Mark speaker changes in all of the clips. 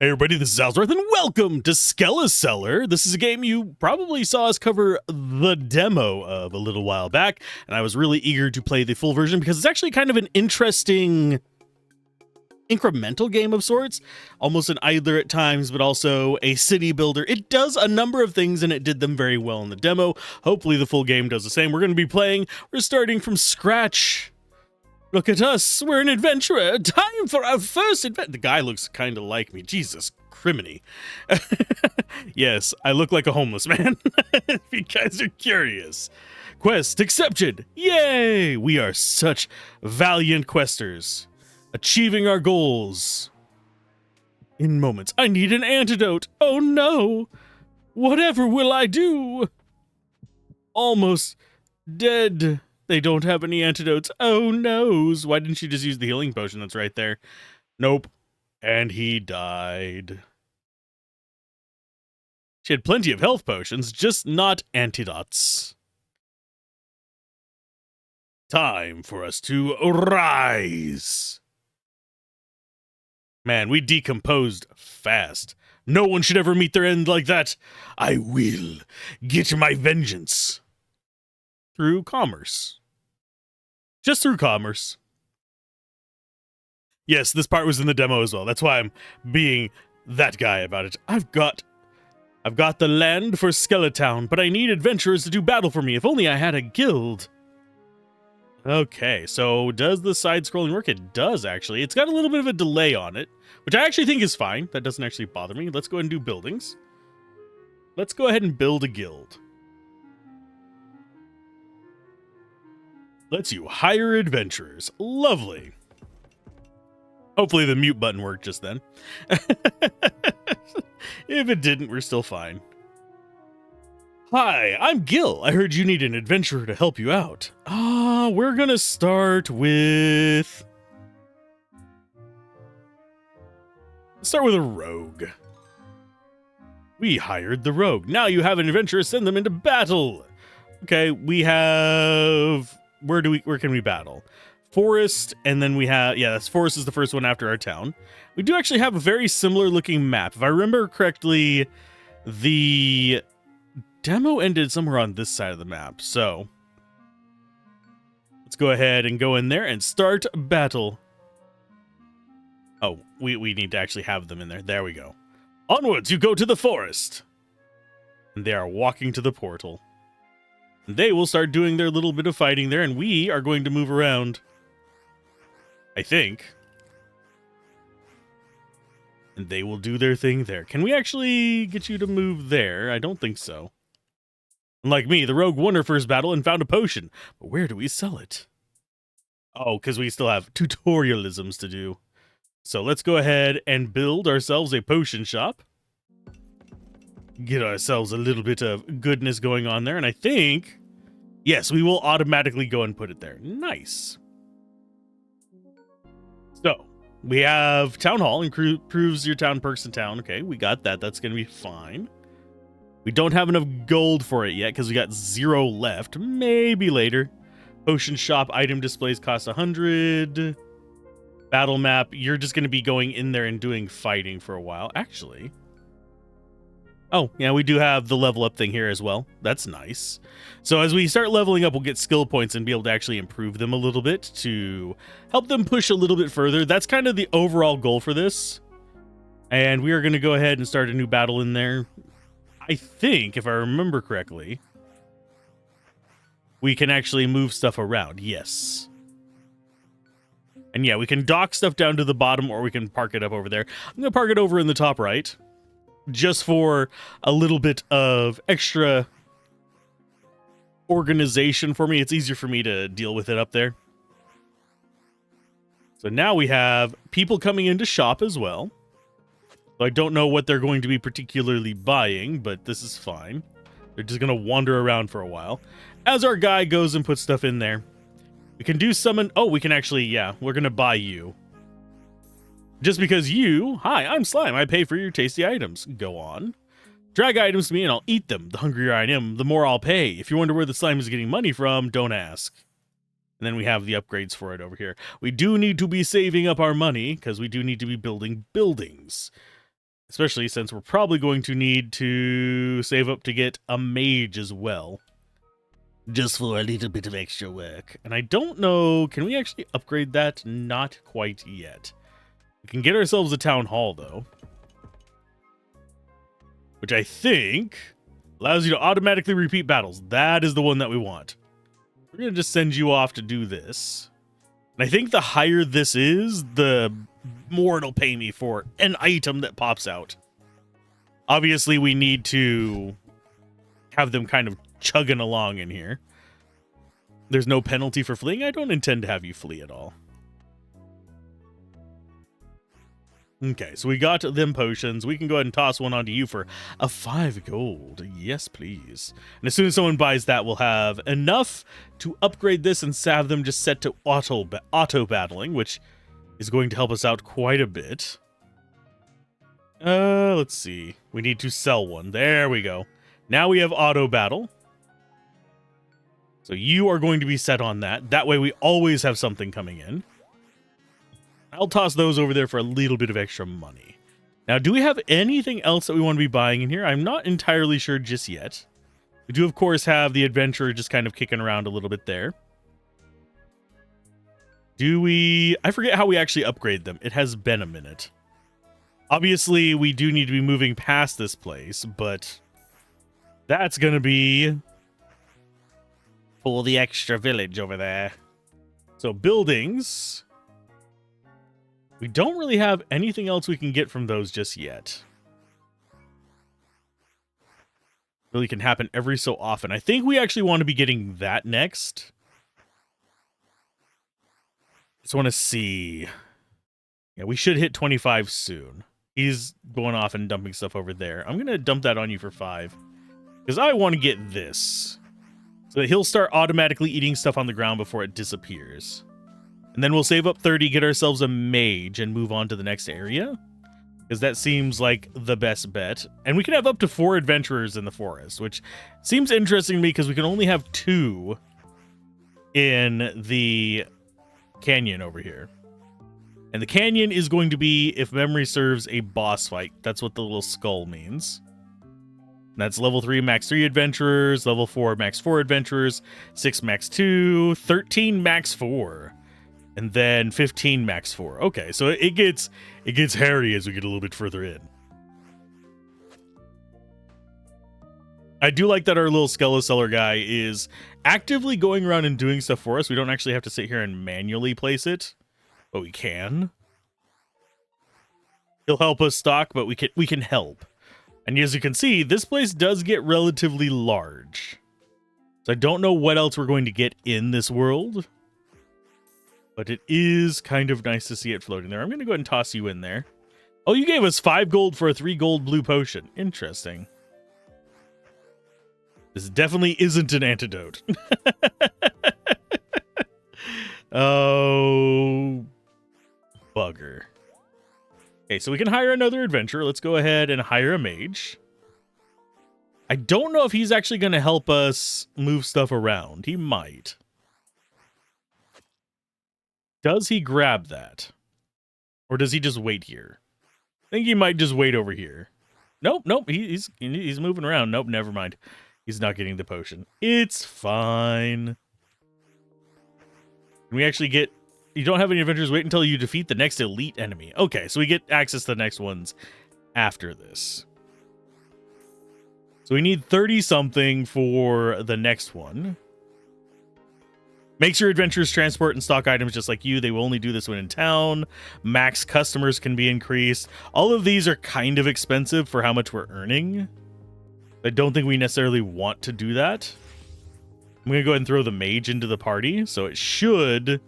Speaker 1: Hey everybody, this is Alzorath, and welcome to SkeleSeller. This is a game you probably saw us cover the demo of a little while back, and I was really eager to play the full version because it's actually kind of an interesting incremental game of sorts, almost an idler at times, but also a city builder. It does a number of things, and it did them very well in the demo. Hopefully the full game does the same. We're starting from scratch. Look at us, we're an adventurer. Time for our first adventure. The guy looks kind of like me. Jesus criminy. Yes, I look like a homeless man. If you guys are curious. Quest accepted. Yay! We are such valiant questers. Achieving our goals. In moments. I need an antidote. Oh no. Whatever will I do? Almost dead. They don't have any antidotes. Oh, noes. Why didn't she just use the healing potion that's right there? Nope. And he died. She had plenty of health potions, just not antidotes. Time for us to rise. Man, we decomposed fast. No one should ever meet their end like that. I will get my vengeance. Through commerce. Just through commerce. Yes, this part was in the demo as well. That's why I'm being that guy about it. I've got the land for Skeletown, but I need adventurers to do battle for me. If only I had a guild. Okay, so does the side-scrolling work? It does, actually. It's got a little bit of a delay on it, which I actually think is fine. That doesn't actually bother me. Let's go ahead and do buildings. Let's go ahead and build a guild. Lets you hire adventurers. Lovely. Hopefully the mute button worked just then. If it didn't, we're still fine. Hi, I'm Gil. I heard you need an adventurer to help you out. We're gonna start with... Let's start with a rogue. We hired the rogue. Now you have an adventurer, send them into battle. Okay, we have... Where can we battle? Forest, and then we have, forest is the first one after our town. We do actually have a very similar looking map. If I remember correctly, the demo ended somewhere on this side of the map. So let's go ahead and go in there and start battle. Oh, we need to actually have them in there. There we go. Onwards, you go to the forest. And they are walking to the portal. They will start doing their little bit of fighting there, and we are going to move around. I think. And they will do their thing there. Can we actually get you to move there? I don't think so. Unlike me, the rogue won her first battle and found a potion. But where do we sell it? Oh, because we still have tutorialisms to do. So let's go ahead and build ourselves a potion shop. Get ourselves a little bit of goodness going on there, and I think, yes, we will automatically go and put it there. Nice. So, we have Town Hall, improves your town perks in town. Okay, we got that. That's going to be fine. We don't have enough gold for it yet because we got 0 left. Maybe later. Potion shop item displays cost 100. Battle map, you're just going to be going in there and doing fighting for a while. Actually... Oh, yeah, we do have the level up thing here as well. That's nice. So as we start leveling up, we'll get skill points and be able to actually improve them a little bit to help them push a little bit further. That's kind of the overall goal for this. And we are going to go ahead and start a new battle in there. I think, if I remember correctly, we can actually move stuff around. Yes. And yeah, we can dock stuff down to the bottom, or we can park it up over there. I'm going to park it over in the top right. Just for a little bit of extra organization for me. It's easier for me to deal with it up there. So now we have people coming in to shop as well. So I don't know what they're going to be particularly buying, but this is fine. They're just going to wander around for a while. As our guy goes and puts stuff in there. We can do summon... Oh, we can actually... Yeah, we're going to buy you. Just because you... Hi, I'm Slime. I pay for your tasty items. Go on. Drag items to me and I'll eat them. The hungrier I am, the more I'll pay. If you wonder where the slime is getting money from, don't ask. And then we have the upgrades for it over here. We do need to be saving up our money because we do need to be building buildings. Especially since we're probably going to need to save up to get a mage as well. Just for a little bit of extra work. And I don't know, can we actually upgrade that? Not quite yet. We can get ourselves a town hall, though. Which I think allows you to automatically repeat battles. That is the one that we want. We're going to just send you off to do this. And I think the higher this is, the more it'll pay me for an item that pops out. Obviously, we need to have them kind of chugging along in here. There's no penalty for fleeing. I don't intend to have you flee at all. Okay, so we got them potions. We can go ahead and toss one onto you for a 5 gold. Yes, please. And as soon as someone buys that, we'll have enough to upgrade this and have them just set to auto battling, which is going to help us out quite a bit. Let's see. We need to sell one. There we go. Now we have auto battle. So you are going to be set on that. That way we always have something coming in. I'll toss those over there for a little bit of extra money. Now, do we have anything else that we want to be buying in here? I'm not entirely sure just yet. We do, of course, have the adventurer just kind of kicking around a little bit there. Do we... I forget how we actually upgrade them. It has been a minute. Obviously, we do need to be moving past this place, but that's going to be for the extra village over there. So, buildings... We don't really have anything else we can get from those just yet. Really can happen every so often. I think we actually want to be getting that next. Just want to see. Yeah, we should hit 25 soon. He's going off and dumping stuff over there. I'm going to dump that on you for 5. Because I want to get this. So that he'll start automatically eating stuff on the ground before it disappears. And then we'll save up 30, get ourselves a mage, and move on to the next area. Because that seems like the best bet. And we can have up to 4 adventurers in the forest, which seems interesting to me because we can only have 2 in the canyon over here. And the canyon is going to be, if memory serves, a boss fight. That's what the little skull means. And that's level 3 max 3 adventurers, level 4 max 4 adventurers, 6 max 2, 13 max 4. And then 15 max 4. Okay, so it gets hairy as we get a little bit further in. I do like that our little SkeleSeller guy is actively going around and doing stuff for us. We don't actually have to sit here and manually place it, but we can. He'll help us stock, but we can help. And as you can see, this place does get relatively large. So I don't know what else we're going to get in this world. But it is kind of nice to see it floating there. I'm going to go ahead and toss you in there. Oh, you gave us 5 gold for a 3 gold blue potion. Interesting. This definitely isn't an antidote. Oh, bugger. Okay, so we can hire another adventurer. Let's go ahead and hire a mage. I don't know if he's actually going to help us move stuff around. He might. Does he grab that? Or does he just wait here? I think he might just wait over here. Nope, he's moving around. Nope, never mind. He's not getting the potion. It's fine. Can we actually get... You don't have any adventures. Wait until you defeat the next elite enemy. Okay, so we get access to the next ones after this. So we need 30-something for the next one. Makes your adventurers transport and stock items just like you. They will only do this when in town. Max customers can be increased. All of these are kind of expensive for how much we're earning. I don't think we necessarily want to do that. I'm going to go ahead and throw the mage into the party. So it should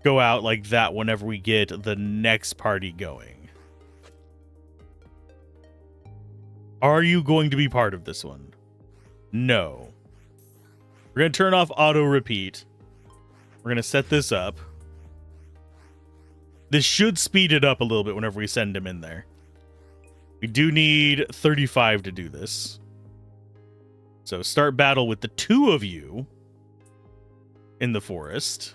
Speaker 1: go out like that whenever we get the next party going. Are you going to be part of this one? No. We're going to turn off auto repeat. We're going to set this up. This should speed it up a little bit whenever we send him in there. We do need 35 to do this. So start battle with the 2 of you in the forest.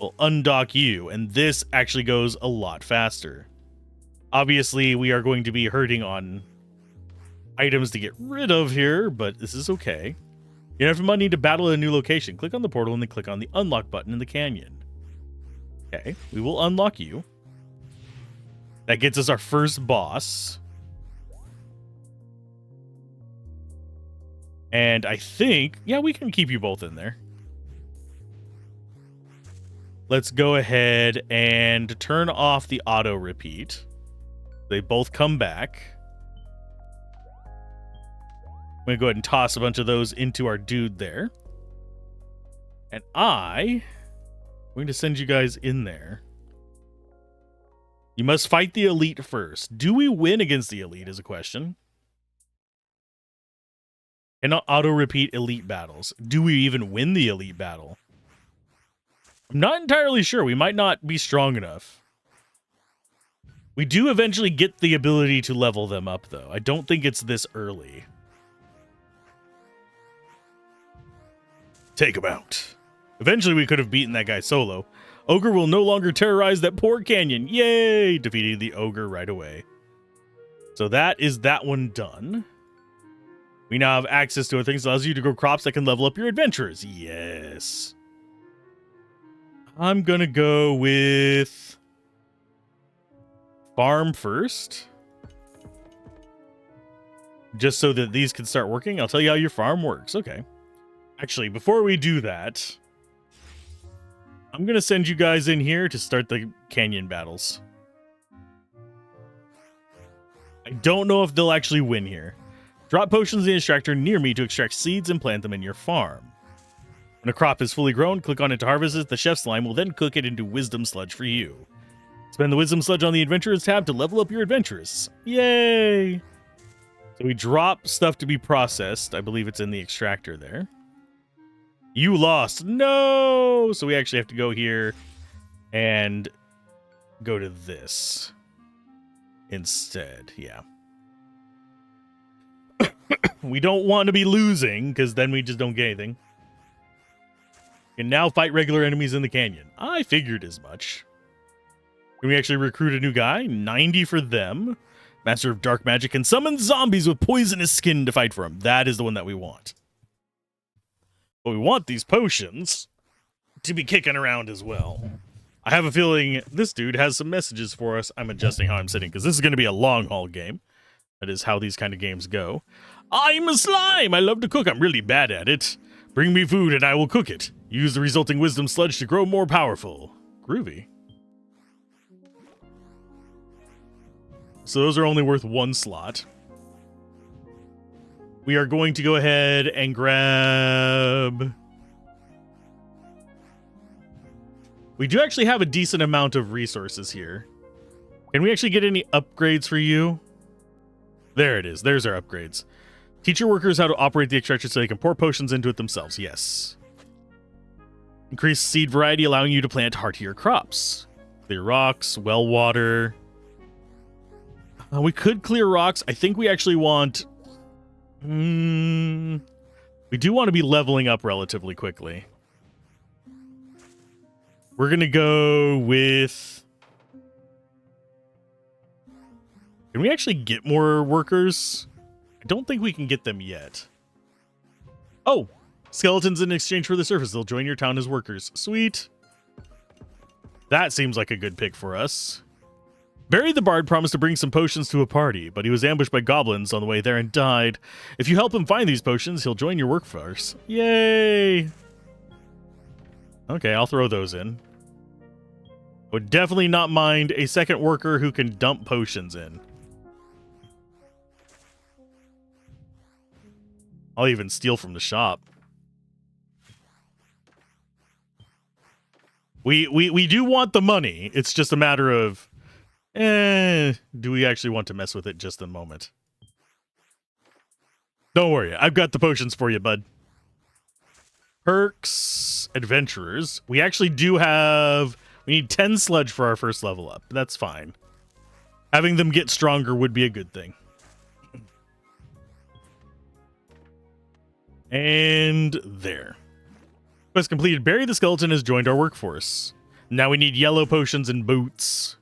Speaker 1: We'll undock you, and this actually goes a lot faster. Obviously, we are going to be hurting on items to get rid of here, but this is okay. You have money to battle a new location. Click on the portal and then click on the unlock button in the canyon. Okay, we will unlock you. That gets us our first boss. And I think, yeah, we can keep you both in there. Let's go ahead and turn off the auto repeat. They both come back. I'm going to go ahead and toss a bunch of those into our dude there. And I'm going to send you guys in there. You must fight the elite first. Do we win against the elite is a question. Cannot auto-repeat elite battles. Do we even win the elite battle? I'm not entirely sure. We might not be strong enough. We do eventually get the ability to level them up, though. I don't think it's this early. Take him out. Eventually, we could have beaten that guy solo. Ogre will no longer terrorize that poor canyon. Yay! Defeating the ogre right away. So that is that one done. We now have access to things that allows you to grow crops that can level up your adventurers. Yes. I'm going to go with farm first. Just so that these can start working. I'll tell you how your farm works. Okay. Actually, before we do that, I'm going to send you guys in here to start the canyon battles. I don't know if they'll actually win here. Drop potions in the extractor near me to extract seeds and plant them in your farm. When a crop is fully grown, click on it to harvest it. The chef's line will then cook it into wisdom sludge for you. Spend the wisdom sludge on the adventurers tab to level up your adventurers. Yay! So we drop stuff to be processed. I believe it's in the extractor there. You lost. No! So we actually have to go here and go to this instead. Yeah. We don't want to be losing, because then we just don't get anything. You can now fight regular enemies in the canyon. I figured as much. Can we actually recruit a new guy? 90 for them. Master of Dark Magic can summon zombies with poisonous skin to fight for him. That is the one that we want. But we want these potions to be kicking around as well. I have a feeling this dude has some messages for us. I'm adjusting how I'm sitting, because this is going to be a long haul game. That is how these kind of games go. I'm a slime! I love to cook. I'm really bad at it. Bring me food and I will cook it. Use the resulting wisdom sludge to grow more powerful. Groovy. So those are only worth one slot. We are going to go ahead and grab... We do actually have a decent amount of resources here. Can we actually get any upgrades for you? There it is. There's our upgrades. Teach your workers how to operate the extractor so they can pour potions into it themselves. Yes. Increase seed variety, allowing you to plant heartier crops. Clear rocks, well water. We could clear rocks. I think we actually want... we do want to be leveling up relatively quickly. We're going to go with... Can we actually get more workers? I don't think we can get them yet. Oh! Skeletons in exchange for the surface. They'll join your town as workers. Sweet. That seems like a good pick for us. Barry the Bard promised to bring some potions to a party, but he was ambushed by goblins on the way there and died. If you help him find these potions, he'll join your workforce. Yay! Okay, I'll throw those in. Would definitely not mind a second worker who can dump potions in. I'll even steal from the shop. We do want the money. It's just a matter of, do we actually want to mess with it just a moment? Don't worry, I've got the potions for you, bud. Perks, adventurers. We actually do have, we need 10 sludge for our first level up. That's fine. Having them get stronger would be a good thing. And there. Quest completed. Barry the Skeleton has joined our workforce. Now we need yellow potions and boots.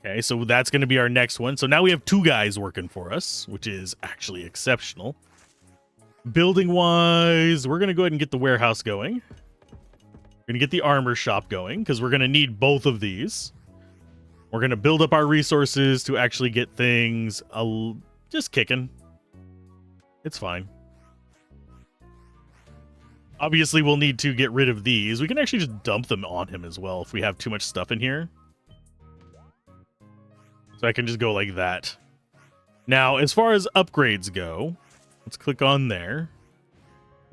Speaker 1: Okay, so that's going to be our next one. So now we have 2 guys working for us, which is actually exceptional. Building-wise, we're going to go ahead and get the warehouse going. We're going to get the armor shop going, because we're going to need both of these. We're going to build up our resources to actually get things just kicking. It's fine. Obviously, we'll need to get rid of these. We can actually just dump them on him as well if we have too much stuff in here. So I can just go like that. Now, as far as upgrades go, let's click on there.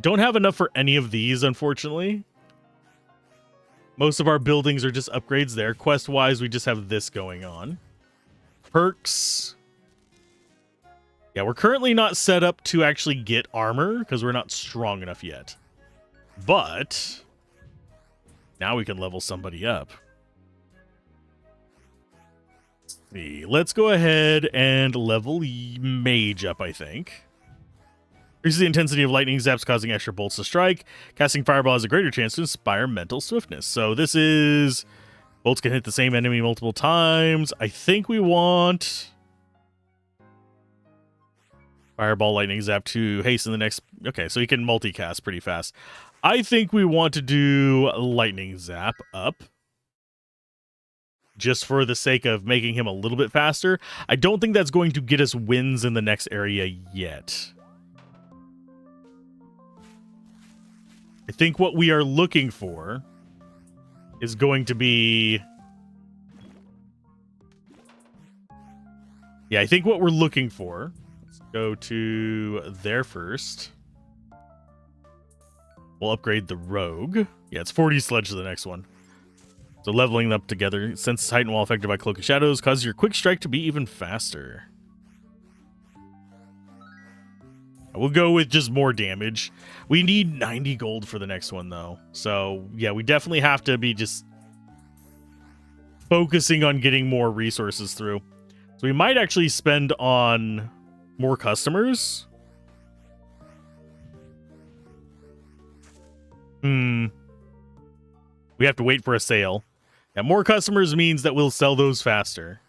Speaker 1: Don't have enough for any of these, unfortunately. Most of our buildings are just upgrades there. Quest-wise, we just have this going on. Perks. Yeah, we're currently not set up to actually get armor because we're not strong enough yet. But now we can level somebody up. Let's see. Let's go ahead and level Mage up, I think. Increases the intensity of lightning zaps, causing extra bolts to strike. Casting Fireball has a greater chance to inspire mental swiftness. So this is... bolts can hit the same enemy multiple times. I think we want... Fireball, Lightning Zap to hasten the next... Okay, so he can multicast pretty fast. I think we want to do Lightning Zap up. Just for the sake of making him a little bit faster. I don't think that's going to get us wins in the next area yet. I think what we are looking for is going to be... Yeah, I think what we're looking for... Let's go to there first. We'll upgrade the Rogue. Yeah, it's 40 Sledge to the next one. So leveling them up together. Senses heighten while affected by Cloak of Shadows. Causes your quick strike to be even faster. We'll go with just more damage. We need 90 gold for the next one, though. So, yeah, we definitely have to be just focusing on getting more resources through. So we might actually spend on more customers. We have to wait for a sale. Yeah, more customers means that we'll sell those faster.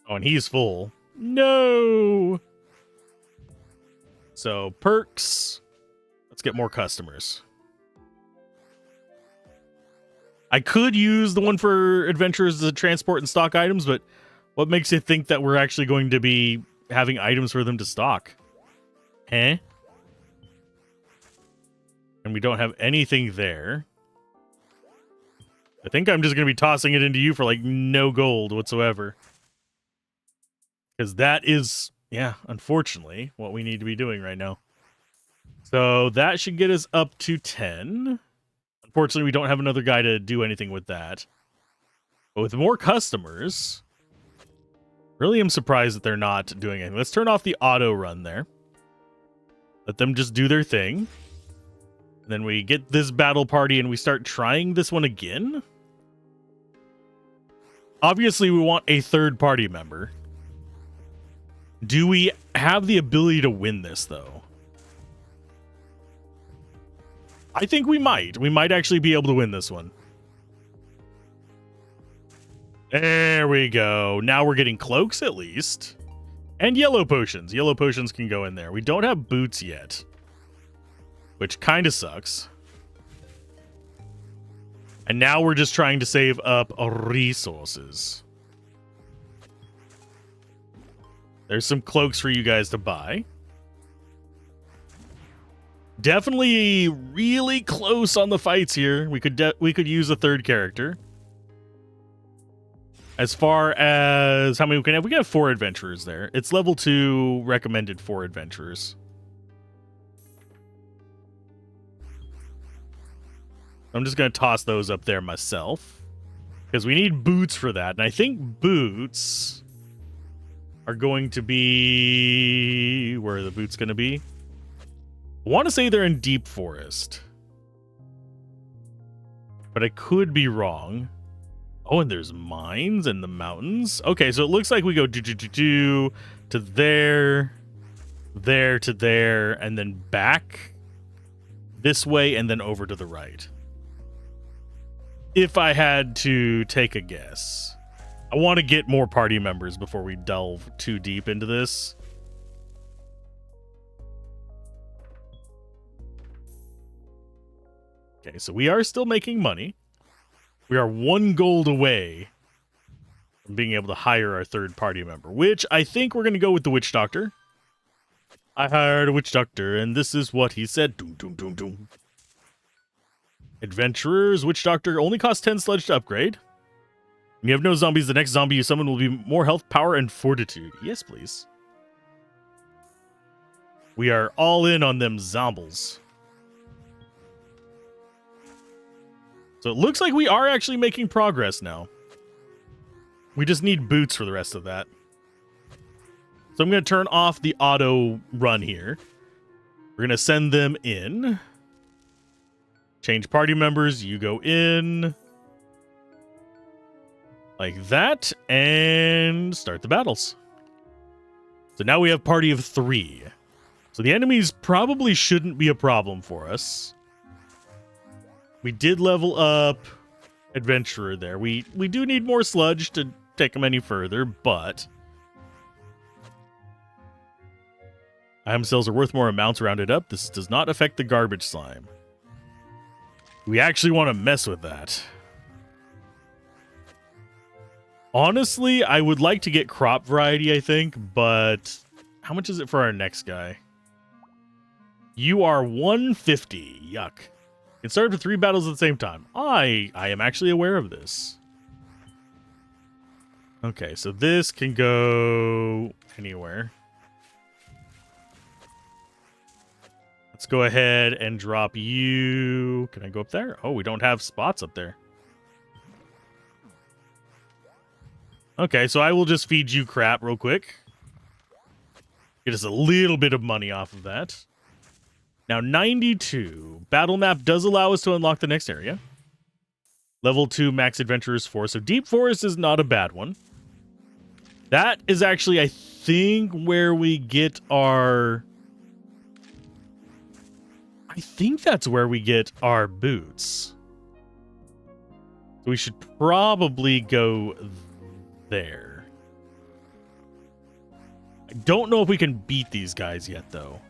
Speaker 1: Oh, and he's full. No! So, perks. Let's get more customers. I could use the one for adventurers to transport and stock items, but what makes you think that we're actually going to be having items for them to stock? Huh? And we don't have anything there. I think I'm just going to be tossing it into you for, like, no gold whatsoever. Because that is, yeah, unfortunately, what we need to be doing right now. So that should get us up to 10. Unfortunately, we don't have another guy to do anything with that. But with more customers, really am surprised that they're not doing anything. Let's turn off the auto run there. Let them just do their thing. And then we get this battle party and we start trying this one again. Obviously, we want a third party member. Do we have the ability to win this, though? I think we might. We might actually be able to win this one. There we go. Now we're getting cloaks, at least. And yellow potions. Yellow potions can go in there. We don't have boots yet. Which kind of sucks. And now we're just trying to save up resources. There's some cloaks for you guys to buy. Definitely really close on the fights here. We could use a third character. As far as how many we can have 4 adventurers there. It's level 2 recommended 4 adventurers. I'm just going to toss those up there myself. Because we need boots for that. And I think boots are going to be... Where are the boots going to be? I want to say they're in Deep Forest. But I could be wrong. Oh, and there's mines in the mountains. Okay, so it looks like we go to there, there to there, and then back this way, and then over to the right. If I had to take a guess, I want to get more party members before we delve too deep into this. Okay, so we are still making money. We are 1 gold away from being able to hire our third party member, which I think we're going to go with the witch doctor. I hired a witch doctor, and this is what he said. Doom, doom, doom, doom. Adventurers, witch doctor only costs 10 sludge to upgrade. When you have no zombies, the next zombie you summon will be more health, power, and fortitude. Yes, please. We are all in on them zombies. So it looks like we are actually making progress now. We just need boots for the rest of that. So I'm going to turn off the auto run here. We're going to send them in. Change party members. You go in. Like that. And start the battles. So now we have party of 3. So the enemies probably shouldn't be a problem for us. We did level up Adventurer there. We do need more sludge to take them any further, but item cells are worth more amounts rounded up. This does not affect the garbage slime. We actually want to mess with that. Honestly, I would like to get crop variety, I think, but how much is it for our next guy? You are 150. Yuck. It started with 3 battles at the same time. I am actually aware of this. Okay, so this can go anywhere. Let's go ahead and drop you. Can I go up there? Oh, we don't have spots up there. Okay, so I will just feed you crap real quick. Get us a little bit of money off of that. Now, 92. Battle map does allow us to unlock the next area. Level 2 max adventurers 4. So deep forest is not a bad one. That is actually, I think, where we get our... I think that's where we get our boots. So we should probably go there. I don't know if we can beat these guys yet, though.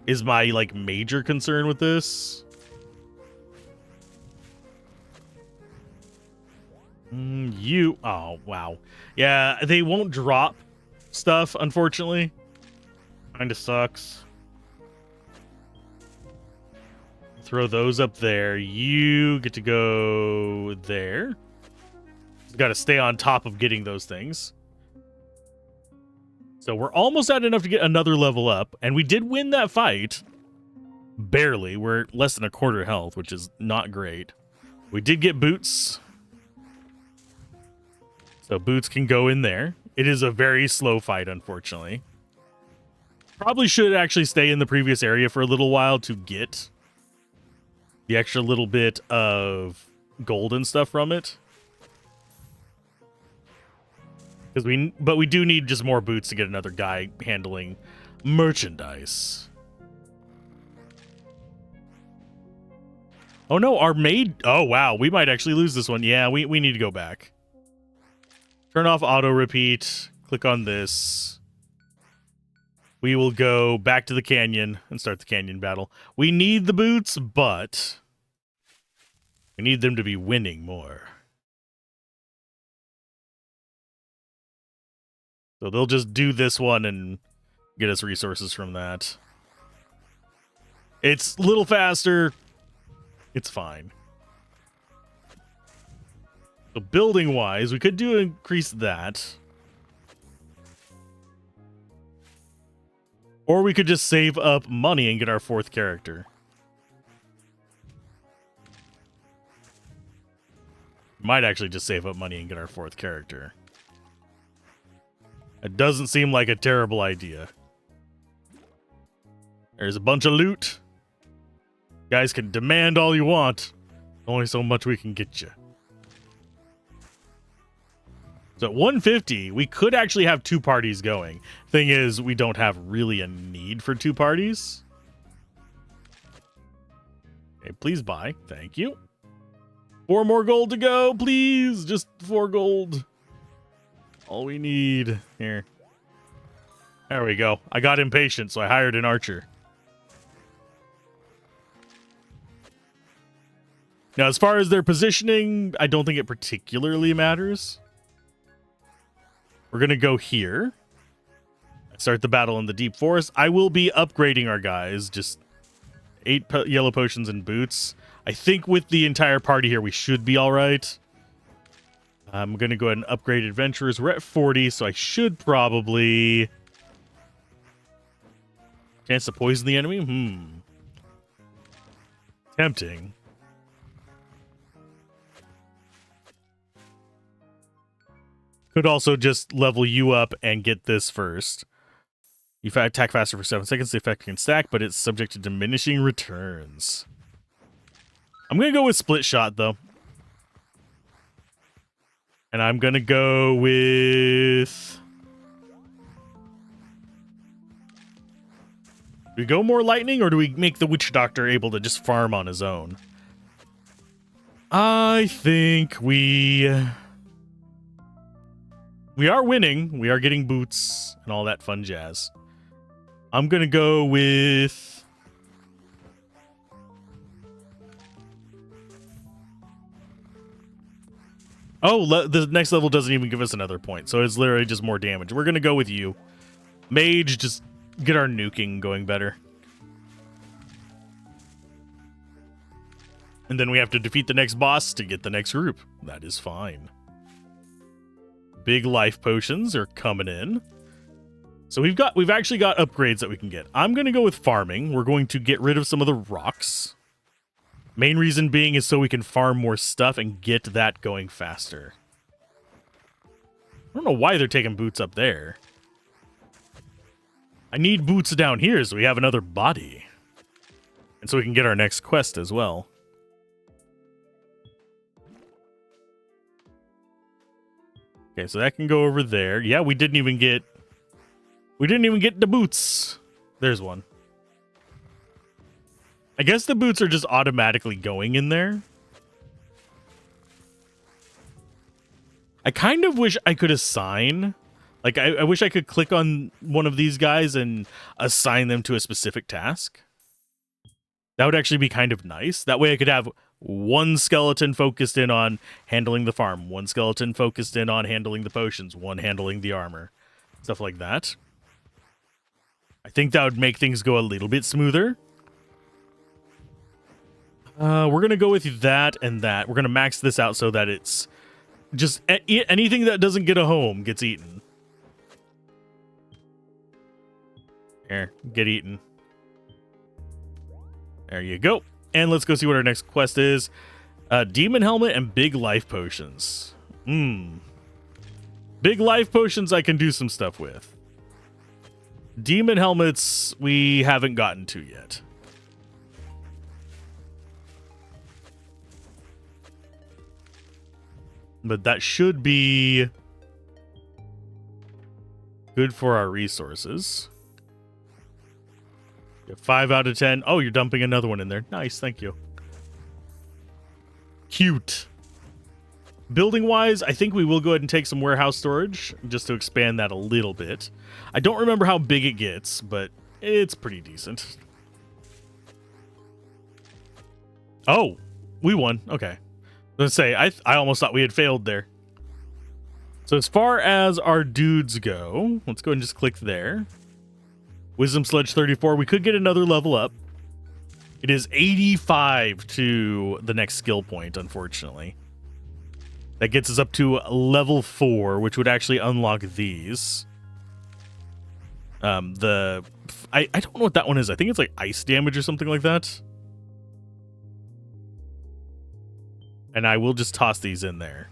Speaker 1: Is my, like, major concern with this. Oh, wow. Yeah, they won't drop stuff, unfortunately. Kinda sucks. Throw those up there. You get to go there. You gotta stay on top of getting those things. So we're almost at enough to get another level up. And we did win that fight. Barely. We're less than a quarter health, which is not great. We did get boots. So boots can go in there. It is a very slow fight, unfortunately. Probably should actually stay in the previous area for a little while to get the extra little bit of gold and stuff from it. But we do need just more boots to get another guy handling merchandise. Oh no, our maid... Oh wow, we might actually lose this one. Yeah, we need to go back. Turn off auto repeat. Click on this. We will go back to the canyon and start the canyon battle. We need the boots, but we need them to be winning more. So they'll just do this one and get us resources from that. It's a little faster. It's fine. So building-wise, we could increase that. Or we could just save up money and get our 4th character. Might actually just save up money and get our 4th character. It doesn't seem like a terrible idea. There's a bunch of loot. You guys can demand all you want. Only so much we can get you. So at 150, we could actually have 2 parties going. Thing is, we don't have really a need for 2 parties. Okay, please buy. Thank you. 4 more gold to go, please. Just 4 gold. All we need. Here. There we go. I got impatient, so I hired an archer. Now, as far as their positioning, I don't think it particularly matters. We're going to go here. Start the battle in the deep forest. I will be upgrading our guys. Just 8 yellow potions and boots. I think with the entire party here, we should be all right. I'm going to go ahead and upgrade adventurers. We're at 40, so I should probably... Chance to poison the enemy? Tempting. Could also just level you up and get this first. You attack faster for 7 seconds. The effect can stack, but it's subject to diminishing returns. I'm going to go with split shot, though. And I'm going to go with... Do we go more lightning, or do we make the witch doctor able to just farm on his own? I think we are winning. We are getting boots and all that fun jazz. I'm going to go with... Oh, the next level doesn't even give us another point, so it's literally just more damage. We're going to go with you. Mage, just get our nuking going better. And then we have to defeat the next boss to get the next group. That is fine. Big life potions are coming in. So we've actually got upgrades that we can get. I'm going to go with farming. We're going to get rid of some of the rocks. Main reason being is so we can farm more stuff and get that going faster. I don't know why they're taking boots up there. I need boots down here so we have another body. And so we can get our next quest as well. Okay, so that can go over there. Yeah, we didn't even get the boots. There's one. I guess the boots are just automatically going in there. I kind of wish I could assign... Like, I wish I could click on one of these guys and assign them to a specific task. That would actually be kind of nice. That way I could have one skeleton focused in on handling the farm, one skeleton focused in on handling the potions, one handling the armor. Stuff like that. I think that would make things go a little bit smoother. We're going to go with that and that. We're going to max this out so that it's just anything that doesn't get a home gets eaten. Here, get eaten. There you go. And let's go see what our next quest is. Demon helmet and big life potions. Big life potions I can do some stuff with. Demon helmets we haven't gotten to yet. But that should be good for our resources. 5 out of 10. Oh, you're dumping another one in there. Nice, thank you. Cute. Building wise, I think we will go ahead and take some warehouse storage just to expand that a little bit. I don't remember how big it gets, but it's pretty decent. Oh, we won. Okay. Let's say I almost thought we had failed there. So as far as our dudes go, let's go ahead and just click there. Wisdom Sledge 34. We could get another level up. It is 85 to the next skill point, unfortunately. That gets us up to level 4, which would actually unlock these. I don't know what that one is. I think it's like ice damage or something like that. And I will just toss these in there.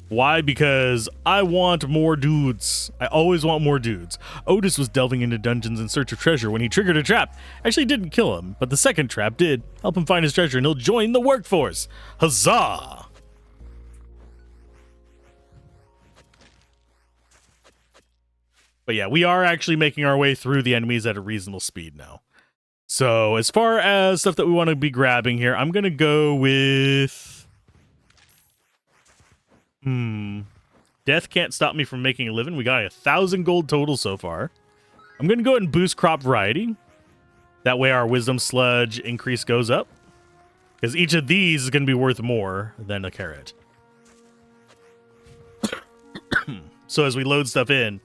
Speaker 1: Why? Because I want more dudes. I always want more dudes. Otis was delving into dungeons in search of treasure when he triggered a trap. Actually didn't kill him, but the second trap did. Help him find his treasure and he'll join the workforce. Huzzah! But yeah, we are actually making our way through the enemies at a reasonable speed now. So as far as stuff that we want to be grabbing here, I'm going to go with... Death can't stop me from making a living. We got 1,000 gold total so far. I'm going to go ahead and boost crop variety. That way our wisdom sludge increase goes up. Because each of these is going to be worth more than a carrot. So as we load stuff in,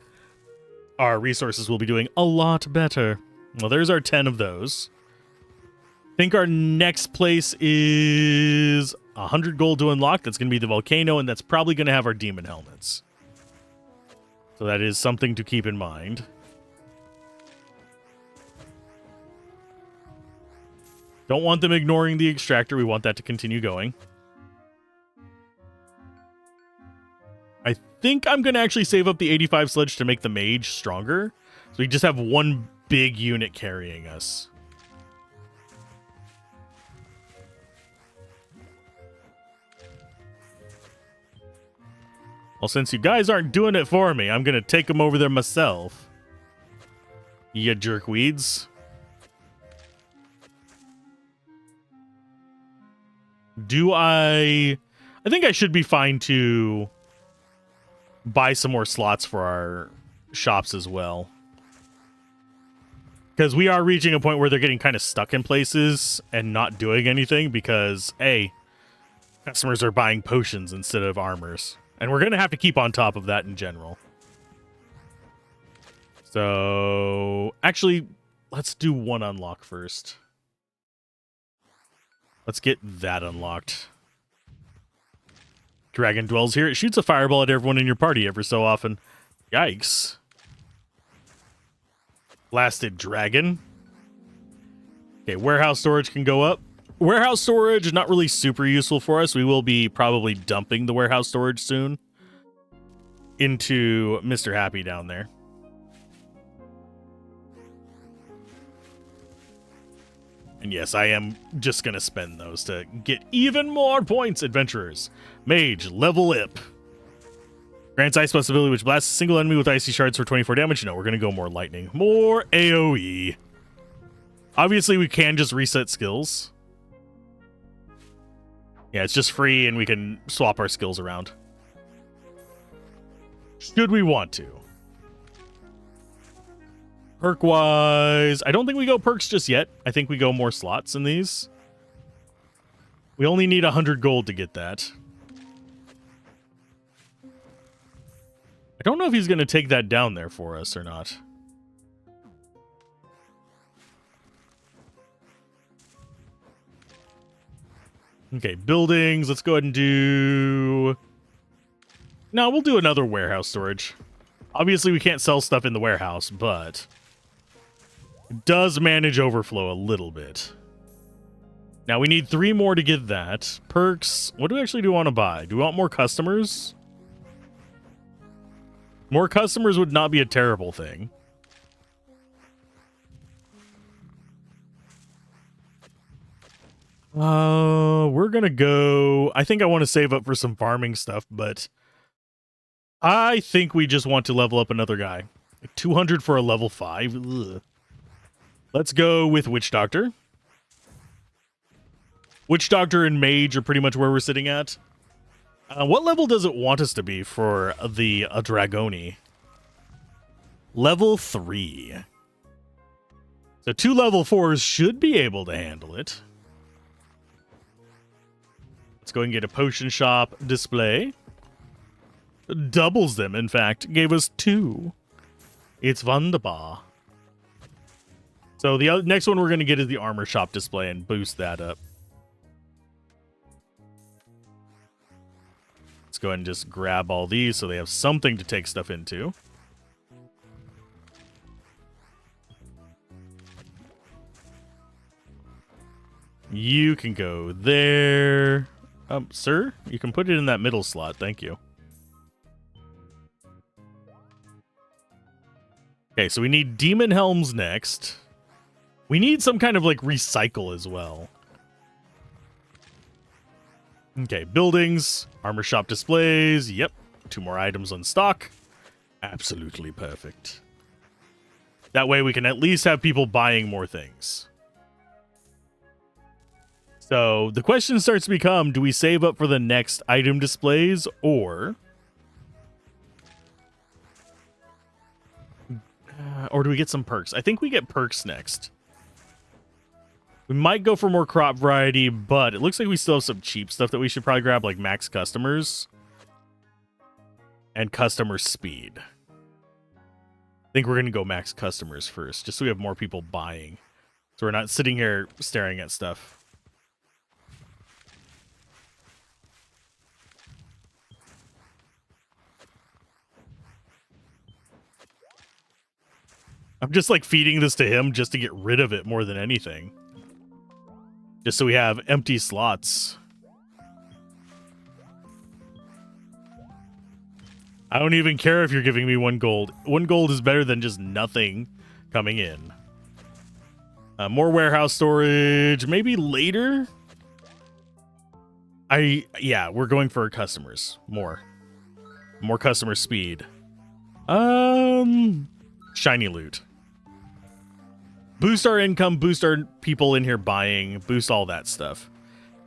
Speaker 1: our resources will be doing a lot better. Well, there's our 10 of those. I think our next place is 100 gold to unlock. That's going to be the volcano, and that's probably going to have our demon helmets. So that is something to keep in mind. Don't want them ignoring the extractor. We want that to continue going. I think I'm going to actually save up the 85 sledge to make the mage stronger. So we just have one big unit carrying us. Well, since you guys aren't doing it for me, I'm going to take them over there myself. You jerkweeds. I think I should be fine to buy some more slots for our shops as well. Because we are reaching a point where they're getting kind of stuck in places and not doing anything because, A, customers are buying potions instead of armors. And we're going to have to keep on top of that in general. So, actually, let's do one unlock first. Let's get that unlocked. Dragon dwells here. It shoots a fireball at everyone in your party every so often. Yikes. Blasted dragon. Okay, warehouse storage can go up. Warehouse storage is not really super useful for us. We will be probably dumping the warehouse storage soon into Mr. Happy down there. And yes, I am just going to spend those to get even more points, adventurers. Mage, level up. Grants ice plus ability, which blasts a single enemy with icy shards for 24 damage. No, we're going to go more lightning. More AoE. Obviously, we can just reset skills. Yeah, it's just free, and we can swap our skills around. Should we want to? Perk-wise, I don't think we go perks just yet. I think we go more slots in these. We only need 100 gold to get that. I don't know if he's going to take that down there for us or not. Okay, buildings. Let's go ahead and do... No, we'll do another warehouse storage. Obviously, we can't sell stuff in the warehouse, but... it does manage overflow a little bit. Now, we need 3 more to get that. Perks. What do we actually want to buy? Do we want more customers? More customers would not be a terrible thing. We're going to go... I think I want to save up for some farming stuff, but... I think we just want to level up another guy. 200 for a level 5. Ugh. Let's go with Witch Doctor. Witch Doctor and Mage are pretty much where we're sitting at. What level does it want us to be for the Dragoni? Level 3. So 2 level 4s should be able to handle it. Let's go and get a potion shop display. Doubles them, in fact. Gave us 2. It's wunderbar. So the next one we're going to get is the armor shop display and boost that up. Let's go ahead and just grab all these so they have something to take stuff into. You can go there. Sir, you can put it in that middle slot. Thank you. Okay, so we need demon helms next. We need some kind of like recycle as well. Okay, buildings, armor shop displays. Yep, 2 more items on stock. Absolutely perfect. That way we can at least have people buying more things. So the question starts to become, do we save up for the next item displays, or do we get some perks? I think we get perks next. We might go for more crop variety, but it looks like we still have some cheap stuff that we should probably grab, like max customers and customer speed. I think we're going to go max customers first, just so we have more people buying. So we're not sitting here staring at stuff. I'm just like feeding this to him just to get rid of it more than anything. Just so we have empty slots. I don't even care if you're giving me 1 gold. 1 gold is better than just nothing coming in. More warehouse storage, maybe later. Yeah, we're going for customers. More customer speed. Shiny loot. Boost our income, boost our people in here buying, boost all that stuff.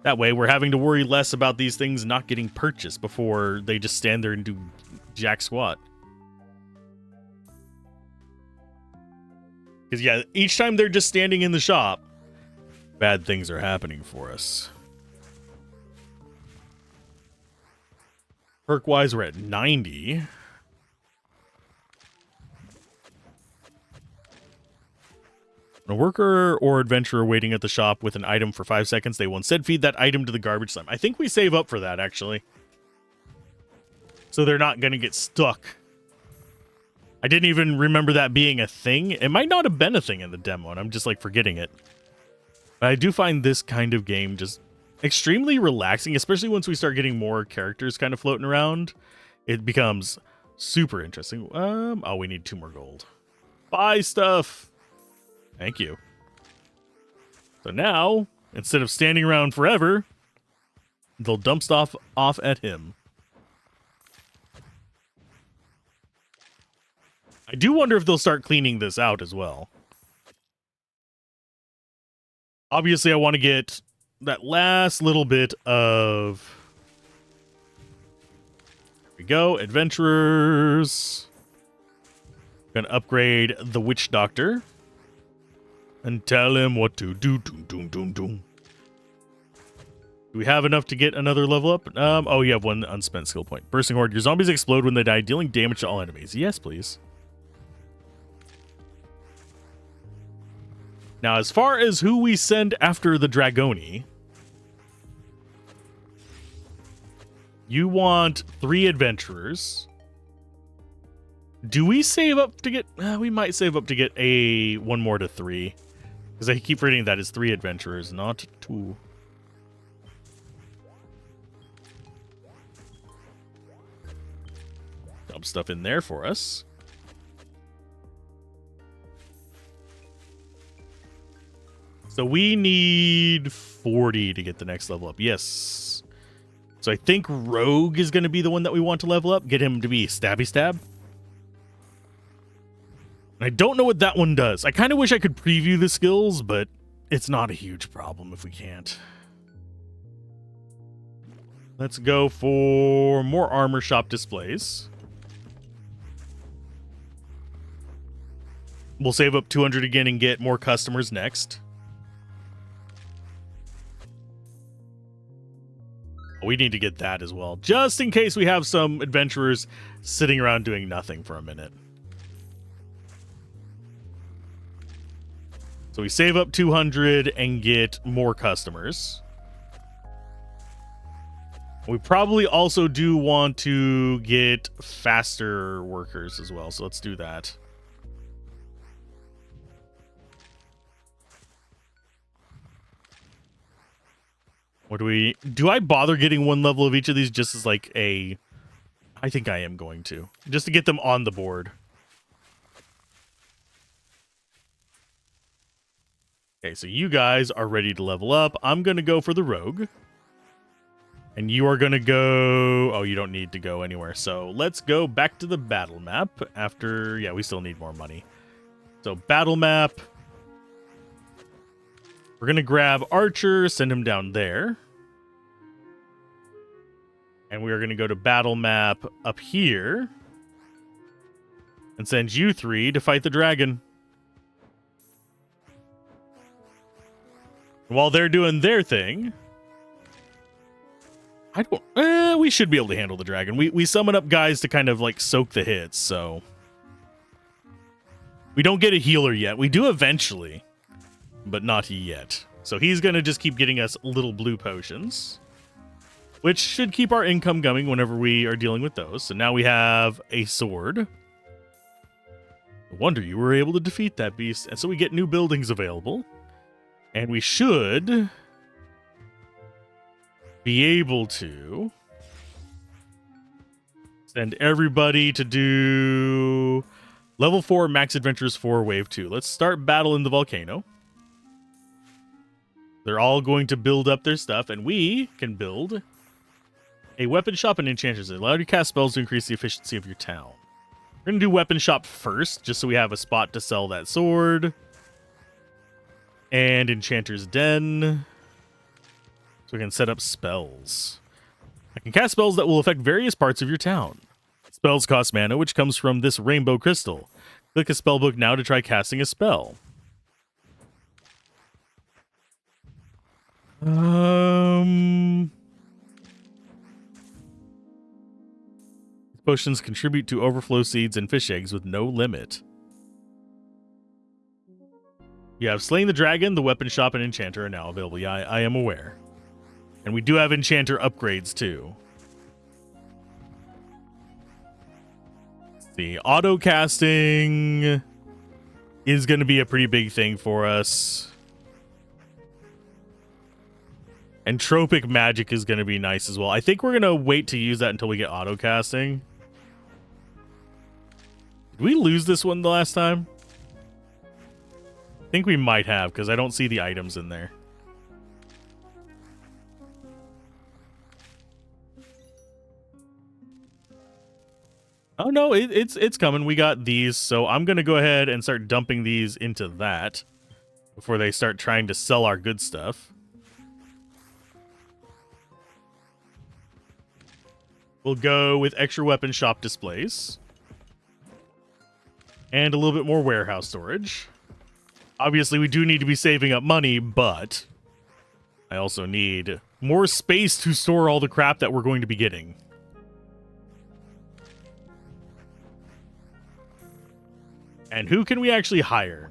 Speaker 1: That way we're having to worry less about these things not getting purchased before they just stand there and do jack squat. Because yeah, each time they're just standing in the shop, bad things are happening for us. Perk-wise, we're at 90. A worker or adventurer waiting at the shop with an item for 5 seconds, they will instead feed that item to the garbage slime. I think we save up for that, actually. So they're not going to get stuck. I didn't even remember that being a thing. It might not have been a thing in the demo, and I'm just, like, forgetting it. But I do find this kind of game just extremely relaxing, especially once we start getting more characters kind of floating around. It becomes super interesting. Oh, we need 2 more gold. Buy stuff! Thank you. So now, instead of standing around forever, they'll dump stuff off at him. I do wonder if they'll start cleaning this out as well. Obviously, I want to get that last little bit of... There we go, adventurers. Gonna upgrade the witch doctor. And tell him what to do. Do we have enough to get another level up? Oh, you have 1 unspent skill point. Bursting Horde. Your zombies explode when they die, dealing damage to all enemies. Yes, please. Now, as far as who we send after the Dragoni, you want 3 adventurers. Do we save up to get... we might save up to get 1 more to 3. Because I keep reading that is 3 adventurers, not 2. Dump stuff in there for us. So we need 40 to get the next level up. Yes. So I think Rogue is going to be the one that we want to level up. Get him to be Stabby Stab. I don't know what that one does. I kind of wish I could preview the skills, but it's not a huge problem if we can't. Let's go for more armor shop displays. We'll save up 200 again and get more customers next. We need to get that as well, just in case we have some adventurers sitting around doing nothing for a minute. So we save up 200 and get more customers. We probably also do want to get faster workers as well, so let's do that. What do I bother getting 1 level of each of these just as like a... I think I am going to. Just to get them on the board. Okay, so you guys are ready to level up. I'm going to go for the rogue. And you are going to go... Oh, you don't need to go anywhere. So let's go back to the battle map after... Yeah, we still need more money. So battle map. We're going to grab Archer, send him down there. And we are going to go to battle map up here. And send you three to fight the dragon. While they're doing their thing, we should be able to handle the dragon. We summon up guys to kind of like soak the hits, so we don't get a healer yet. We do eventually, but not yet. So he's gonna just keep getting us little blue potions, which should keep our income going whenever we are dealing with those. So now we have a sword. No wonder you were able to defeat that beast. And so we get new buildings available. And we should be able to send everybody to do level 4 Max Adventures 4 Wave 2. Let's start battle in the volcano. They're all going to build up their stuff, and we can build a weapon shop and enchanters. Allow you to cast spells to increase the efficiency of your town. We're going to do weapon shop first, just so we have a spot to sell that sword. And Enchanter's Den. So we can set up spells. I can cast spells that will affect various parts of your town. Spells cost mana, which comes from this rainbow crystal. Click a spellbook now to try casting a spell. Potions contribute to overflow seeds and fish eggs with no limit. You have Slaying the Dragon, the Weapon Shop, and Enchanter are now available. Yeah, I am aware. And we do have Enchanter upgrades, too. The auto casting is going to be a pretty big thing for us. And tropic magic is going to be nice as well. I think we're going to wait to use that until we get auto casting. Did we lose this one the last time? I think we might have, because I don't see the items in there. Oh no, it's coming. We got these, so I'm gonna go ahead and start dumping these into that before they start trying to sell our good stuff. We'll go with extra weapon shop displays and a little bit more warehouse storage. Obviously, we do need to be saving up money, but I also need more space to store all the crap that we're going to be getting. And who can we actually hire?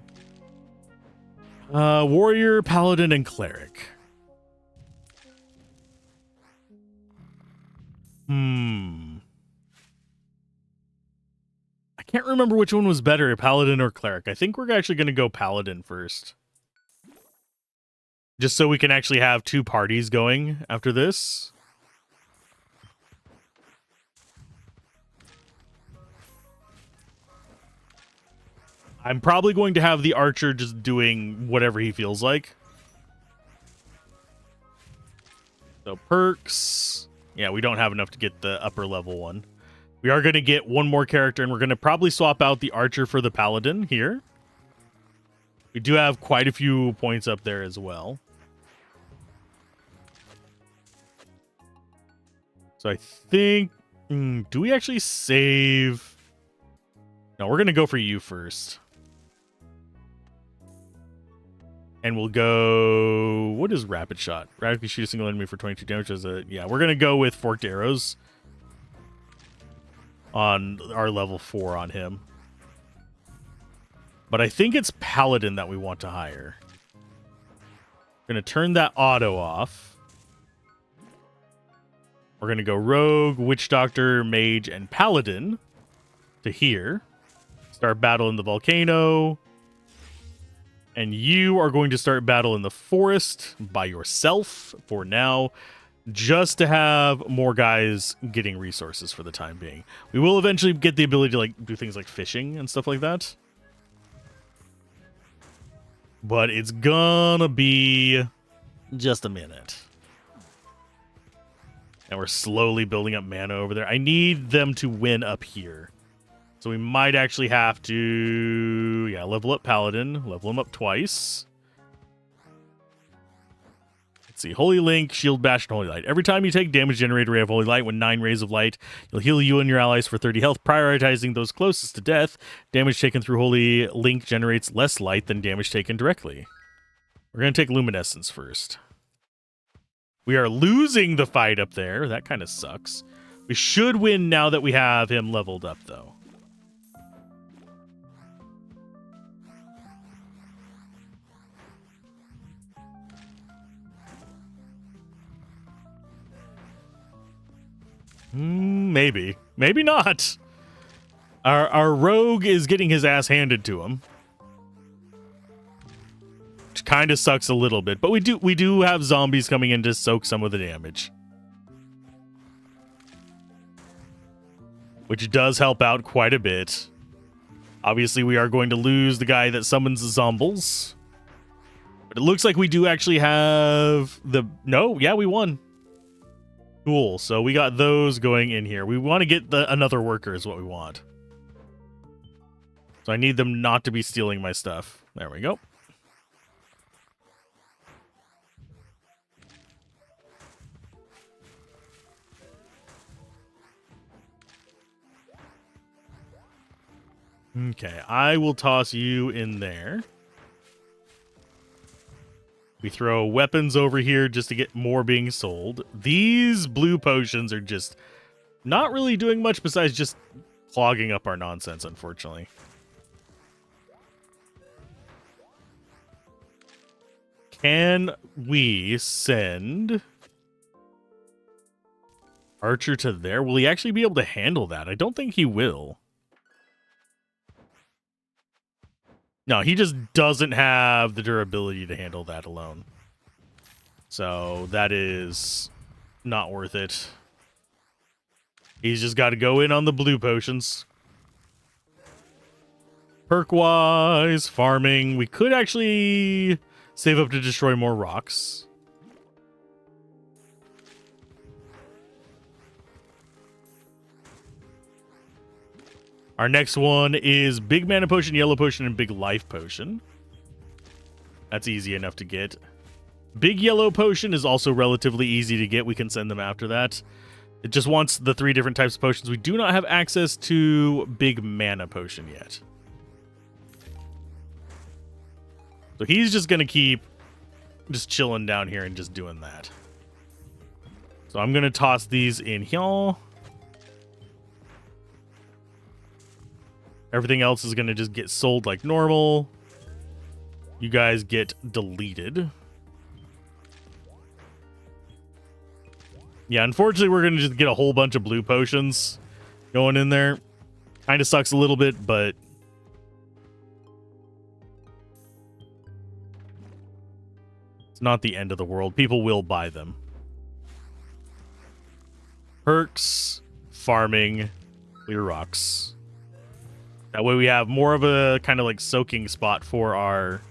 Speaker 1: Warrior, Paladin, and Cleric. I can't remember which one was better, Paladin or Cleric. I think we're actually going to go Paladin first. Just so we can actually have two parties going after this. I'm probably going to have the archer just doing whatever he feels like. So perks. Yeah, we don't have enough to get the upper level one. We are going to get one more character, and we're going to probably swap out the archer for the paladin here. We do have quite a few points up there as well. So I think... do we actually save... No, we're going to go for you first. And we'll go... What is rapid shot? Radically shoot a single enemy for 22 damage. Yeah, we're going to go with forked arrows on our level 4 on him. But I think it's Paladin that we want to hire. We're going to turn that auto off. We're going to go Rogue, Witch Doctor, Mage, and Paladin to here. Start battle in the volcano. And you are going to start battle in the forest by yourself for now, just to have more guys getting resources for the time being. We will eventually get the ability to like do things like fishing and stuff like that. But it's gonna be just a minute. And we're slowly building up mana over there. I need them to win up here. So we might actually have to... Yeah, level up paladin. Level him up twice. Let's see. Holy Link, Shield Bash, and Holy Light. Every time you take damage, generate a ray of Holy Light. When 9 rays of light, you'll heal you and your allies for 30 health, prioritizing those closest to death. Damage taken through Holy Link generates less light than damage taken directly. We're going to take Luminescence first. We are losing the fight up there. That kind of sucks. We should win now that we have him leveled up, though. Maybe. Maybe not. Our rogue is getting his ass handed to him. Which kind of sucks a little bit, but we do have zombies coming in to soak some of the damage. Which does help out quite a bit. Obviously, we are going to lose the guy that summons the zombies. But it looks like we do actually have the... No, yeah, we won. Cool, so we got those going in here. We want to get another worker is what we want. So I need them not to be stealing my stuff. There we go. Okay, I will toss you in there. We throw weapons over here just to get more being sold. These blue potions are just not really doing much besides just clogging up our nonsense, unfortunately. Can we send Archer to there? Will he actually be able to handle that? I don't think he will. No, he just doesn't have the durability to handle that alone. So that is not worth it. He's just got to go in on the blue potions. Perk-wise, farming. We could actually save up to destroy more rocks. Our next one is big mana potion, yellow potion, and big life potion. That's easy enough to get. Big yellow potion is also relatively easy to get. We can send them after that. It just wants the 3 different types of potions. We do not have access to big mana potion yet. So he's just going to keep just chilling down here and just doing that. So I'm going to toss these in here. Everything else is going to just get sold like normal. You guys get deleted. Yeah, unfortunately, we're going to just get a whole bunch of blue potions going in there. Kind of sucks a little bit, but... it's not the end of the world. People will buy them. Perks, farming, clear rocks. That way we have more of a kind of like soaking spot for our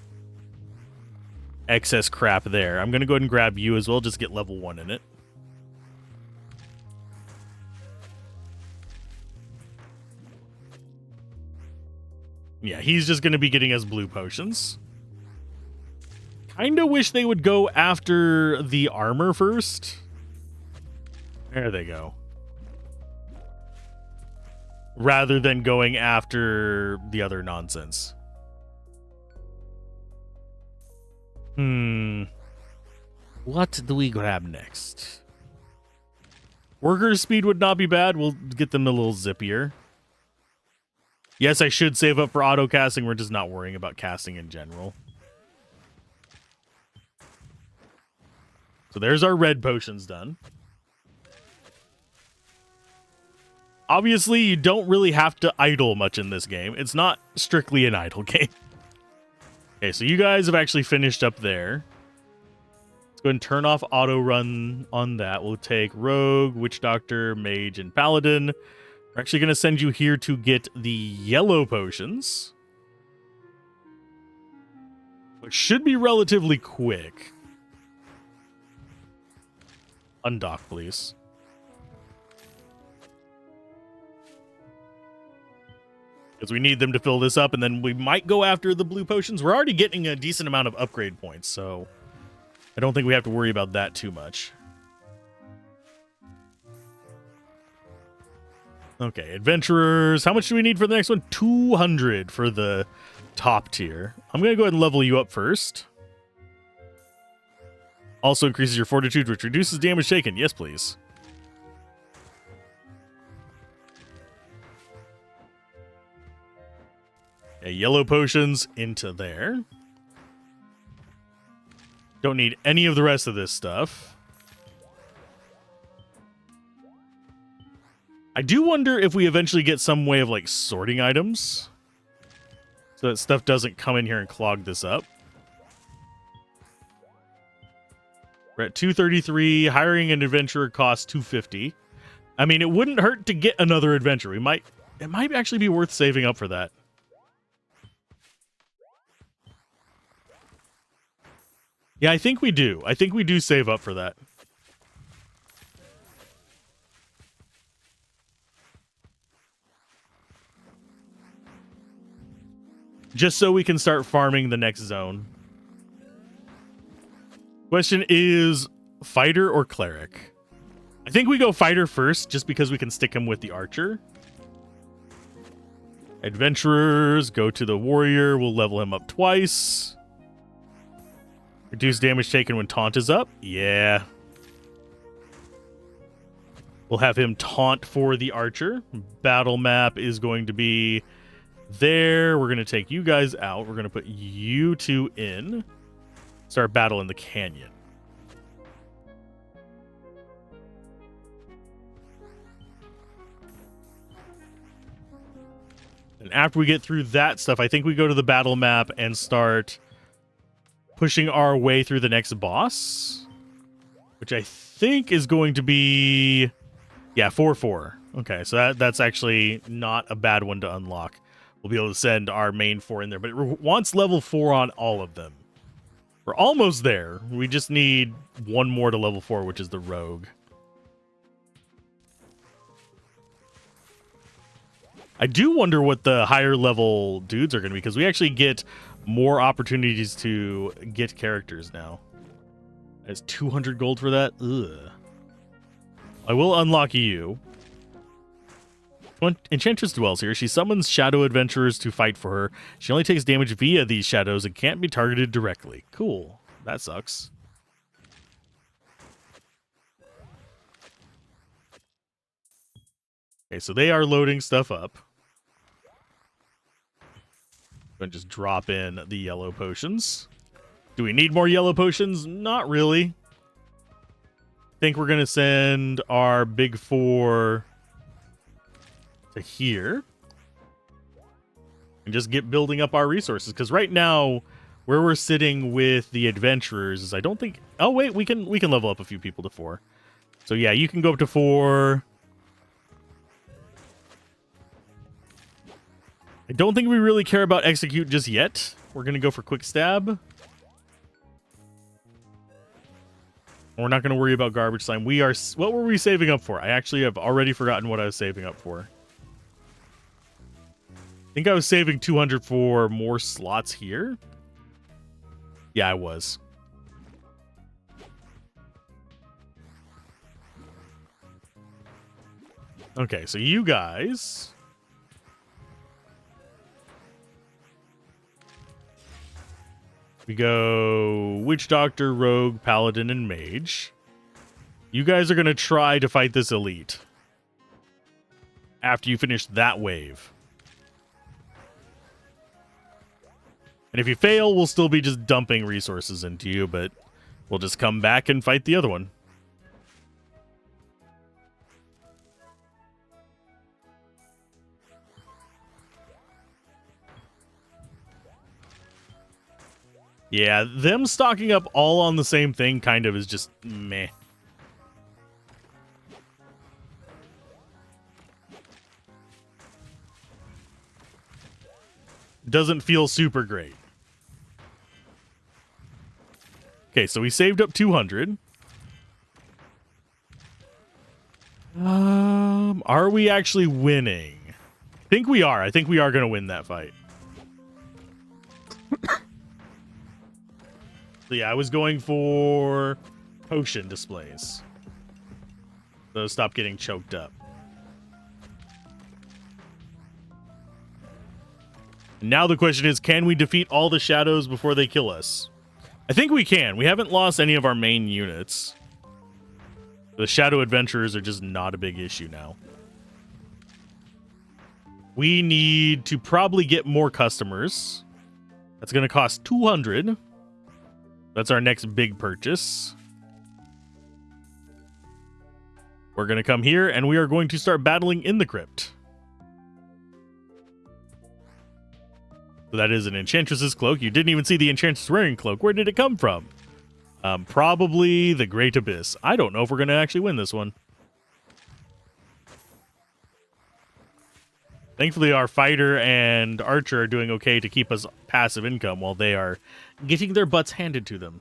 Speaker 1: excess crap there. I'm going to go ahead and grab you as well. Just get level 1 in it. Yeah, he's just going to be getting us blue potions. Kind of wish they would go after the armor first. There they go. Rather than going after the other nonsense. What do we grab next? Worker speed would not be bad. We'll get them a little zippier. Yes, I should save up for auto casting. We're just not worrying about casting in general. So there's our red potions done. Obviously, you don't really have to idle much in this game. It's not strictly an idle game. Okay, so you guys have actually finished up there. Let's go ahead and turn off auto run on that. We'll take Rogue, Witch Doctor, Mage, and Paladin. We're actually going to send you here to get the yellow potions, which should be relatively quick. Undock, please. because we need them to fill this up, and then we might go after the blue potions. We're already getting a decent amount of upgrade points, so I don't think we have to worry about that too much. Okay, adventurers. How much do we need for the next one? 200 for the top tier. I'm going to go ahead and level you up first. Also increases your fortitude, which reduces damage taken. Yes, please. Okay, yellow potions into there. Don't need any of the rest of this stuff. I do wonder if we eventually get some way of, like, sorting items so that stuff doesn't come in here and clog this up. We're at 233. Hiring an adventurer costs 250. I mean, it wouldn't hurt to get another adventurer. It might actually be worth saving up for that. Yeah, I think we do. I think we do save up for that. Just so we can start farming the next zone. Question is, fighter or cleric? I think we go fighter first, just because we can stick him with the archer. Adventurers, go to the warrior. We'll level him up twice. Reduce damage taken when taunt is up. Yeah. We'll have him taunt for the archer. Battle map is going to be there. We're going to take you guys out. We're going to put you two in. Start battle in the canyon. And after we get through that stuff, I think we go to the battle map and start pushing our way through the next boss, which I think is going to be, yeah, 4-4. Okay, so that's actually not a bad one to unlock. We'll be able to send our main 4 in there, but it wants level 4 on all of them. We're almost there. We just need one more to level 4, which is the rogue. I do wonder what the higher level dudes are going to be, because we actually get more opportunities to get characters now. That's 200 gold for that. Ugh. I will unlock you. When Enchantress dwells here, she summons shadow adventurers to fight for her. She only takes damage via these shadows and can't be targeted directly. Cool. That sucks. Okay, so they are loading stuff up. I'm going to just drop in the yellow potions. Do we need more yellow potions? Not really. I think we're going to send our big 4 to here and just get building up our resources, because right now where we're sitting with the adventurers is I don't think, oh wait, we can level up a few people to 4. So yeah, you can go up to 4. I don't think we really care about execute just yet. We're gonna go for quick stab. We're not gonna worry about garbage slime. What were we saving up for? I actually have already forgotten what I was saving up for. I think I was saving 200 for more slots here. Yeah, I was. Okay, so you guys... We go Witch Doctor, Rogue, Paladin, and Mage. You guys are going to try to fight this elite after you finish that wave. And if you fail, we'll still be just dumping resources into you, but we'll just come back and fight the other one. Yeah, them stocking up all on the same thing kind of is just meh. Doesn't feel super great. Okay, so we saved up 200. Are we actually winning? think we are. I think we are going to win that fight. So yeah, I was going for potion displays. So stop getting choked up. Now the question is, can we defeat all the shadows before they kill us? I think we can. We haven't lost any of our main units. The shadow adventurers are just not a big issue now. We need to probably get more customers. That's going to cost 200. That's our next big purchase. We're going to come here and we are going to start battling in the crypt. So that is an enchantress's cloak. You didn't even see the enchantress wearing cloak. Where did it come from? Probably the Great Abyss. I don't know if we're going to actually win this one. Thankfully, our fighter and archer are doing okay to keep us passive income while they are getting their butts handed to them.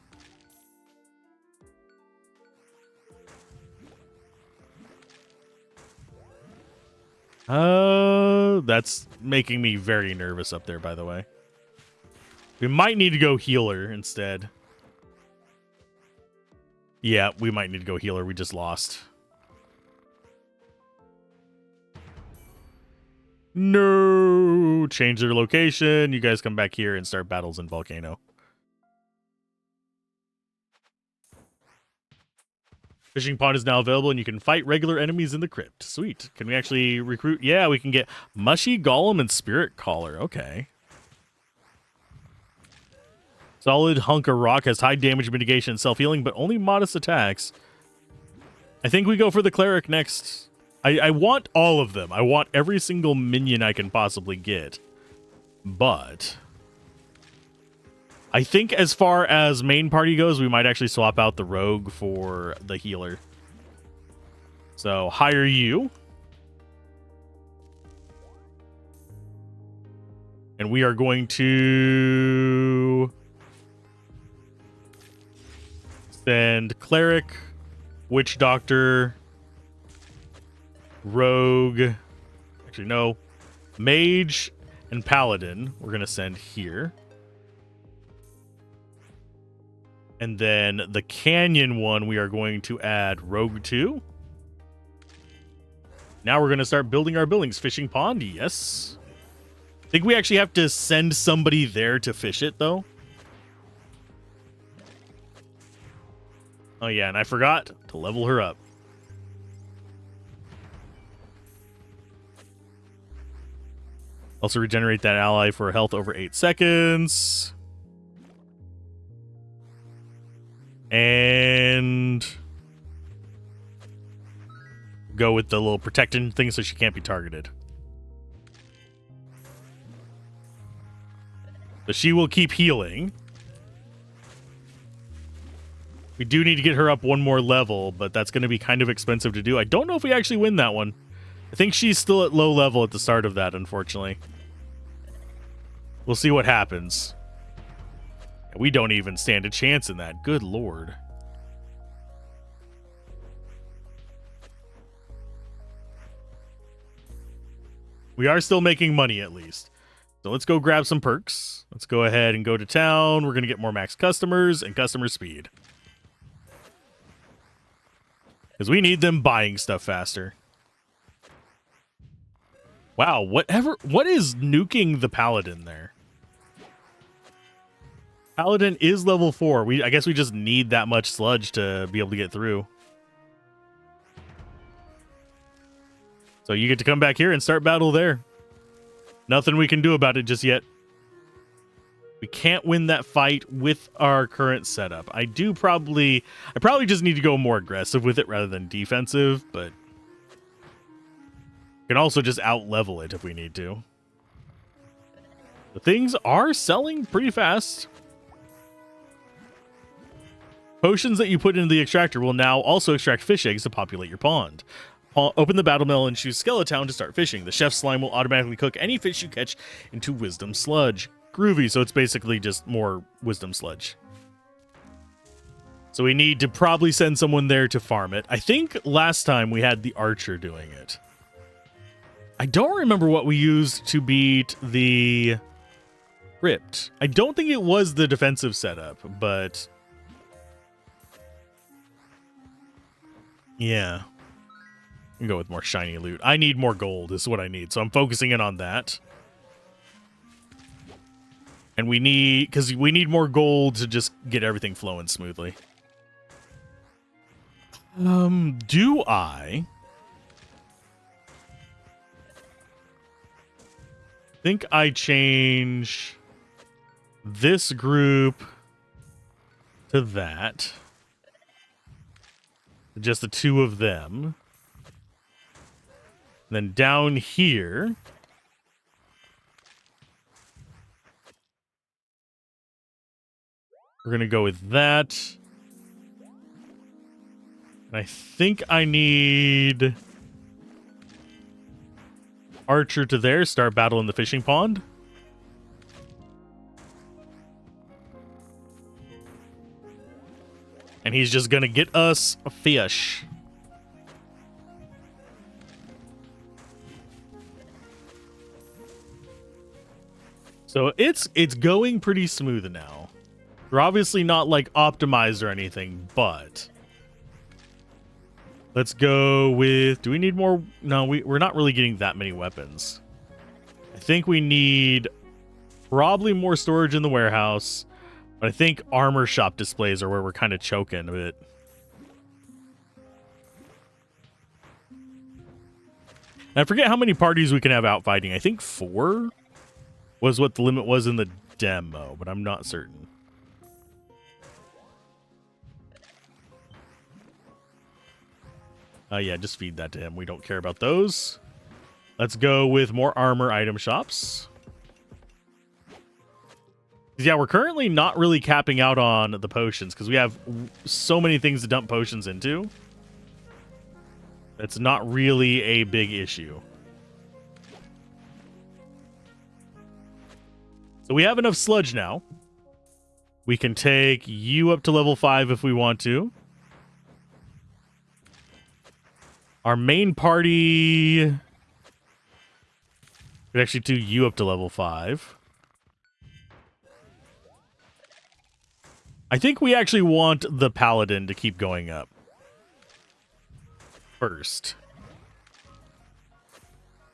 Speaker 1: That's making me very nervous up there, by the way. We might need to go healer instead. Yeah, we might need to go healer. We just lost. No! Change their location. You guys come back here and start battles in Volcano. Fishing pond is now available, and you can fight regular enemies in the crypt. Sweet. Can we actually recruit? Yeah, we can get Mushy, Golem, and Spirit Caller. Okay. Solid hunk of rock has high damage mitigation and self-healing, but only modest attacks. I think we go for the Cleric next. I want all of them. I want every single minion I can possibly get. But I think as far as main party goes, we might actually swap out the rogue for the healer. So hire you. And we are going to send Cleric, Witch Doctor, Rogue, actually no, Mage, and Paladin. We're going to send here. And then the Canyon one, we are going to add Rogue 2. Now we're going to start building our buildings. Fishing pond, yes. I think we actually have to send somebody there to fish it, though. Oh, yeah, and I forgot to level her up. Also regenerate that ally for health over 8 seconds. And go with the little protecting thing so she can't be targeted. So she will keep healing. We do need to get her up one more level, but that's going to be kind of expensive to do. I don't know if we actually win that one. I think she's still at low level at the start of that, unfortunately. We'll see what happens. We don't even stand a chance in that. Good lord. We are still making money, at least. So let's go grab some perks. Let's go ahead and go to town. We're going to get more max customers and customer speed. Because we need them buying stuff faster. Wow, what is nuking the paladin there? Paladin is level 4. I guess we just need that much sludge to be able to get through. So you get to come back here and start battle there. Nothing we can do about it just yet. We can't win that fight with our current setup. I probably just need to go more aggressive with it rather than defensive, but we can also just out-level it if we need to. The things are selling pretty fast. Potions that you put into the extractor will now also extract fish eggs to populate your pond. Open the battle mill and choose Skeletown to start fishing. The chef's slime will automatically cook any fish you catch into wisdom sludge. Groovy, so it's basically just more wisdom sludge. So we need to probably send someone there to farm it. I think last time we had the archer doing it. I don't remember what we used to beat the crypt. I don't think it was the defensive setup, but yeah. We can go with more shiny loot. I need more gold is what I need, so I'm focusing in on that. And we need, because we need more gold to just get everything flowing smoothly. Do I think I change this group to that? Just the two of them. And then down here, we're going to go with that. And I think I need Archer to there, start battle in the fishing pond. And he's just going to get us a fish. So it's going pretty smooth now. We're obviously not like optimized or anything, but let's go with, do we need more? No, we're not really getting that many weapons. I think we need probably more storage in the warehouse, but I think armor shop displays are where we're kind of choking a bit. And I forget how many parties we can have out fighting. I think 4 was what the limit was in the demo, but I'm not certain. Yeah, just feed that to him. We don't care about those. Let's go with more armor item shops. Yeah, we're currently not really capping out on the potions because we have so many things to dump potions into. That's not really a big issue. So we have enough sludge now. We can take you up to level 5 if we want to. Our main party could actually do you up to level 5. I think we actually want the paladin to keep going up first.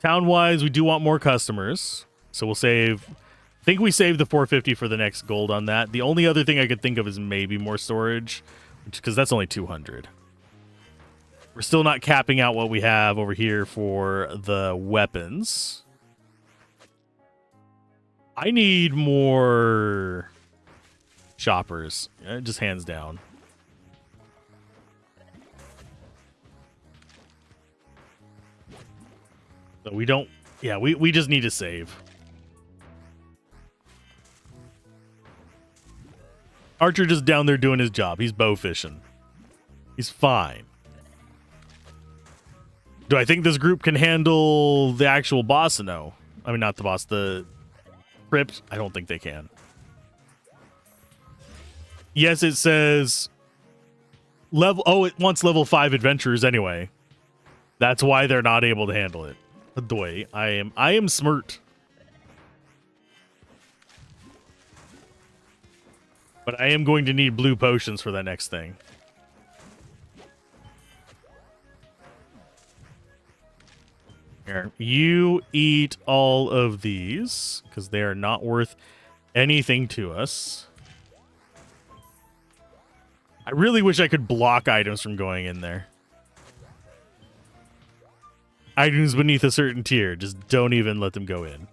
Speaker 1: Town-wise, we do want more customers. So we'll save... I think we saved the 450 for the next gold on that. The only other thing I could think of is maybe more storage, because that's only 200. We're still not capping out what we have over here for the weapons. I need more shoppers, just hands down. So we don't... Yeah, we just need to save. Archer just down there doing his job. He's bow fishing. He's fine. Do I think this group can handle the actual boss? No. I mean, not the boss, the crypt. I don't think they can. Yes, it says level... Oh, it wants level 5 adventurers anyway. That's why they're not able to handle it. Adoy. I am smart. But I am going to need blue potions for that next thing. Here, you eat all of these because they are not worth anything to us. I really wish I could block items from going in there. Items beneath a certain tier, just don't even let them go in.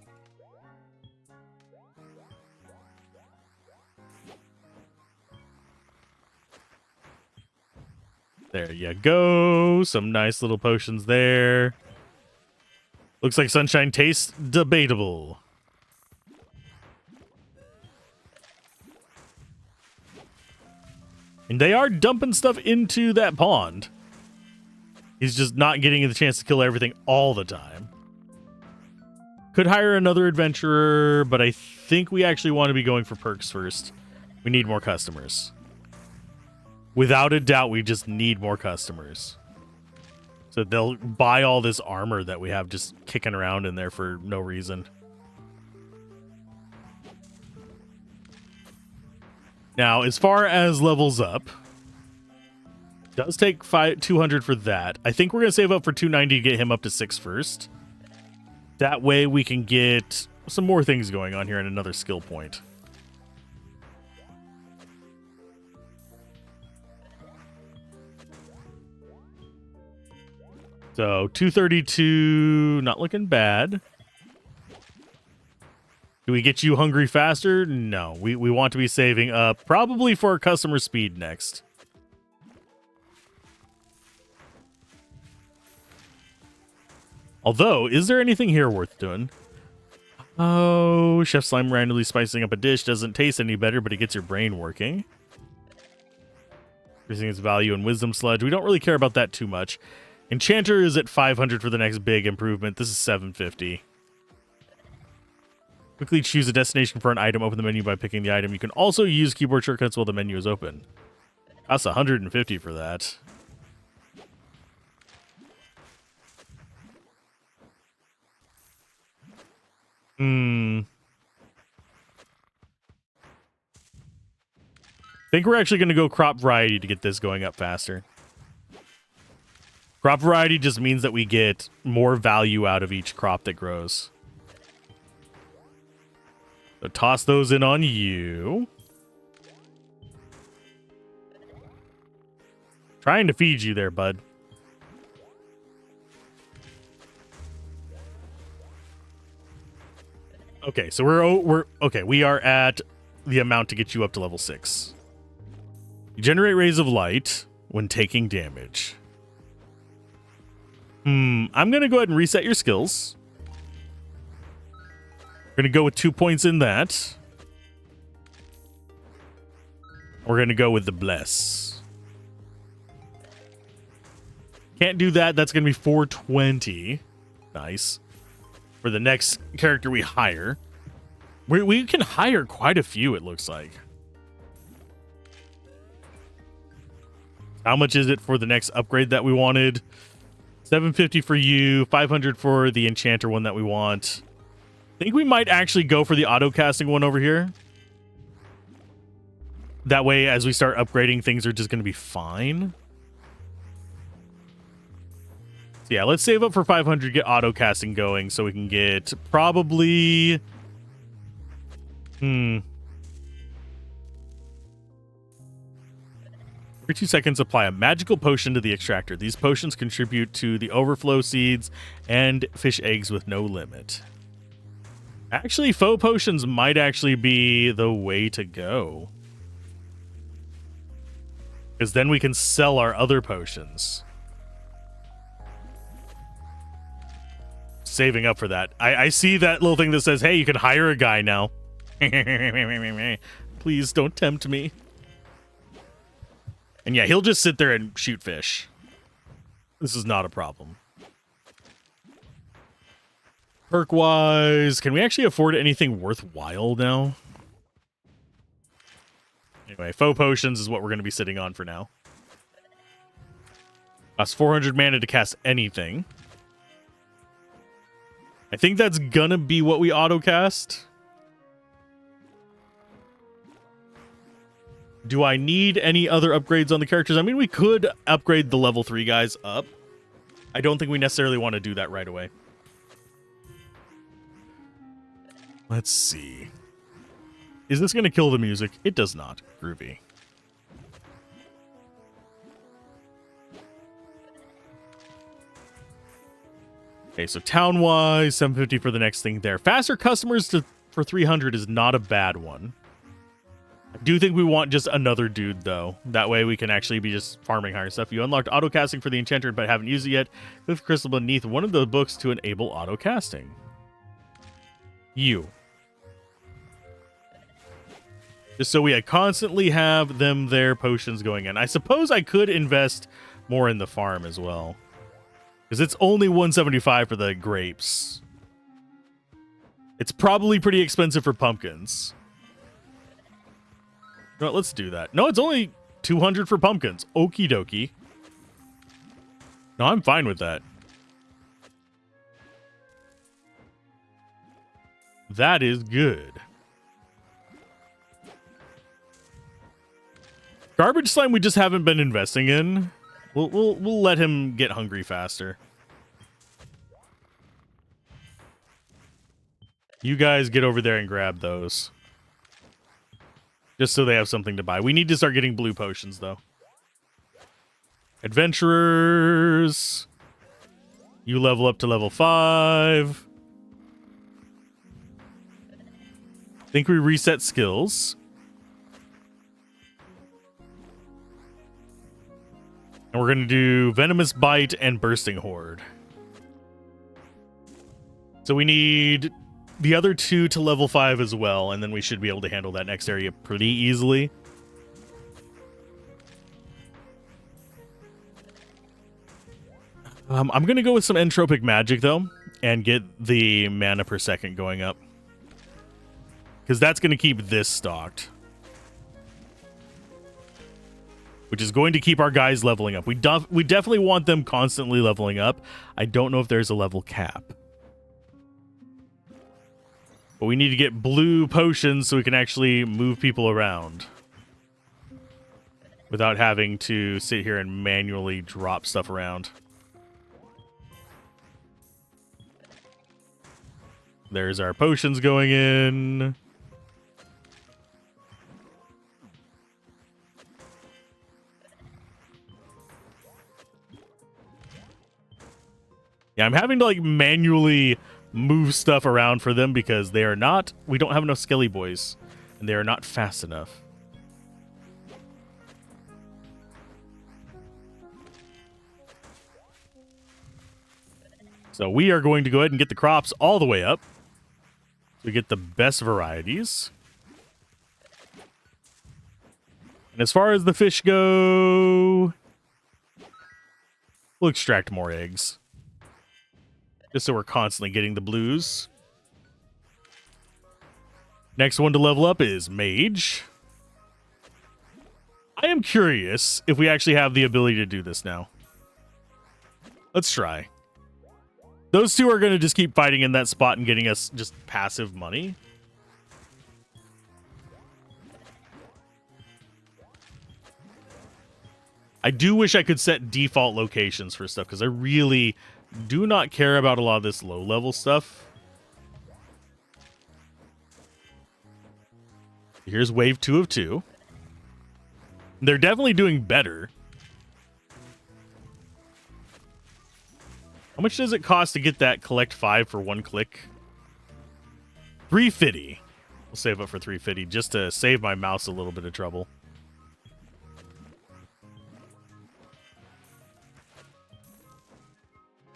Speaker 1: There you go. Some nice little potions there. Looks like sunshine tastes debatable. And they are dumping stuff into that pond. He's just not getting the chance to kill everything all the time. Could hire another adventurer, but I think we actually want to be going for perks first. We need more customers. Without a doubt, we just need more customers. So they'll buy all this armor that we have just kicking around in there for no reason. Now, as far as levels up, does take 200 for that. I think we're going to save up for 290 to get him up to 6 first. That way we can get some more things going on here and another skill point. So 232, not looking bad. Do we get you hungry faster? No, we want to be saving up probably for customer speed next. Although, is there anything here worth doing? Oh, Chef Slime randomly spicing up a dish doesn't taste any better, but it gets your brain working. Increasing its value in Wisdom Sludge. We don't really care about that too much. Enchanter is at 500 for the next big improvement. This is 750. Quickly choose a destination for an item. Open the menu by picking the item. You can also use keyboard shortcuts while the menu is open. That's 150 for that. I think we're actually going to go crop variety to get this going up faster. Crop variety just means that we get more value out of each crop that grows. So toss those in on you. Trying to feed you there, bud. Okay, so we are at the amount to get you up to level 6. You generate rays of light when taking damage. I'm going to go ahead and reset your skills. We're going to go with 2 points in that. We're going to go with the bless. Can't do that. That's going to be 420. Nice. For the next character we hire. We can hire quite a few, it looks like. How much is it for the next upgrade that we wanted? 750 for you, 500 for the Enchanter one that we want. I think we might actually go for the auto casting one over here. That way, as we start upgrading, things are just going to be fine. So yeah, let's save up for 500, get auto casting going, so we can get probably... Every 2 seconds, apply a magical potion to the extractor. These potions contribute to the overflow seeds and fish eggs with no limit. Actually, faux potions might actually be the way to go. Because then we can sell our other potions. Saving up for that. I see that little thing that says, hey, you can hire a guy now. Please don't tempt me. And yeah, he'll just sit there and shoot fish. This is not a problem. Perk-wise, can we actually afford anything worthwhile now? Anyway, faux potions is what we're going to be sitting on for now. Costs 400 mana to cast anything. I think that's going to be what we auto-cast. Do I need any other upgrades on the characters? I mean, we could upgrade the level 3 guys up. I don't think we necessarily want to do that right away. Let's see. Is this going to kill the music? It does not. Groovy. Okay, so town-wise, 750 for the next thing there. Faster customers for 300 is not a bad one. I do think we want just another dude, though. That way we can actually be just farming higher stuff. You unlocked auto-casting for the Enchanter, but haven't used it yet. Click the crystal beneath one of the books to enable auto-casting. You. Just so we constantly have them their potions going in. I suppose I could invest more in the farm as well. Because it's only 175 for the grapes. It's probably pretty expensive for pumpkins. No, let's do that. No, it's only 200 for pumpkins. Okie dokie. No, I'm fine with that. That is good. Garbage slime we just haven't been investing in. We'll let him get hungry faster. You guys get over there and grab those. Just so they have something to buy. We need to start getting blue potions, though. Adventurers. You level up to level 5. I think we reset skills. And we're going to do Venomous Bite and Bursting Horde. So we need the other 2 to level 5 as well, and then we should be able to handle that next area pretty easily. I'm going to go with some entropic magic, though, and get the mana per second going up. Because that's going to keep this stocked. Which is going to keep our guys leveling up. We definitely want them constantly leveling up. I don't know if there's a level cap. But we need to get blue potions so we can actually move people around. Without having to sit here and manually drop stuff around. There's our potions going in. Yeah, I'm having to like manually move stuff around for them because they are not, we don't have enough skelly boys and they are not fast enough. So we are going to go ahead and get the crops all the way up. So we get the best varieties. And as far as the fish go, we'll extract more eggs. Just so we're constantly getting the blues. Next one to level up is Mage. I am curious if we actually have the ability to do this now. Let's try. Those 2 are going to just keep fighting in that spot and getting us just passive money. I do wish I could set default locations for stuff because I really do not care about a lot of this low-level stuff. Here's wave 2 of 2. They're definitely doing better. How much does it cost to get that collect 5 for 1 click? 350. We'll save up for 350 just to save my mouse a little bit of trouble.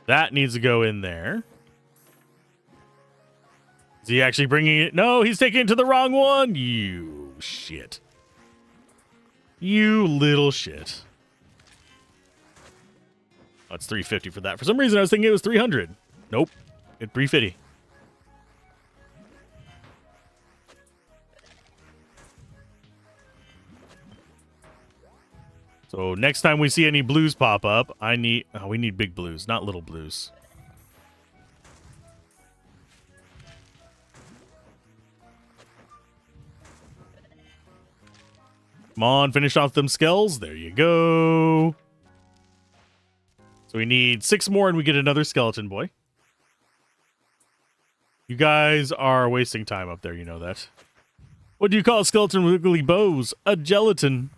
Speaker 1: That needs to go in there. Is he actually bringing it? No, he's taking it to the wrong one. You shit. You little shit. Oh, it's 350 for that. For some reason, I was thinking it was 300. Nope. It's 350. So next time we see any blues pop up, we need big blues, not little blues. Come on, finish off them skells. There you go. So we need 6 more and we get another skeleton boy. You guys are wasting time up there, you know that. What do you call a skeleton with wiggly bows? A gelatin.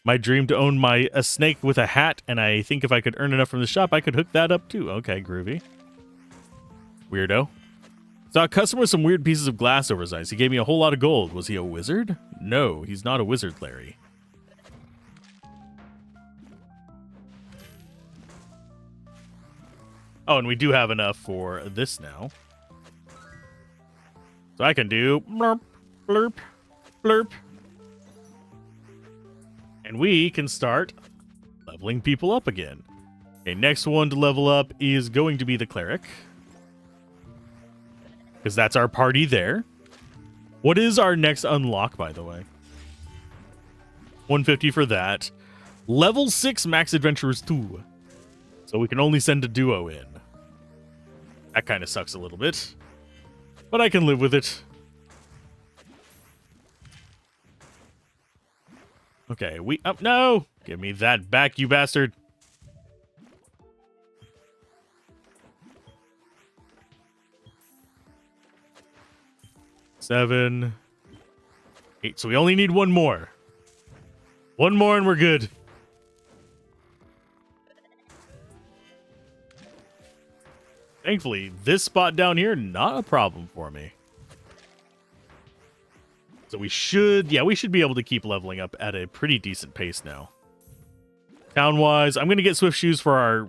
Speaker 1: My dream to own a snake with a hat, and I think if I could earn enough from the shop, I could hook that up too. Okay, groovy. Weirdo. Saw a customer with some weird pieces of glass over his eyes. He gave me a whole lot of gold. Was he a wizard? No, he's not a wizard, Larry. Oh, and we do have enough for this now. So I can do blurp, blurp, blurp. And we can start leveling people up again. Okay, next one to level up is going to be the Cleric. Because that's our party there. What is our next unlock, by the way? 150 for that. Level 6 Max Adventurers 2. So we can only send a duo in. That kind of sucks a little bit. But I can live with it. Okay, no! Give me that back, you bastard. Seven. 8. So we only need one more. One more and we're good. Thankfully, this spot down here, not a problem for me. So we should be able to keep leveling up at a pretty decent pace now. Town-wise, I'm going to get Swift Shoes for our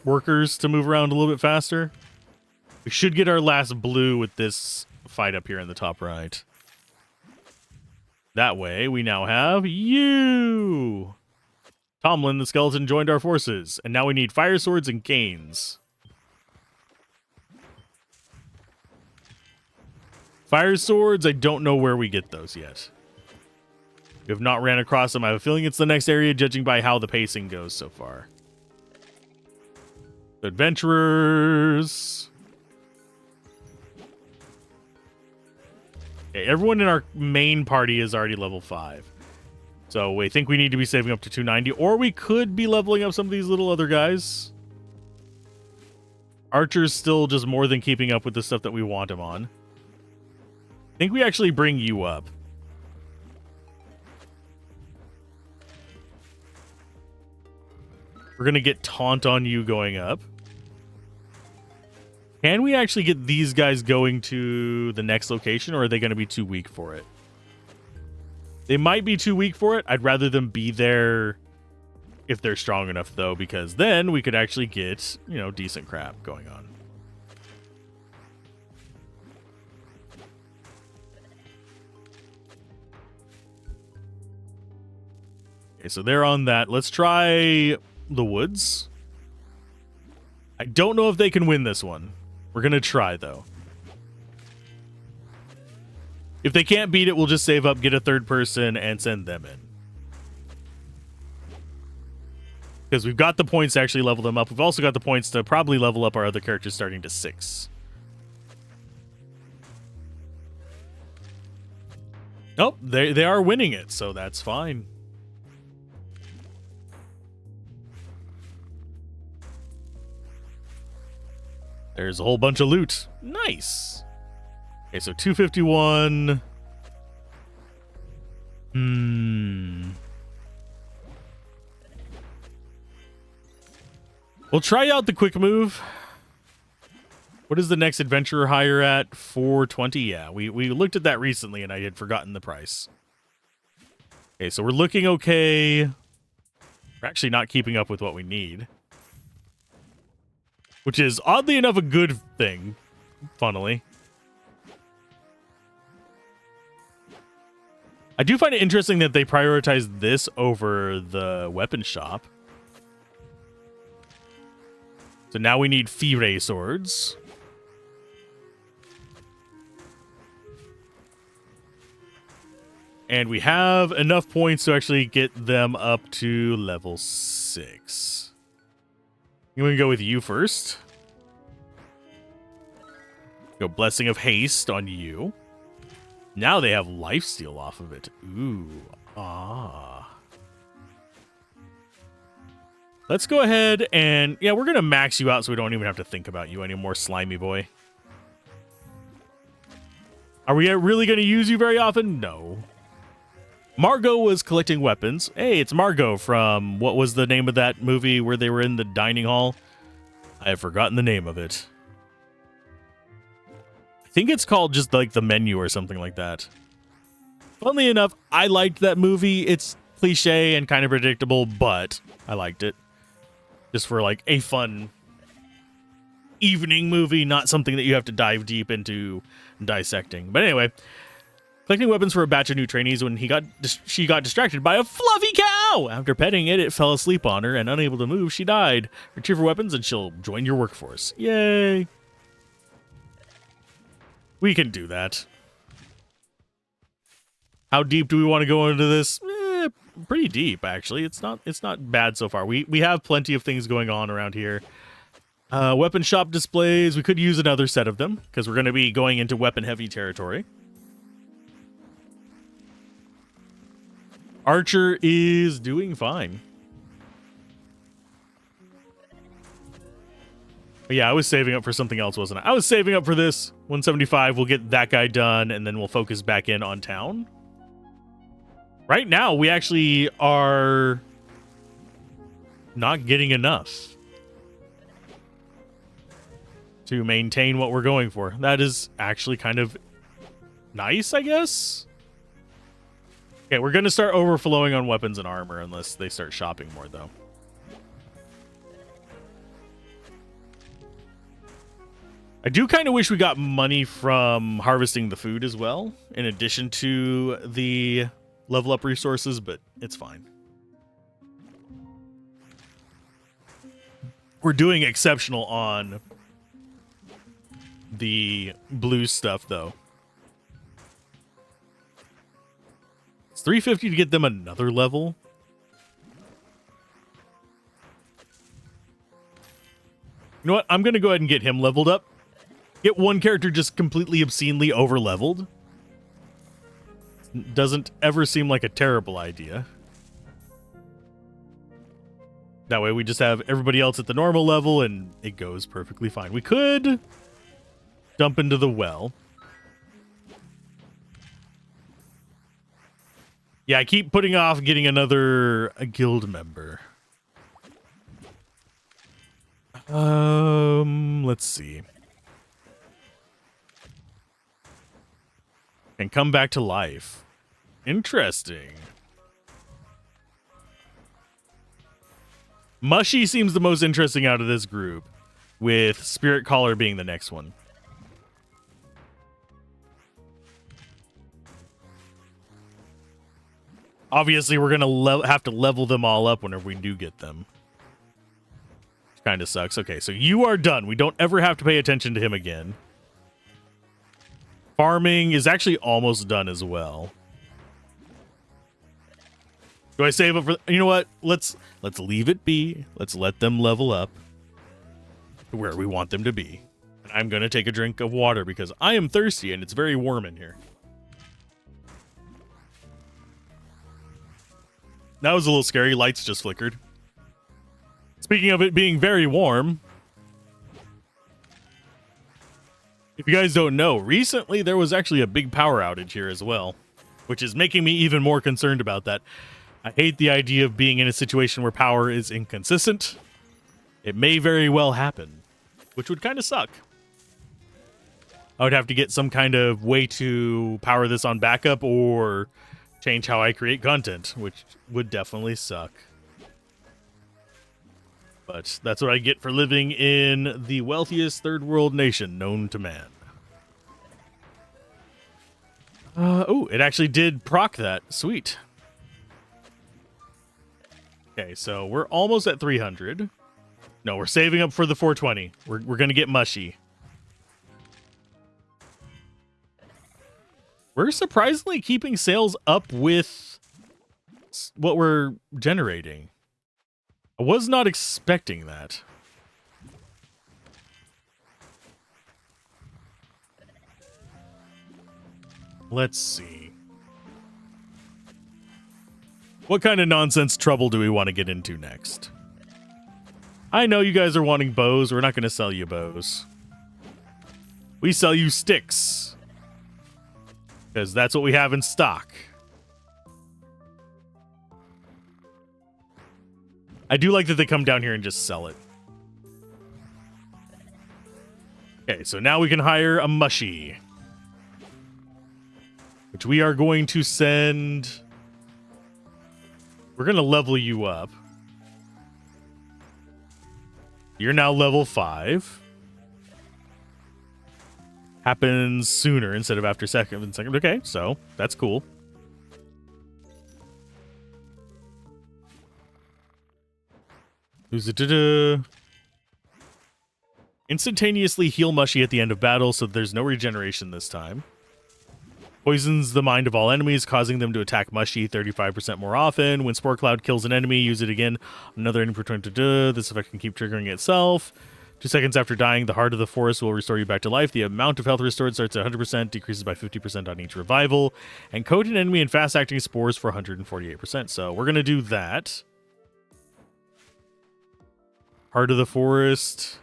Speaker 1: workers to move around a little bit faster. We should get our last blue with this fight up here in the top right. That way, we now have you! Tomlin, the skeleton, joined our forces, and now we need fire swords and canes. Fire swords, I don't know where we get those yet. We have not ran across them. I have a feeling it's the next area, judging by how the pacing goes so far. Adventurers. Okay, everyone in our main party is already level 5. So we think we need to be saving up to 290, or we could be leveling up some of these little other guys. Archer's still just more than keeping up with the stuff that we want him on. I think we actually bring you up. We're going to get taunt on you going up. Can we actually get these guys going to the next location, or are they going to be too weak for it? They might be too weak for it. I'd rather them be there if they're strong enough, though, because then we could actually get, you know, decent crap going on. Okay, so they're on that. Let's try the woods. I don't know if they can win this one. We're going to try, though. If they can't beat it, we'll just save up, get a third person, and send them in. Because we've got the points to actually level them up. We've also got the points to probably level up our other characters starting to 6. Nope, they are winning it, so that's fine. There's a whole bunch of loot. Nice. Okay, so 251. We'll try out the quick move. What is the next adventurer hire at? 420? Yeah, we looked at that recently and I had forgotten the price. Okay, so we're looking okay. We're actually not keeping up with what we need. Which is, oddly enough, a good thing, funnily. I do find it interesting that they prioritize this over the weapon shop. So now we need Fire swords. And we have enough points to actually get them up to level 6. I'm going to go with you first. Go Blessing of Haste on you. Now they have lifesteal off of it. Ooh. Ah. Let's go ahead and... yeah, we're going to max you out so we don't even have to think about you anymore, slimy boy. Are we really going to use you very often? No. Margot was collecting weapons. Hey, it's Margot from... what was the name of that movie where they were in the dining hall? I have forgotten the name of it. I think it's called just like The Menu or something like that. Funnily enough, I liked that movie. It's cliche and kind of predictable, but I liked it. Just for like a fun evening movie, not something that you have to dive deep into dissecting. But anyway, collecting weapons for a batch of new trainees when she got distracted by a fluffy cow. After petting it, it fell asleep on her, and unable to move, she died. Retrieve her weapons, and she'll join your workforce. Yay! We can do that. How deep do we want to go into this? pretty deep, actually. It's not bad so far. We have plenty of things going on around here. Weapon shop displays. We could use another set of them because we're going to be going into weapon-heavy territory. Archer is doing fine. But yeah, I was saving up for something else, wasn't I? I was saving up for this. 175, we'll get that guy done, and then we'll focus back in on town. Right now, we actually are not getting enough to maintain what we're going for. That is actually kind of nice, I guess. Okay, we're going to start overflowing on weapons and armor unless they start shopping more, though. I do kind of wish we got money from harvesting the food as well, in addition to the level up resources, but it's fine. We're doing exceptional on the blue stuff, though. It's 350 to get them another level. You know what? I'm going to go ahead and get him leveled up. Get one character just completely obscenely over-leveled. Doesn't ever seem like a terrible idea. That way we just have everybody else at the normal level and it goes perfectly fine. We could dump into the well. Yeah, I keep putting off getting another guild member. Let's see. And come back to life. Interesting. Mushy seems the most interesting out of this group, with Spirit Caller being the next one. Obviously, we're going to have to level them all up whenever we do get them. Kind of sucks. Okay, so you are done. We don't ever have to pay attention to him again. Farming is actually almost done as well. Do I save up for... You know what? Let's leave it be. Let's let them level up to where we want them to be. And I'm going to take a drink of water because I am thirsty and it's very warm in here. That was a little scary. Lights just flickered. Speaking of it being very warm, if you guys don't know, recently there was actually a big power outage here as well, which is making me even more concerned about that. I hate the idea of being in a situation where power is inconsistent. It may very well happen, which would kind of suck. I would have to get some kind of way to power this on backup or change how I create content, which would definitely suck. But that's what I get for living in the wealthiest third world nation known to man. Oh, it actually did proc that. Sweet. Okay, so we're almost at 300. No, we're saving up for the 420. We're going to get mushy. We're surprisingly keeping sales up with what we're generating. I was not expecting that. Let's see. What kind of nonsense trouble do we want to get into next? I know you guys are wanting bows. We're not going to sell you bows. We sell you sticks. Because that's what we have in stock. I do like that they come down here and just sell it. Okay, so now we can hire a mushy. Which we are going to send... We're going to level you up. You're now level 5. Happens sooner instead of after second. Okay, so that's cool. Instantaneously heal mushy at the end of battle, so there's no regeneration this time. Poisons the mind of all enemies, causing them to attack mushy 35% more often. When Spore Cloud kills an enemy, use it again. Another enemy for 20. This effect can keep triggering itself. 2 seconds after dying, the heart of the forest will restore you back to life. The amount of health restored starts at 100%, decreases by 50% on each revival. And coat an enemy in fast-acting spores for 148%. So we're going to do that. Heart of the forest.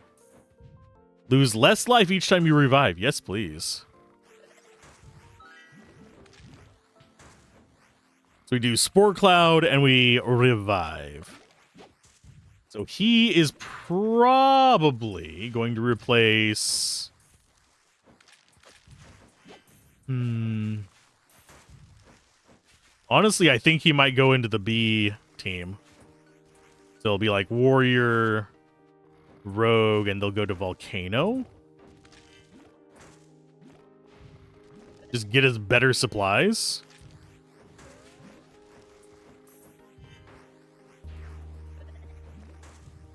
Speaker 1: Lose less life each time you revive. Yes, please. So we do Spore Cloud and we revive. So he is probably going to replace... Honestly, I think he might go into the B team. So it'll be like Warrior, Rogue, and they'll go to Volcano. Just get us better supplies.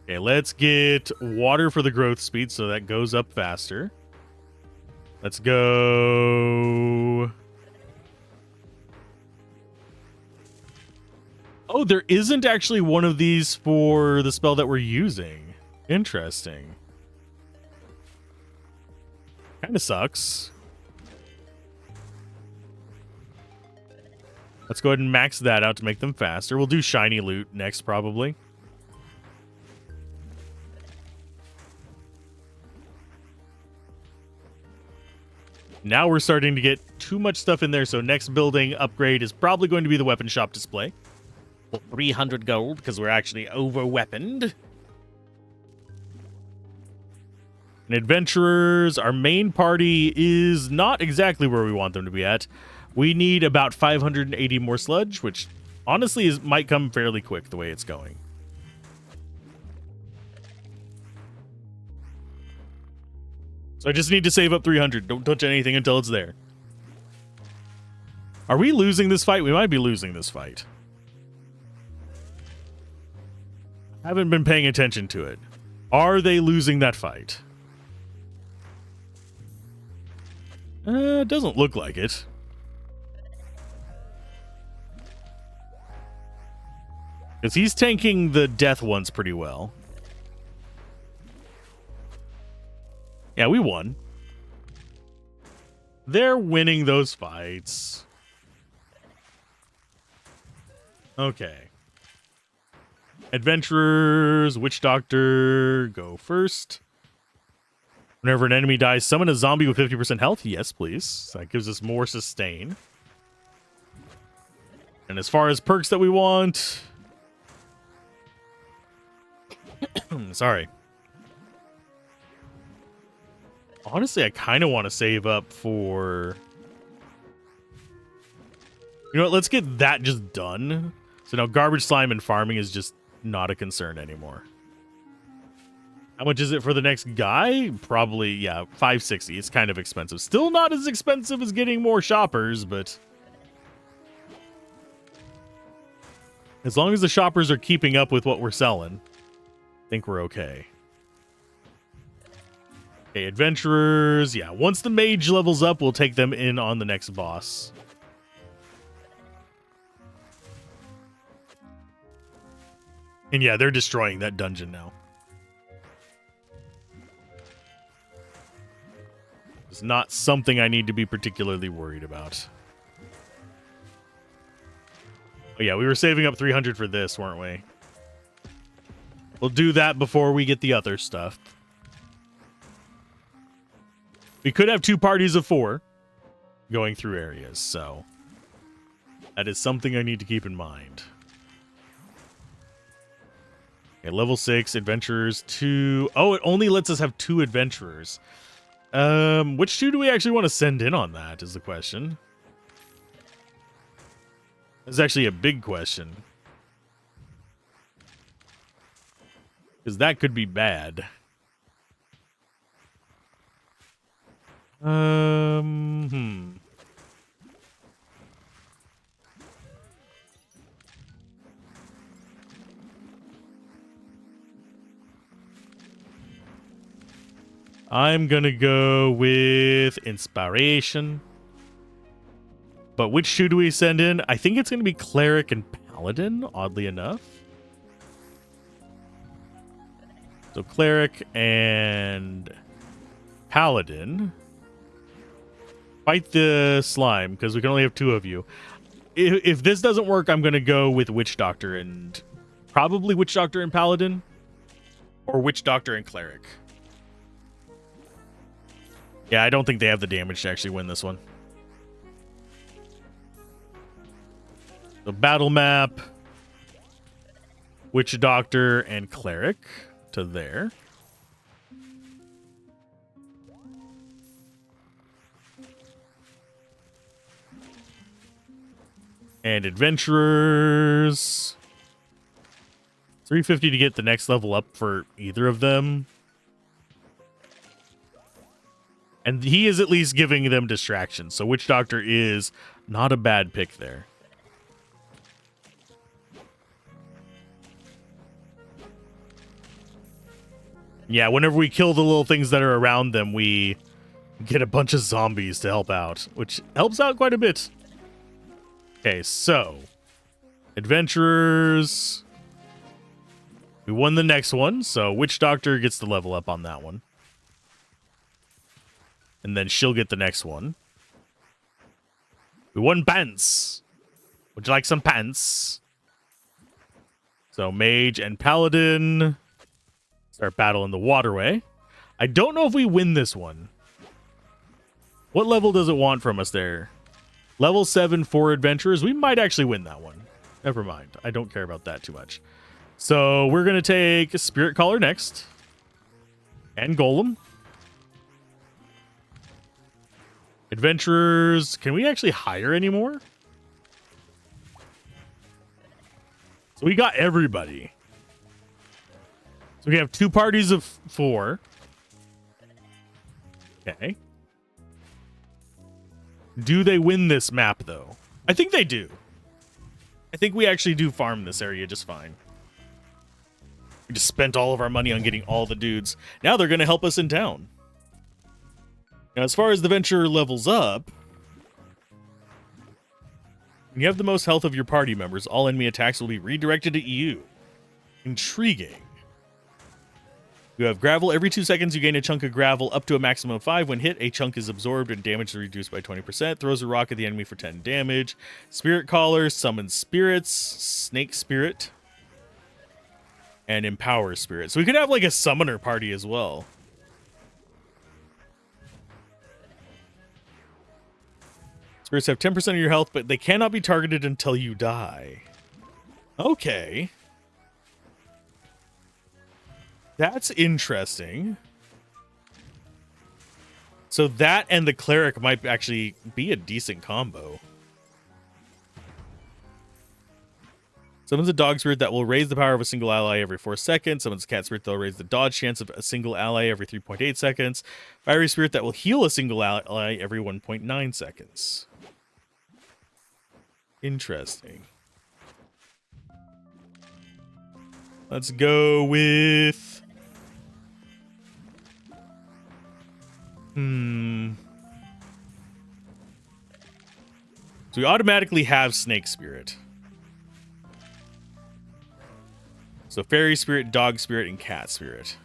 Speaker 1: Okay, let's get water for the growth speed so that goes up faster. Let's go... Oh, there isn't actually one of these for the spell that we're using. Interesting. Kind of sucks. Let's go ahead and max that out to make them faster. We'll do shiny loot next, probably. Now we're starting to get too much stuff in there, so next building upgrade is probably going to be the weapon shop display. 300 gold, because we're actually over-weaponed. And adventurers, our main party is not exactly where we want them to be at. We need about 580 more sludge, which honestly might come fairly quick the way it's going. So I just need to save up 300. Don't touch anything until it's there. Are we losing this fight? We might be losing this fight. I haven't been paying attention to it. Are they losing that fight? It doesn't look like it. Because he's tanking the death ones pretty well. Yeah, we won. They're winning those fights. Okay. Adventurers, Witch Doctor, go first. Whenever an enemy dies, summon a zombie with 50% health. Yes, please. That gives us more sustain. And as far as perks that we want... Sorry. Honestly, I kind of want to save up for... You know what? Let's get that just done. So now garbage slime and farming is just not a concern anymore. How much is it for the next guy? Probably, yeah, 560. It's kind of expensive. Still not as expensive as getting more shoppers, but... As long as the shoppers are keeping up with what we're selling, I think we're okay. Okay, adventurers. Yeah, once the mage levels up, we'll take them in on the next boss. And yeah, they're destroying that dungeon now. It's not something I need to be particularly worried about. Oh yeah, we were saving up 300 for this, weren't we? We'll do that before we get the other stuff. We could have 2 parties of 4 going through areas, so that is something I need to keep in mind. Okay, level 6, adventurers 2. Oh, it only lets us have 2 adventurers. Which 2 do we actually want to send in on that is the question. That's actually a big question. Because that could be bad. I'm gonna go with inspiration. But which two do we send in? I think it's going to be Cleric and Paladin, oddly enough. So Cleric and Paladin. Fight the slime, because we can only have 2 of you. If this doesn't work, I'm going to go with Witch Doctor and... Probably Witch Doctor and Paladin. Or Witch Doctor and Cleric. Yeah, I don't think they have the damage to actually win this one. The battle map. Witch Doctor and Cleric to there. And adventurers. 350 to get the next level up for either of them. And he is at least giving them distractions. So Witch Doctor is not a bad pick there. Yeah, whenever we kill the little things that are around them, we get a bunch of zombies to help out, which helps out quite a bit. Okay, so adventurers. We won the next one, so Witch Doctor gets the level up on that one. And then she'll get the next one. We won pants. Would you like some pants? So Mage and Paladin start battle in the waterway. I don't know if we win this one. What level does it want from us there? Level 7 for adventurers. We might actually win that one. Never mind. I don't care about that too much. So we're going to take a Spirit Caller next. And Golem. Adventurers. Can we actually hire anymore? So we got everybody. So we have 2 parties of 4. Okay. Do they win this map, though? I think they do. I think we actually do farm this area just fine. We just spent all of our money on getting all the dudes. Now they're going to help us in town. Now, as far as the venture levels up, when you have the most health of your party members, all enemy attacks will be redirected at you. Intriguing. You have gravel. Every 2 seconds, you gain a chunk of gravel up to a maximum of 5. When hit, a chunk is absorbed and damage is reduced by 20%. Throws a rock at the enemy for 10 damage. Spirit Caller summons spirits. Snake Spirit. And empowers spirits. So we could have like a summoner party as well. Spirits have 10% of your health, but they cannot be targeted until you die. Okay. That's interesting. So that and the Cleric might actually be a decent combo. Summons a dog spirit that will raise the power of a single ally every 4 seconds. Summons a cat spirit that will raise the dodge chance of a single ally every 3.8 seconds. Fiery spirit that will heal a single ally every 1.9 seconds. Interesting. Let's go with... So we automatically have Snake Spirit. So Fairy Spirit, Dog Spirit, and Cat Spirit.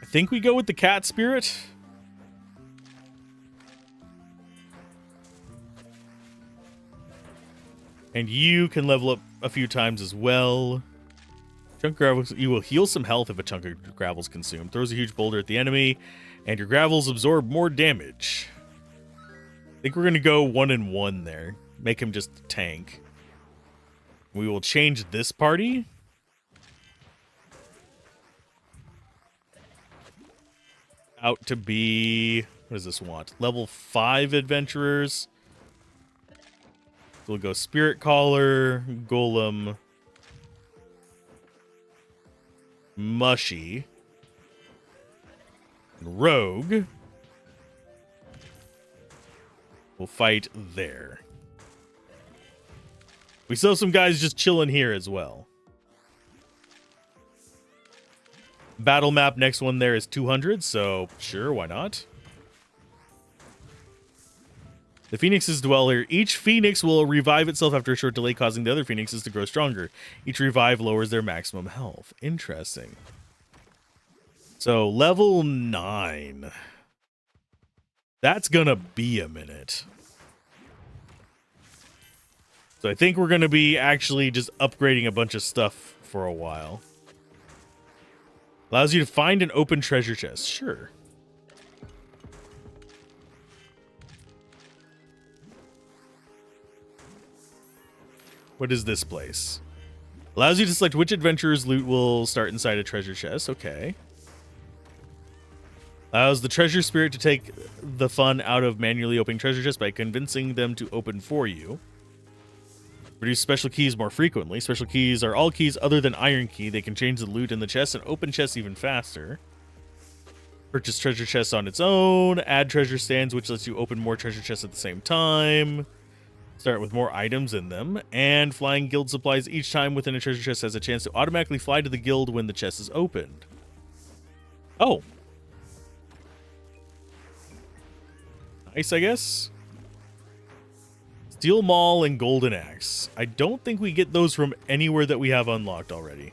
Speaker 1: I think we go with the Cat Spirit. And you can level up a few times as well. Chunk gravels, you will heal some health if a chunk of gravel is consumed. Throws a huge boulder at the enemy, and your gravels absorb more damage. I think we're going to go 1 and 1 there. Make him just tank. We will change this party. Out to be... What does this want? Level 5 adventurers. We'll go Spirit Caller, Golem, Mushy, and Rogue. We'll fight there. We saw some guys just chilling here as well. Battle map, next one there is 200, so sure, why not? The phoenixes dwell here. Each phoenix will revive itself after a short delay, causing the other phoenixes to grow stronger. Each revive lowers their maximum health. Interesting. So, level 9. That's gonna be a minute. So I think we're gonna be actually just upgrading a bunch of stuff for a while. Allows you to find an open treasure chest. Sure. What is this place? Allows you to select which adventurer's loot will start inside a treasure chest. Okay. Allows the treasure spirit to take the fun out of manually opening treasure chests by convincing them to open for you. Produce special keys more frequently. Special keys are all keys other than iron key. They can change the loot in the chest and open chests even faster. Purchase treasure chests on its own. Add treasure stands, which lets you open more treasure chests at the same time. Start with more items in them. And flying guild supplies each time within a treasure chest has a chance to automatically fly to the guild when the chest is opened. Oh. Nice, I guess. Steel Maul and Golden Axe. I don't think we get those from anywhere that we have unlocked already.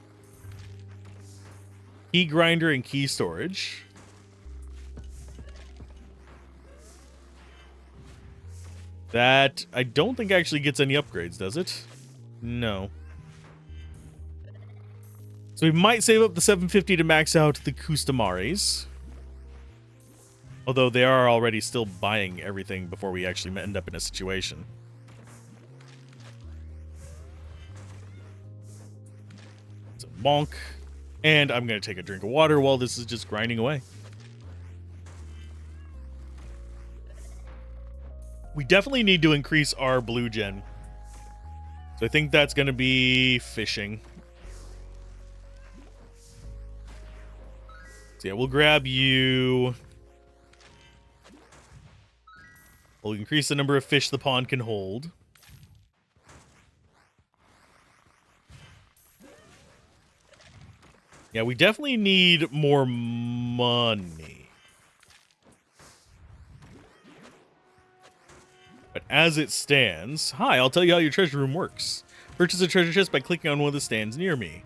Speaker 1: Key Grinder and Key Storage. That I don't think actually gets any upgrades, does it? No. So we might save up the 750 to max out the Custamares. Although they are already still buying everything before we actually end up in a situation. So bonk. And I'm going to take a drink of water while this is just grinding away. We definitely need to increase our blue gen. So I think that's going to be fishing. So yeah, we'll grab you. We'll increase the number of fish the pond can hold. Yeah, we definitely need more money. But as it stands... Hi, I'll tell you how your treasure room works. Purchase a treasure chest by clicking on one of the stands near me.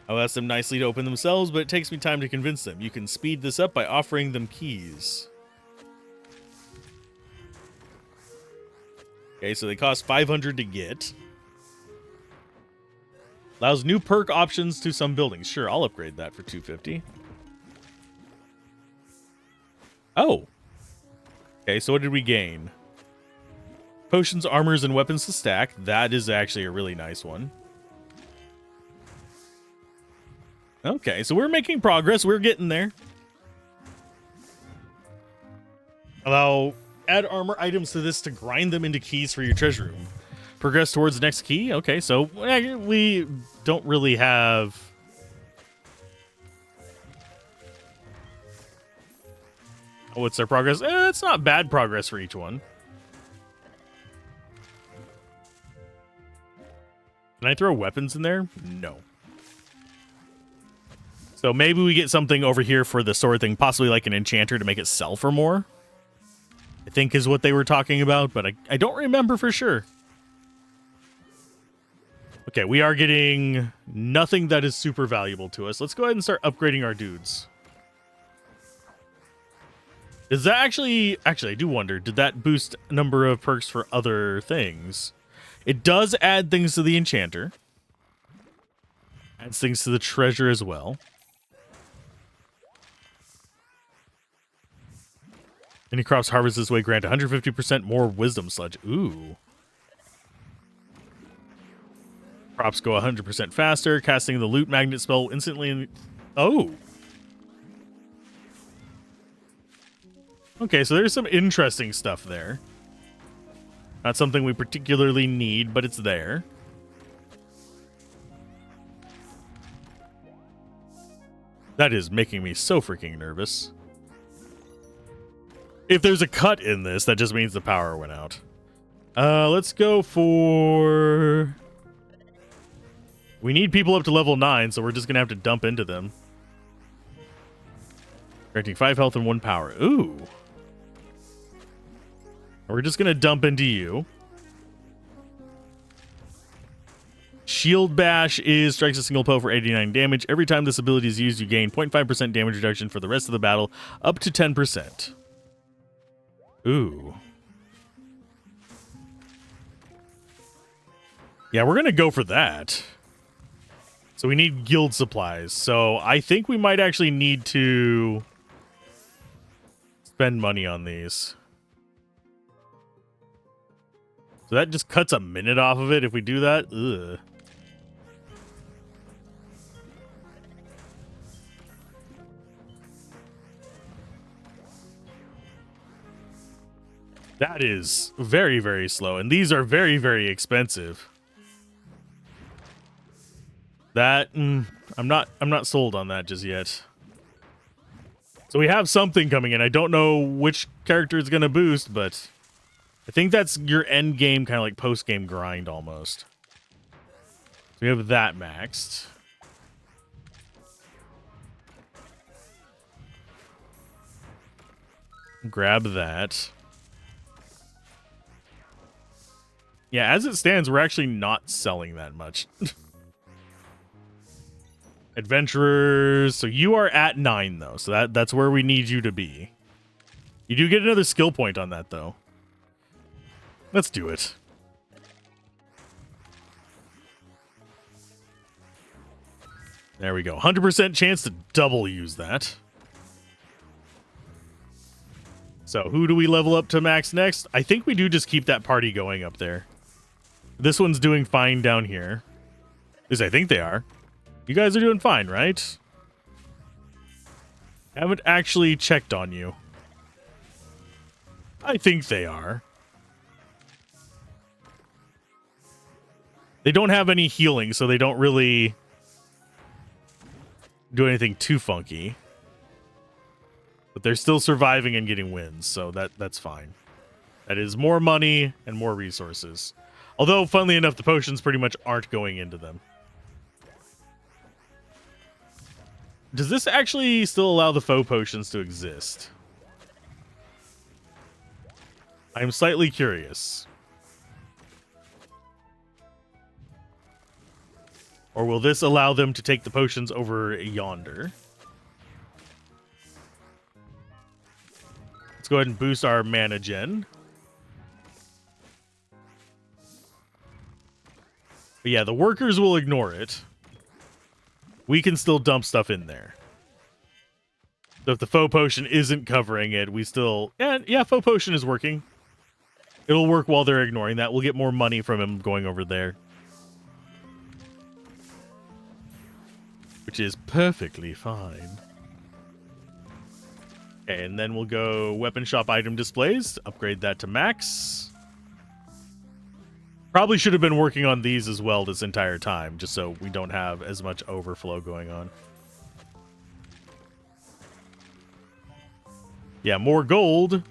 Speaker 1: I'll ask them nicely to open themselves, but it takes me time to convince them. You can speed this up by offering them keys. Okay, so they cost 500 to get. Allows new perk options to some buildings. Sure, I'll upgrade that for 250. Oh. Okay, so what did we gain? Potions, armors, and weapons to stack. That is actually a really nice one. Okay, so we're making progress. We're getting there. Allow... Add armor items to this to grind them into keys for your treasure room. Progress towards the next key. Okay, so we don't really have... What's our progress? It's not bad progress for each one. Can I throw weapons in there? No. So maybe we get something over here for the sword thing, possibly like an enchanter to make it sell for more. I think is what they were talking about, but I don't remember for sure. Okay, we are getting nothing that is super valuable to us. Let's go ahead and start upgrading our dudes. Does that actually... Actually, I do wonder, did that boost number of perks for other things? It does add things to the Enchanter. Adds things to the treasure as well. Any crops harvested this way grant 150% more wisdom sludge. Ooh. Crops go 100% faster. Casting the loot magnet spell instantly. Oh. Okay, so there's some interesting stuff there. Not something we particularly need, but it's there. That is making me so freaking nervous. If there's a cut in this, that just means the power went out. Let's go for... We need people up to level 9, so we're just going to have to dump into them. Granting 5 health and 1 power. Ooh. We're just going to dump into you. Shield Bash is strikes a single foe for 89 damage. Every time this ability is used, you gain 0.5% damage reduction for the rest of the battle, up to 10%. Ooh. Yeah, we're going to go for that. So we need guild supplies. So I think we might actually need to spend money on these. So that just cuts a minute off of it if we do that. Ugh. That is very, very slow. And these are very, very expensive. That I'm not sold on that just yet. So we have something coming in. I don't know which character it's going to boost, but I think that's your end game, kind of like post game grind almost. So we have that maxed. Grab that. Yeah, as it stands, we're actually not selling that much. Adventurers. So you are at 9, though. So that's where we need you to be. You do get another skill point on that, though. Let's do it. There we go. 100% chance to double use that. So who do we level up to max next? I think we do just keep that party going up there. This one's doing fine down here. At least I think they are. You guys are doing fine, right? Haven't actually checked on you. I think they are. They don't have any healing, so they don't really do anything too funky. But they're still surviving and getting wins, so that's fine. That is more money and more resources. Although, funnily enough, the potions pretty much aren't going into them. Does this actually still allow the foe potions to exist? I'm slightly curious. Or will this allow them to take the potions over yonder? Let's go ahead and boost our mana gen. But yeah, the workers will ignore it. We can still dump stuff in there. So if the foe potion isn't covering it, we still... Yeah, foe potion is working. It'll work while they're ignoring that. We'll get more money from him going over there. Which is perfectly fine. Okay, and then we'll go weapon shop item displays. Upgrade that to max. Probably should have been working on these as well this entire time, just so we don't have as much overflow going on. Yeah, more gold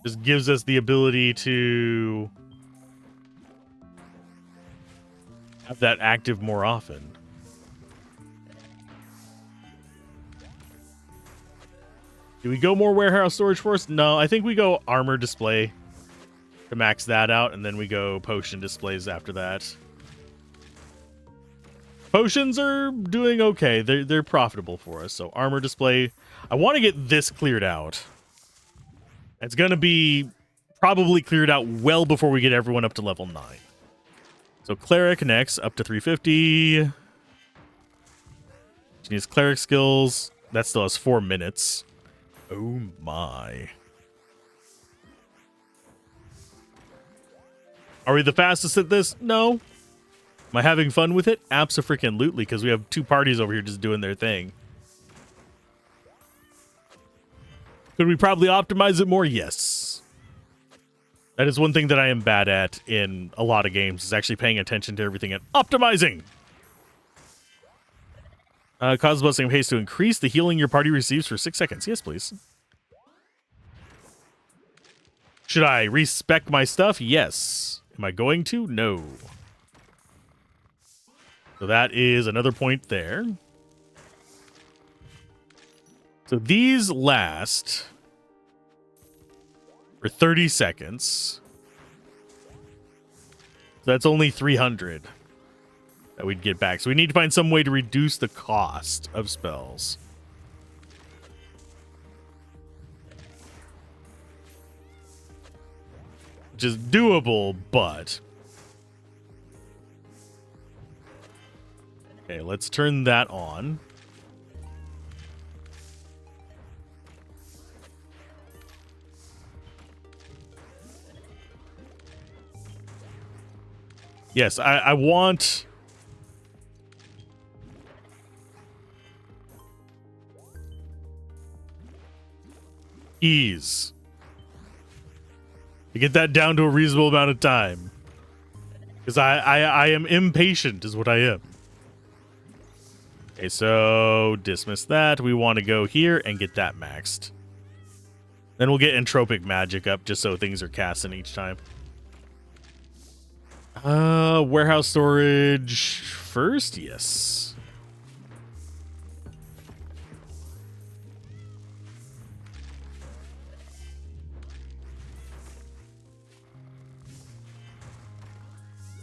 Speaker 1: just gives us the ability to have that active more often. Do we go more warehouse storage first? No, I think we go armor display to max that out, and then we go potion displays after that. Potions are doing okay. They're profitable for us. So armor display. I want to get this cleared out. It's going to be probably cleared out well before we get everyone up to level 9. So Cleric next, up to 350. She needs Cleric skills. That still has 4 minutes. Oh my. Are we the fastest at this? No. Am I having fun with it? Abso-freaking-lutely, because we have 2 parties over here just doing their thing. Could we probably optimize it more? Yes. That is one thing that I am bad at in a lot of games, is actually paying attention to everything and optimizing. Cause blessing of haste to increase the healing your party receives for 6 seconds. Yes, please. Should I respec my stuff? Yes. Am I going to? No. So that is another point there. So these last for 30 seconds. So that's only 300 that we'd get back. So we need to find some way to reduce the cost of spells. Which is doable, but... Okay, let's turn that on. Yes, I want... ease. To get that down to a reasonable amount of time. Because I am impatient is what I am. Okay, so dismiss that. We want to go here and get that maxed. Then we'll get entropic magic up just so things are casting each time. Warehouse storage first? Yes.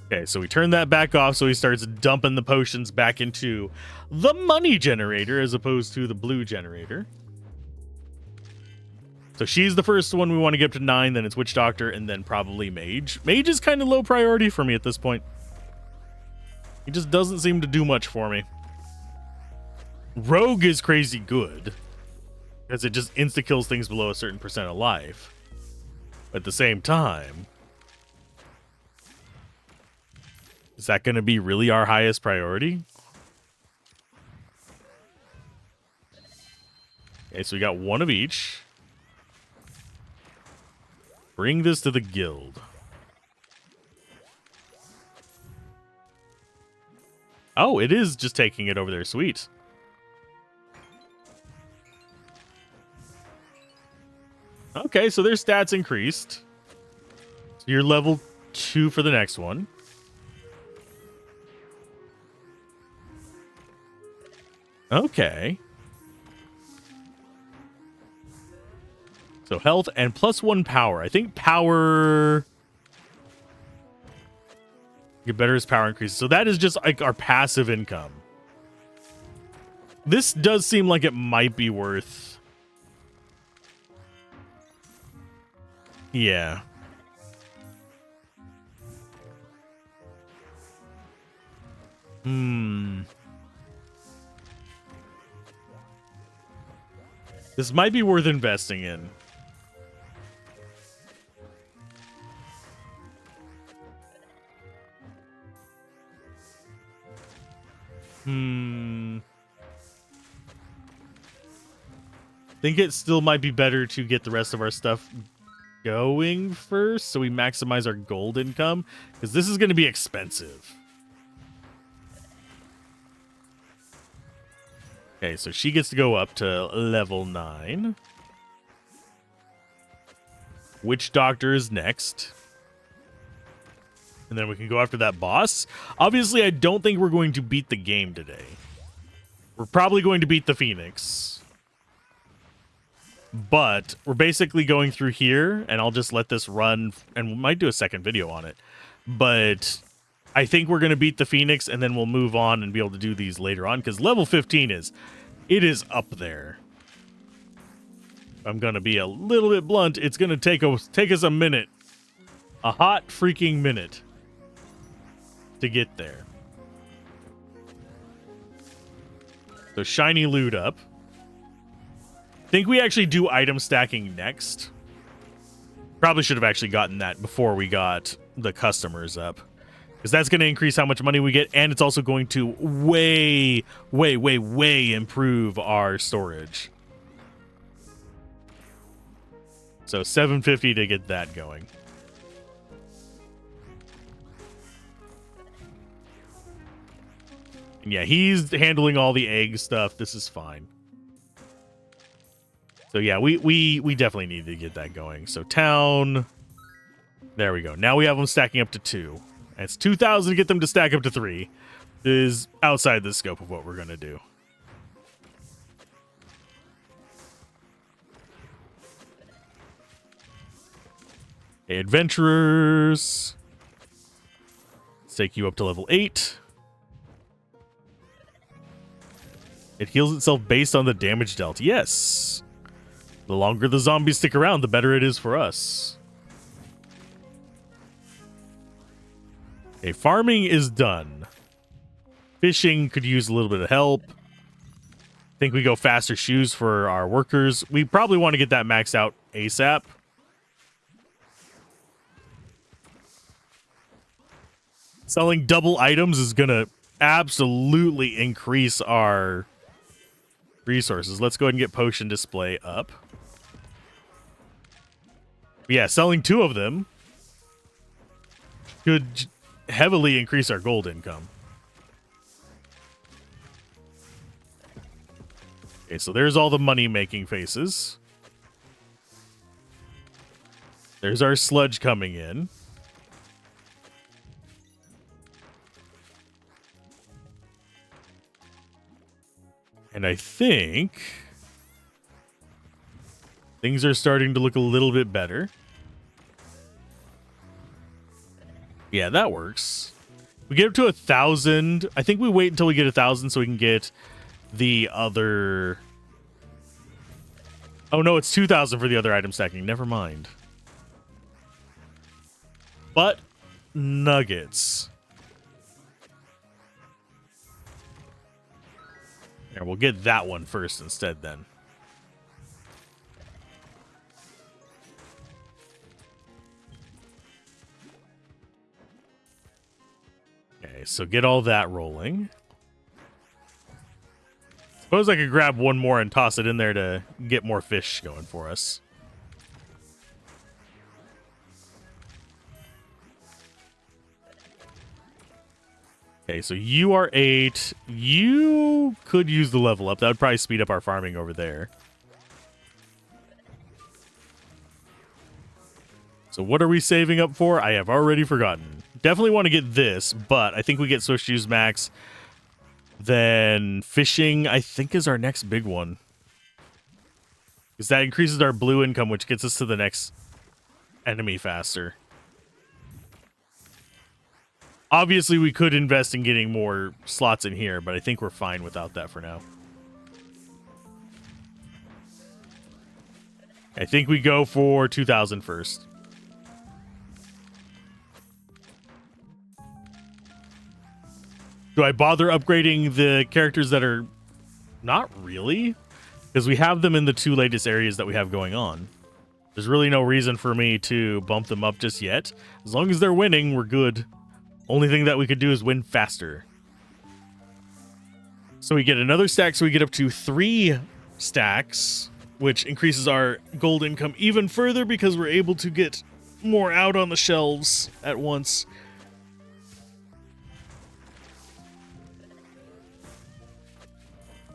Speaker 1: Okay, so we turn that back off so he starts dumping the potions back into the money generator as opposed to the blue generator. So she's the first one we want to get up to 9, then it's Witch Doctor, and then probably Mage. Mage is kind of low priority for me at this point. He just doesn't seem to do much for me. Rogue is crazy good, because it just insta-kills things below a certain % of life. But at the same time, is that going to be really our highest priority? Okay, so we got one of each. Bring this to the guild. Oh, it is just taking it over there. Sweet. Okay, so their stats increased. So you're level 2 for the next one. Okay. So health and +1 power. I think power... get better as power increases. So that is just like our passive income. This does seem like it might be worth... yeah. This might be worth investing in. Think it still might be better to get the rest of our stuff going first so we maximize our gold income, because this is going to be expensive. Okay, so she gets to go up to level 9. Witch Doctor is next. And then we can go after that boss. Obviously, I don't think we're going to beat the game today. We're probably going to beat the Phoenix. But we're basically going through here, and I'll just let this run, and we might do a second video on it. But I think we're going to beat the Phoenix, and then we'll move on and be able to do these later on, because level 15 is up there. I'm going to be a little bit blunt. It's going to take us a minute. A hot freaking minute to get there. So shiny loot up. Think we actually do item stacking next. Probably should have actually gotten that before we got the customers up, because that's going to increase how much money we get, and it's also going to way improve our storage. So 750 to get that going. And yeah, he's handling all the egg stuff. This is fine. So yeah, we definitely need to get that going. So town. There we go. Now we have them stacking up to 2. And it's 2,000 to get them to stack up to 3. Is outside the scope of what we're going to do. Okay, adventurers. Let's take you up to level 8. It heals itself based on the damage dealt. Yes. The longer the zombies stick around, the better it is for us. Okay, farming is done. Fishing could use a little bit of help. I think we go faster shoes for our workers. We probably want to get that maxed out ASAP. Selling double items is going to absolutely increase our resources. Let's go ahead and get potion display up. Yeah, selling 2 of them could heavily increase our gold income. Okay, so there's all the money-making faces. There's our sludge coming in. And I think things are starting to look a little bit better. Yeah, that works. We get up to 1,000. I think we wait until we get 1,000 so we can get the other... Oh, no, it's 2,000 for the other item stacking. Never mind. But nuggets. Here, we'll get that one first instead then. Okay, so get all that rolling. Suppose I could grab one more and toss it in there to get more fish going for us. Okay, so you are 8. You could use the level up. That would probably speed up our farming over there. So what are we saving up for? I have already forgotten. Definitely want to get this, but I think we get Swift Shoes Max. Then fishing, I think, is our next big one. Because that increases our blue income, which gets us to the next enemy faster. Obviously, we could invest in getting more slots in here, but I think we're fine without that for now. I think we go for 2,000 first. Do I bother upgrading the characters that are... Not really, because we have them in the 2 latest areas that we have going on. There's really no reason for me to bump them up just yet. As long as they're winning, we're good. Only thing that we could do is win faster. So we get another stack, so we get up to 3 stacks, which increases our gold income even further because we're able to get more out on the shelves at once.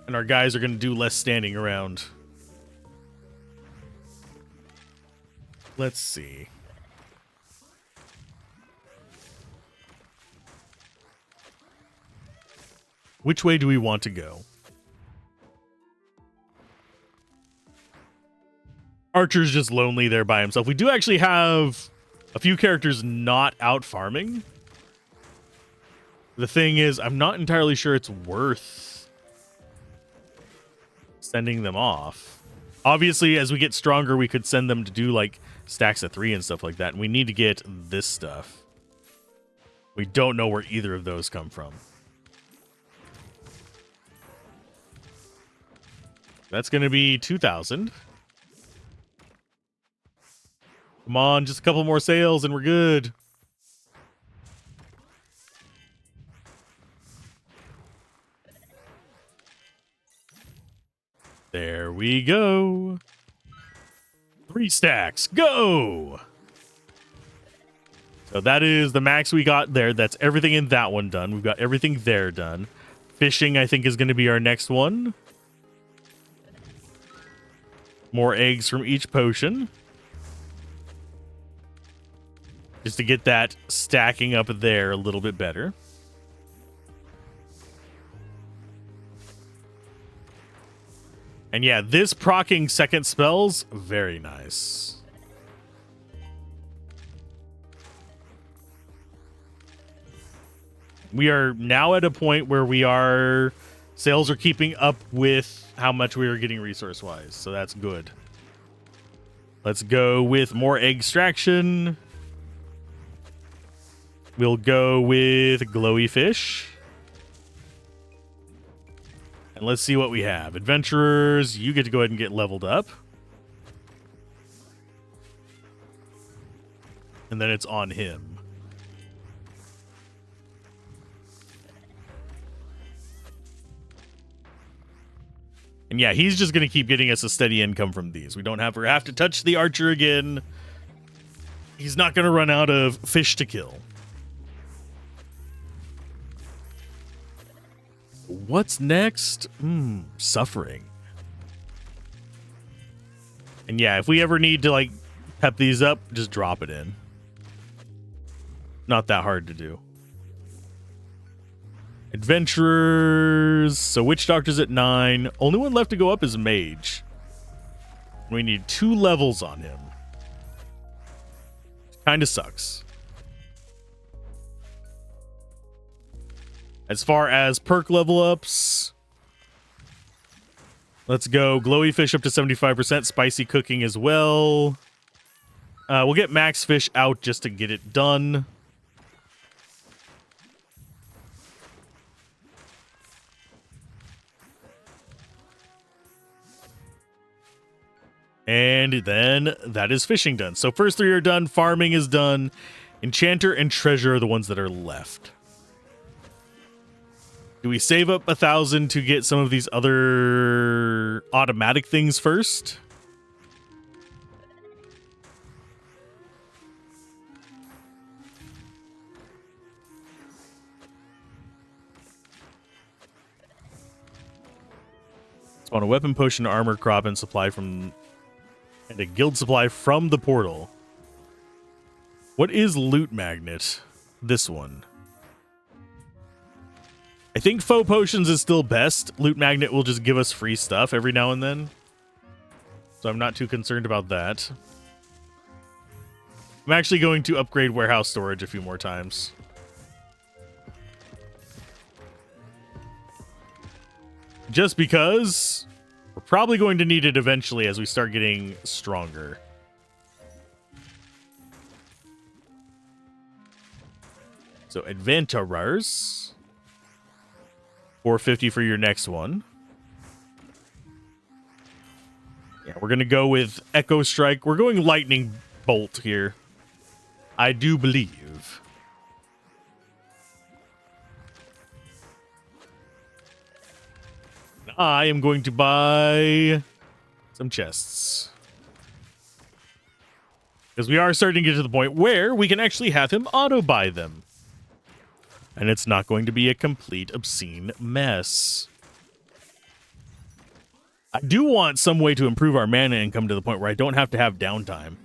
Speaker 1: And our guys are going to do less standing around. Let's see. Which way do we want to go? Archer's just lonely there by himself. We do actually have a few characters not out farming. The thing is, I'm not entirely sure it's worth sending them off. Obviously, as we get stronger, we could send them to do like stacks of 3 and stuff like that. And we need to get this stuff. We don't know where either of those come from. That's going to be 2,000. Come on, just a couple more sales and we're good. There we go. 3 stacks, go! So that is the max we got there. That's everything in that one done. We've got everything there done. Fishing, I think, is going to be our next one. More eggs from each potion. Just to get that stacking up there a little bit better. And yeah, this proccing second spells, very nice. We are now at a point where sales are keeping up with how much we are getting resource-wise, so that's good. Let's go with more egg extraction. We'll go with glowy fish. And let's see what we have. Adventurers, you get to go ahead and get leveled up. And then it's on him. And yeah, he's just going to keep getting us a steady income from these. We don't have to touch the archer again. He's not going to run out of fish to kill. What's next? Suffering. And yeah, if we ever need to like pep these up, just drop it in. Not that hard to do. Adventurers. So witch doctor's at 9. Only one left to go up is mage. We need 2 levels on him. Kind of sucks. As far as perk level ups, let's go glowy fish up to 75%, spicy cooking as well. We'll get max fish out just to get it done. And then that is fishing done. So first 3 are done, farming is done. Enchanter and treasure are the ones that are left. Do we save up 1,000 to get some of these other automatic things first? Spawn a weapon, potion, armor, crop, and supply from... and a guild supply from the portal. What is loot magnet? This one. I think faux potions is still best. Loot magnet will just give us free stuff every now and then. So I'm not too concerned about that. I'm actually going to upgrade warehouse storage a few more times. Just because we're probably going to need it eventually as we start getting stronger. So adventurers. 450 for your next one. Yeah, we're going to go with Echo Strike. We're going Lightning Bolt here. I do believe. I am going to buy some chests. Because we are starting to get to the point where we can actually have him auto-buy them. And it's not going to be a complete obscene mess. I do want some way to improve our mana income to the point where I don't have to have downtime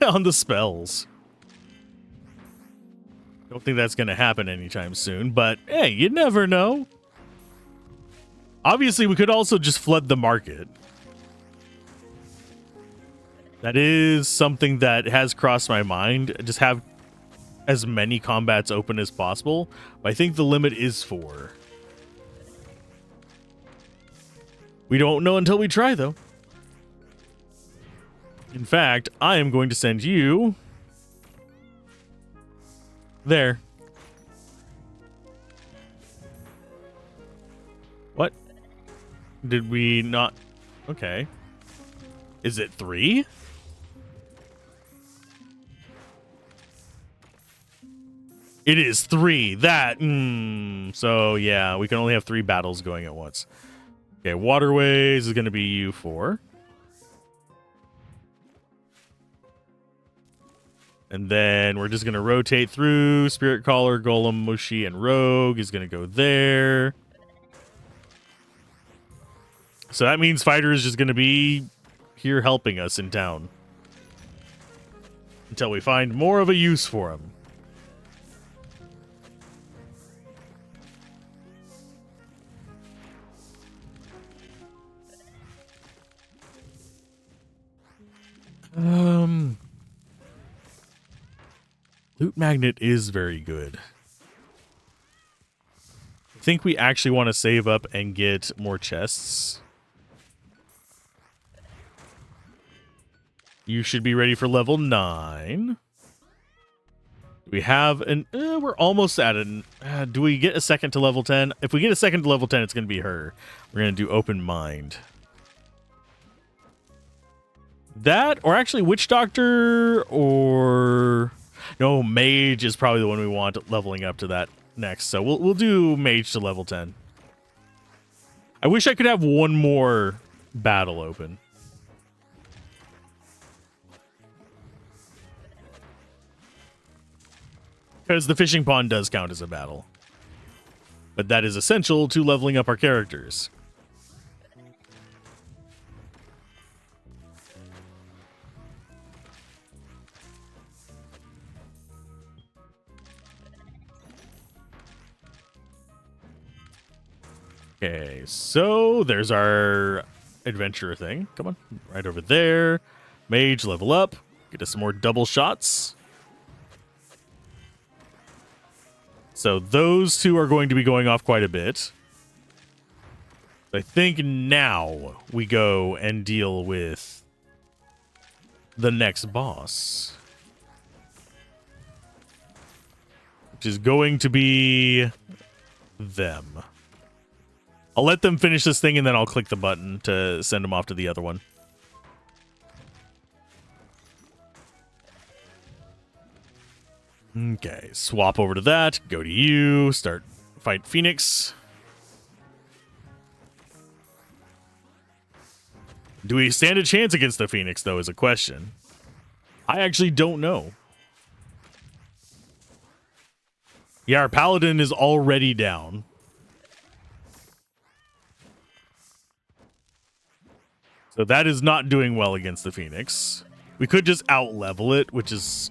Speaker 1: on the spells. Don't think that's going to happen anytime soon, but hey, you never know. Obviously, we could also just flood the market. That is something that has crossed my mind. Just have as many combats open as possible. But I think the limit is 4. We don't know until we try, though. In fact, I am going to send you there. What? Did we not? Okay. Is it 3? It is 3. That. So, yeah, we can only have 3 battles going at once. Okay, waterways is going to be U4. And then we're just going to rotate through. Spirit Caller, Golem, Mushi, and Rogue is going to go there. So that means Fighter is just going to be here helping us in town. Until we find more of a use for him. Loot Magnet is very good. think we actually want to save up and get more chests. You should be ready for level 9. We have an... we're almost at it. Do we get a second to level 10? If we get a second to level 10, it's going to be her. We're going to do open mind. That, or actually Witch Doctor, or... No, Mage is probably the one we want leveling up to that next. So we'll do Mage to level 10. I wish I could have one more battle open. Because the fishing pond does count as a battle. But that is essential to leveling up our characters. Okay, so there's our adventurer thing. Come on, right over there. Mage, level up. Get us some more double shots. So those two are going to be going off quite a bit. I think now we go and deal with the next boss, which is going to be them. I'll let them finish this thing and then I'll click the button to send them off to the other one. Okay, swap over to that. Go to you. Start fight Phoenix. Do we stand a chance against the Phoenix, though, is a question. I actually don't know. Yeah, our paladin is already down. So that is not doing well against the Phoenix. We could just out-level it, which is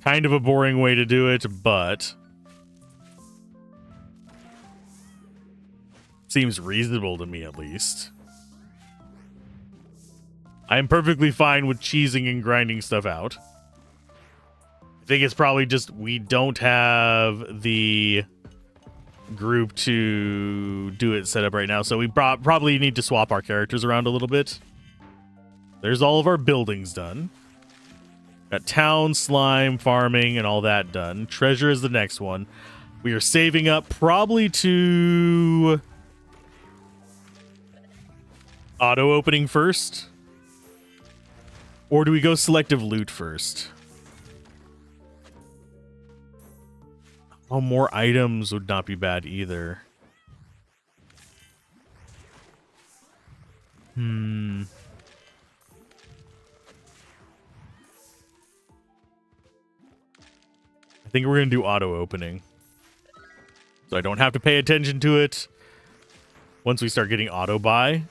Speaker 1: kind of a boring way to do it, but seems reasonable to me, at least. I am perfectly fine with cheesing and grinding stuff out. I think it's probably just we don't have the group to do it set up right now, so we probably need to swap our characters around a little bit. There's all of our buildings done. Got town, slime, farming, and all that done. Treasure is the next one. We are saving up probably to auto opening first. Or do we go selective loot first? Oh, more items would not be bad either. I think we're going to do auto opening. So I don't have to pay attention to it once we start getting auto buy.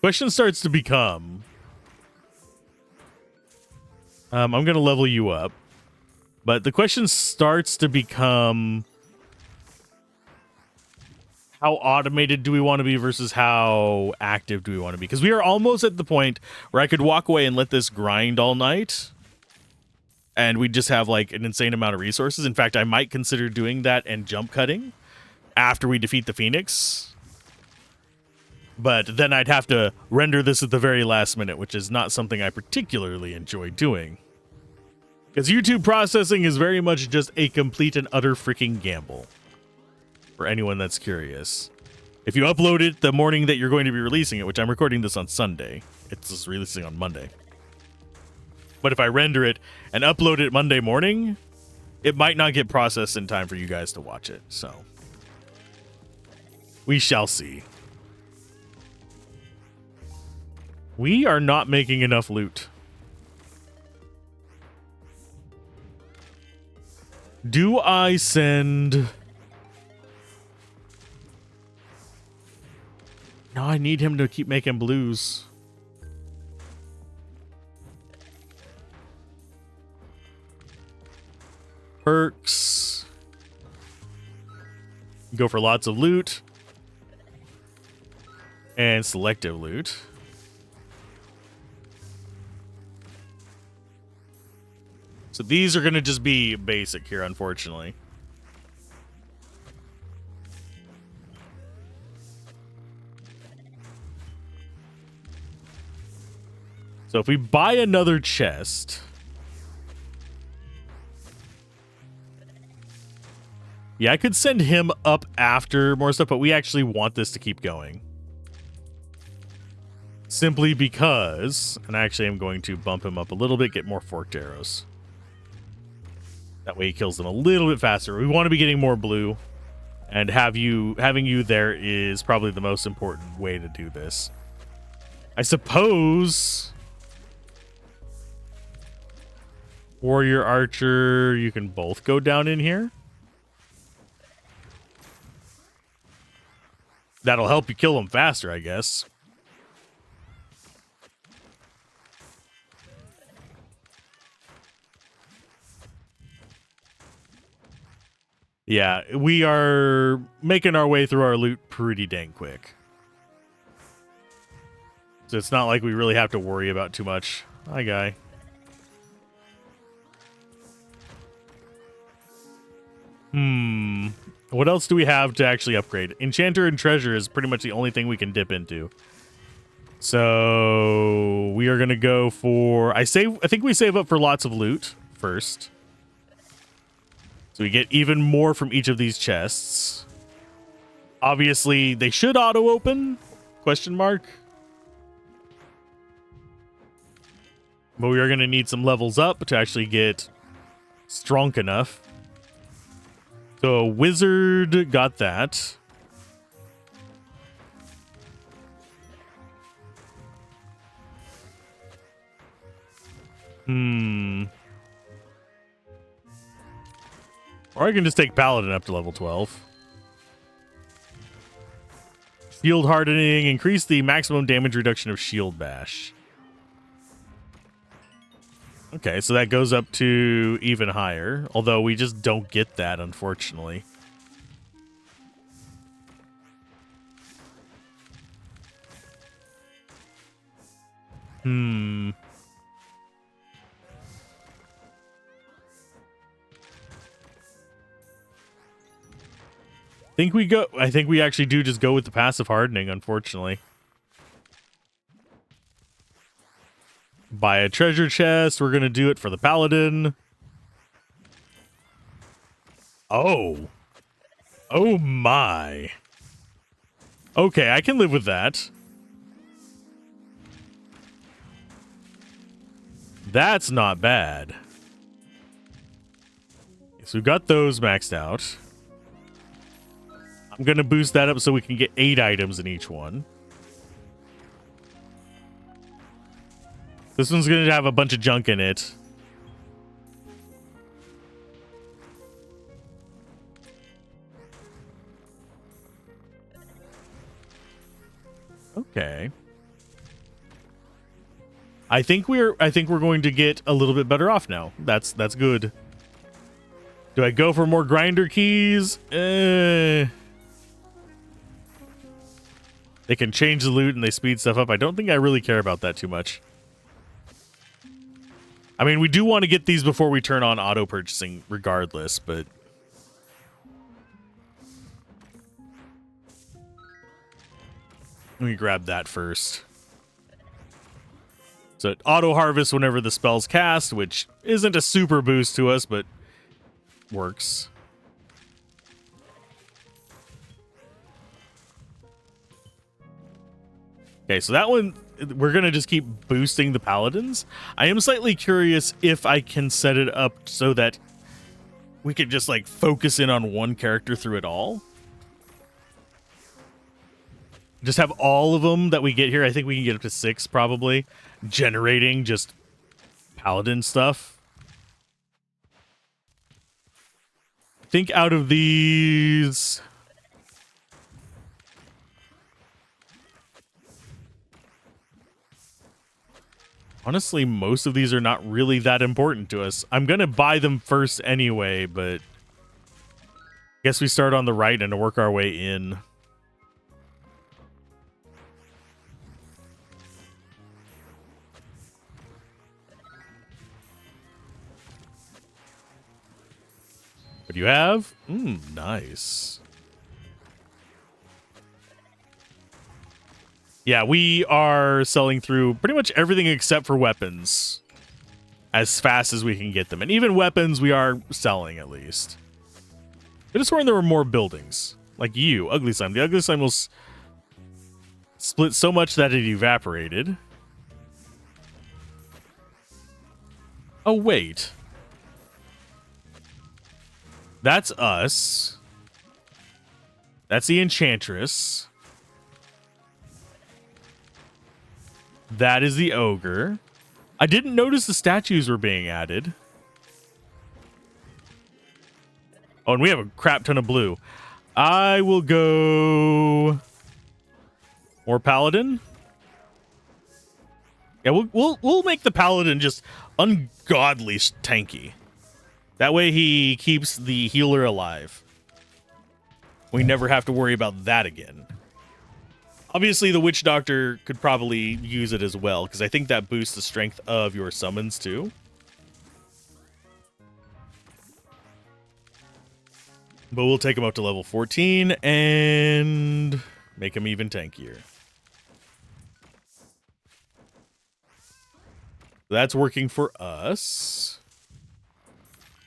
Speaker 1: Question starts to become... I'm going to level you up. But the question starts to become... How automated do we want to be versus how active do we want to be? Because we are almost at the point where I could walk away and let this grind all night. And we just have like an insane amount of resources. In fact, I might consider doing that and jump cutting after we defeat the Phoenix. But then I'd have to render this at the very last minute, which is not something I particularly enjoy doing. Because YouTube processing is very much just a complete and utter freaking gamble. For anyone that's curious. If you upload it the morning that you're going to be releasing it, which I'm recording this on Sunday, it's just releasing on Monday. But if I render it and upload it Monday morning, it might not get processed in time for you guys to watch it. So we shall see. We are not making enough loot. Do I send... No, I need him to keep making blues. Perks. Go for lots of loot. And selective loot. So these are going to just be basic here, unfortunately. So if we buy another chest... Yeah, I could send him up after more stuff, but we actually want this to keep going. Simply because... And I actually am going to bump him up a little bit, get more forked arrows. That way he kills them a little bit faster. We want to be getting more blue. And having you there is probably the most important way to do this. I suppose... Warrior, Archer, you can both go down in here. That'll help you kill them faster, I guess. Yeah, we are making our way through our loot pretty dang quick. So it's not like we really have to worry about too much. Hi, guy. What else do we have to actually upgrade? Enchanter and treasure is pretty much the only thing we can dip into. So we are going to go for... I think we save up for lots of loot first. So we get even more from each of these chests. Obviously, they should auto-open? Question mark. But we are going to need some levels up to actually get strong enough. So wizard got that. Or I can just take paladin up to level 12. Shield hardening. Increase the maximum damage reduction of shield bash. Okay, so that goes up to even higher. Although we just don't get that, unfortunately. I think we actually do just go with the passive hardening, unfortunately. Buy a treasure chest. We're going to do it for the paladin. Oh. Oh my. Okay, I can live with that. That's not bad. So we've got those maxed out. I'm going to boost that up so we can get 8 items in each one. This one's going to have a bunch of junk in it. Okay. I think we're going to get a little bit better off now. That's good. Do I go for more grinder keys? They can change the loot and they speed stuff up. I don't think I really care about that too much. I mean, we do want to get these before we turn on auto purchasing regardless, but... Let me grab that first. So it auto harvests whenever the spell's cast, which isn't a super boost to us, but works. Okay, so that one, we're going to just keep boosting the paladins. I am slightly curious if I can set it up so that we could just, like, focus in on one character through it all. Just have all of them that we get here. I think we can get up to 6, probably. Generating just paladin stuff. I think out of these... Honestly, most of these are not really that important to us. I'm going to buy them first anyway, but... I guess we start on the right and work our way in. What do you have? Nice. Yeah, we are selling through pretty much everything except for weapons as fast as we can get them. And even weapons we are selling, at least. I just sworn there were more buildings. Like you, Ugly Slime. The Ugly Slime will split so much that it evaporated. Oh, wait. That's us. That's the Enchantress. That is the Ogre. I didn't notice the statues were being added. Oh, and we have a crap ton of blue. I will go more Paladin. Yeah, we'll make the Paladin just ungodly tanky. That way he keeps the healer alive. We never have to worry about that again. Obviously, the Witch Doctor could probably use it as well, because I think that boosts the strength of your summons, too. But we'll take him up to level 14 and make him even tankier. That's working for us.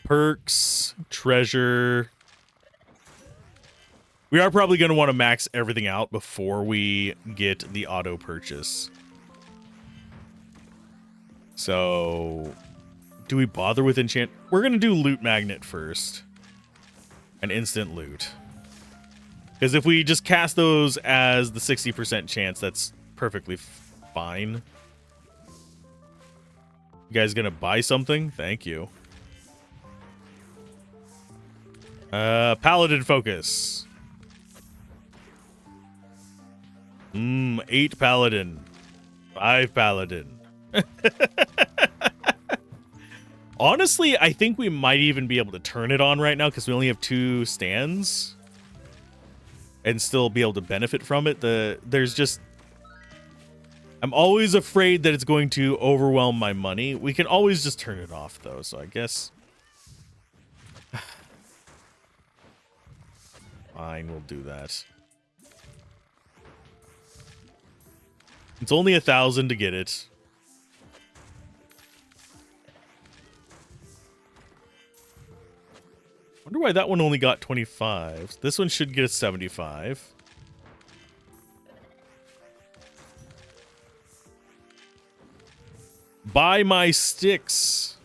Speaker 1: Perks, treasure. We are probably going to want to max everything out before we get the auto purchase. So, do we bother with enchant? We're going to do loot magnet first. An instant loot. Because if we just cast those as the 60% chance, that's perfectly fine. You guys going to buy something? Thank you. Paladin focus. 8 paladin. 5 paladin. Honestly, I think we might even be able to turn it on right now because we only have 2 stands and still be able to benefit from it. There's just... I'm always afraid that it's going to overwhelm my money. We can always just turn it off, though, so I guess... Fine, we'll do that. It's only 1,000 to get it. Wonder why that one only got 25. This one should get a 75. Buy my sticks.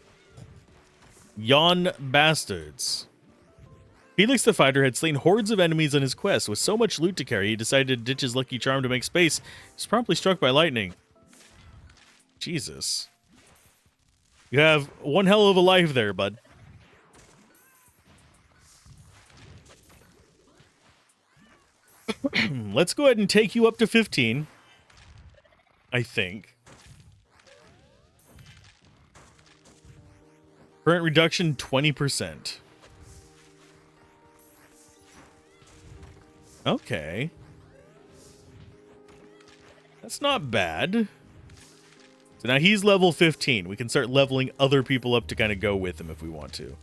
Speaker 1: Yon bastards. Felix the Fighter had slain hordes of enemies on his quest. With so much loot to carry, he decided to ditch his lucky charm to make space. He was promptly struck by lightning. Jesus. You have one hell of a life there, bud. Let's go ahead and take you up to 15. I think. Current reduction, 20%. Okay. That's not bad. So now he's level 15. We can start leveling other people up to kind of go with him if we want to.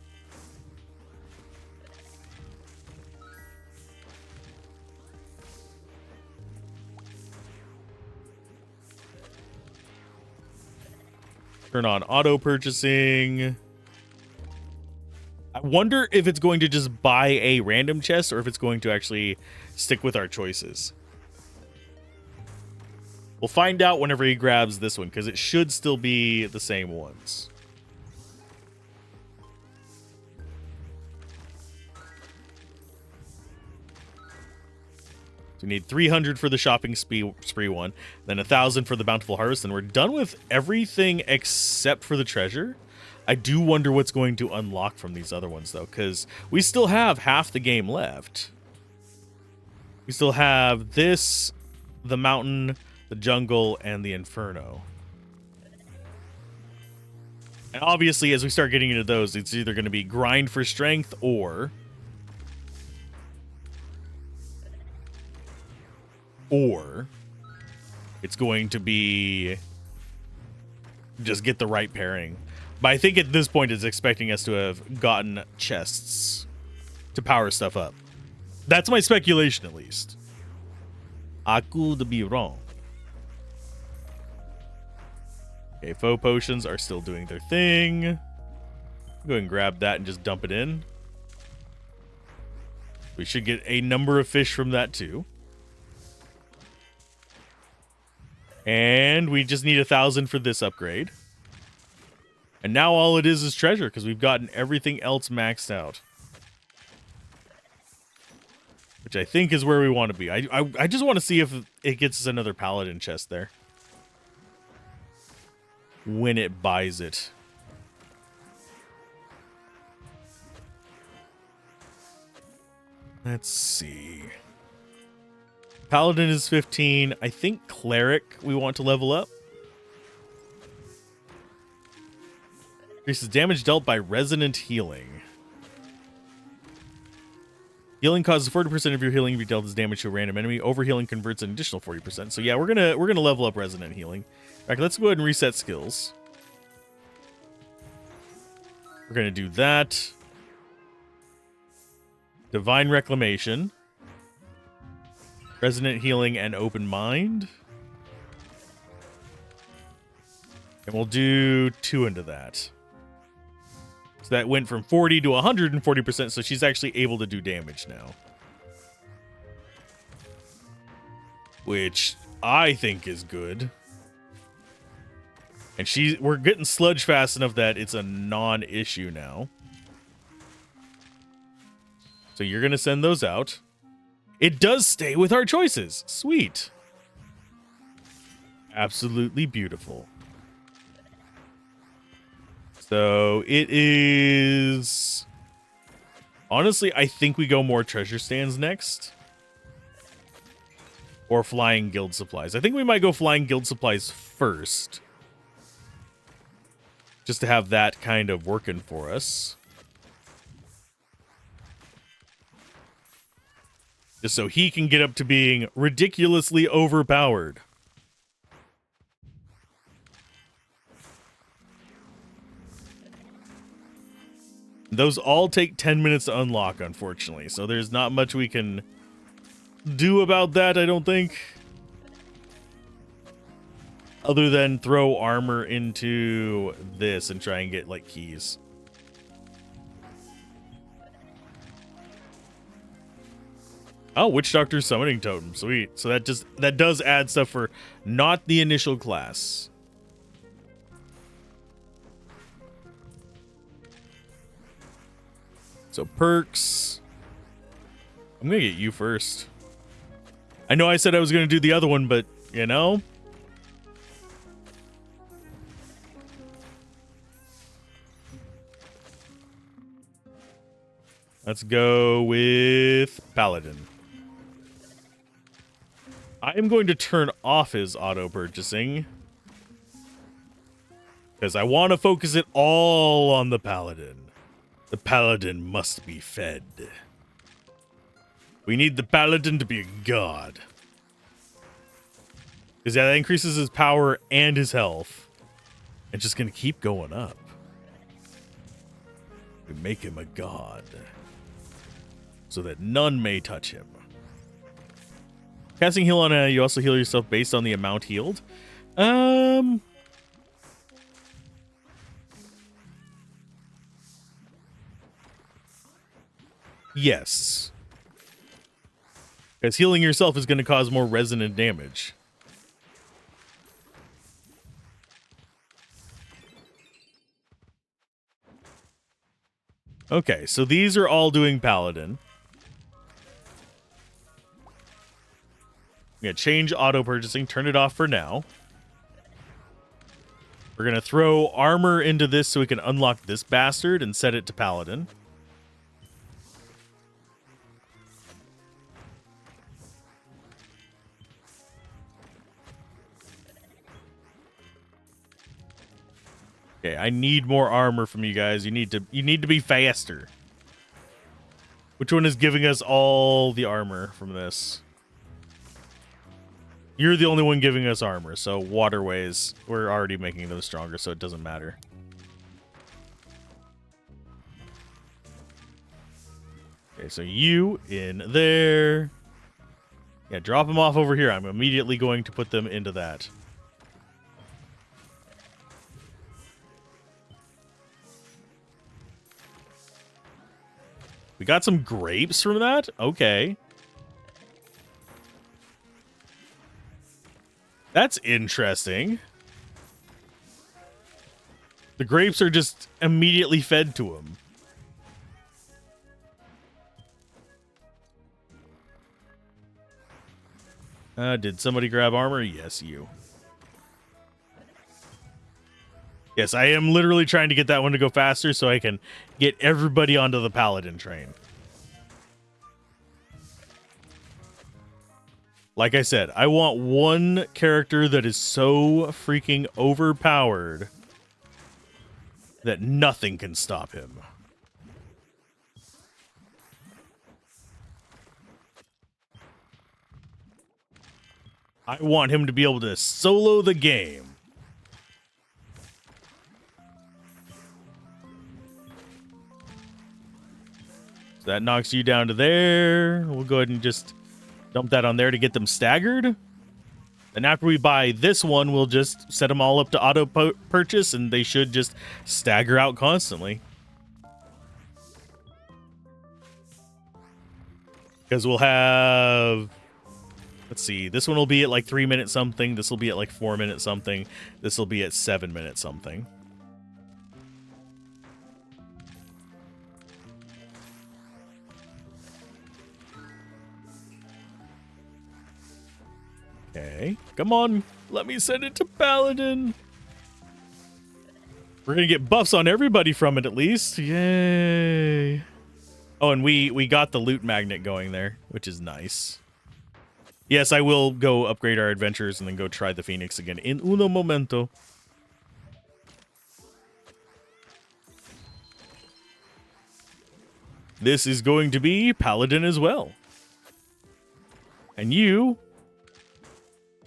Speaker 1: Turn on auto purchasing. I wonder if it's going to just buy a random chest or if it's going to actually stick with our choices. We'll find out whenever he grabs this one, because it should still be the same ones. So we need 300 for the shopping spree one, then 1,000 for the bountiful harvest, and we're done with everything except for the treasure. I do wonder what's going to unlock from these other ones, though, because we still have half the game left. We still have this, the mountain, the jungle, and the inferno. And obviously, as we start getting into those, it's either going to be grind for strength or it's going to be just get the right pairing. But I think at this point it's expecting us to have gotten chests. to power stuff up. That's my speculation, at least. I could be wrong. Okay, faux potions are still doing their thing. Go ahead and grab that and just dump it in. We should get a number of fish from that too. And we just need 1,000 for this upgrade. And now all it is treasure, because we've gotten everything else maxed out. Which I think is where we want to be. I just want to see if it gets us another paladin chest there. When it buys it. Let's see. Paladin is 15. I think Cleric we want to level up. Increases damage dealt by resonant healing. Healing causes 40% of your healing to be dealt as damage to a random enemy. Overhealing converts an additional 40%. So yeah, we're gonna level up resonant healing. All right, let's go ahead and reset skills. We're gonna do that. Divine Reclamation. Resonant Healing and Open Mind. And we'll do 2 into that. So that went from 40 to 140%, so she's actually able to do damage now. Which I think is good. And we're getting sludge fast enough that it's a non-issue now. So you're going to send those out. It does stay with our choices. Sweet. Absolutely beautiful. So it is... Honestly, I think we go more treasure stands next. Or flying guild supplies. I think we might go flying guild supplies first. Just to have that kind of working for us. Just so he can get up to being ridiculously overpowered. Those all take 10 minutes to unlock, unfortunately. So there's not much we can do about that, I don't think. Other than throw armor into this and try and get, like, keys. Oh, Witch Doctor's Summoning Totem. Sweet. So that does add stuff for not the initial class. So perks. I'm going to get you first. I know I said I was going to do the other one, but, you know. Let's go with Paladin. I am going to turn off his auto purchasing. Because I want to focus it all on the Paladin. The Paladin must be fed. We need the Paladin to be a god. Because yeah, that increases his power and his health. It's just going to keep going up. We make him a god. So that none may touch him. Casting heal on you also heal yourself based on the amount healed. Yes. Because healing yourself is going to cause more resonant damage. Okay, so these are all doing Paladin. I'm going to change auto purchasing, turn it off for now. We're going to throw armor into this so we can unlock this bastard and set it to Paladin. Okay, I need more armor from you guys. You need to be faster. Which one is giving us all the armor from this? You're the only one giving us armor, so waterways, we're already making them stronger, so it doesn't matter. Okay, so you in there. Yeah, drop them off over here. I'm immediately going to put them into that. We got some grapes from that? Okay. That's interesting. The grapes are just immediately fed to him. Did somebody grab armor? Yes, you. Yes, I am literally trying to get that one to go faster so I can get everybody onto the paladin train. Like I said, I want one character that is so freaking overpowered that nothing can stop him. I want him to be able to solo the game. So that knocks you down to there. We'll go ahead and just dump that on there to get them staggered. And after we buy this one, we'll just set them all up to auto purchase, and they should just stagger out constantly. Because we'll have... Let's see. This one will be at like 3 minutes something. This will be at like 4 minutes something. This will be at 7 minutes something. Okay. Come on. Let me send it to Paladin. We're going to get buffs on everybody from it at least. Yay. Oh, and we got the loot magnet going there, which is nice. Yes, I will go upgrade our adventures and then go try the Phoenix again in uno momento. This is going to be Paladin as well. And you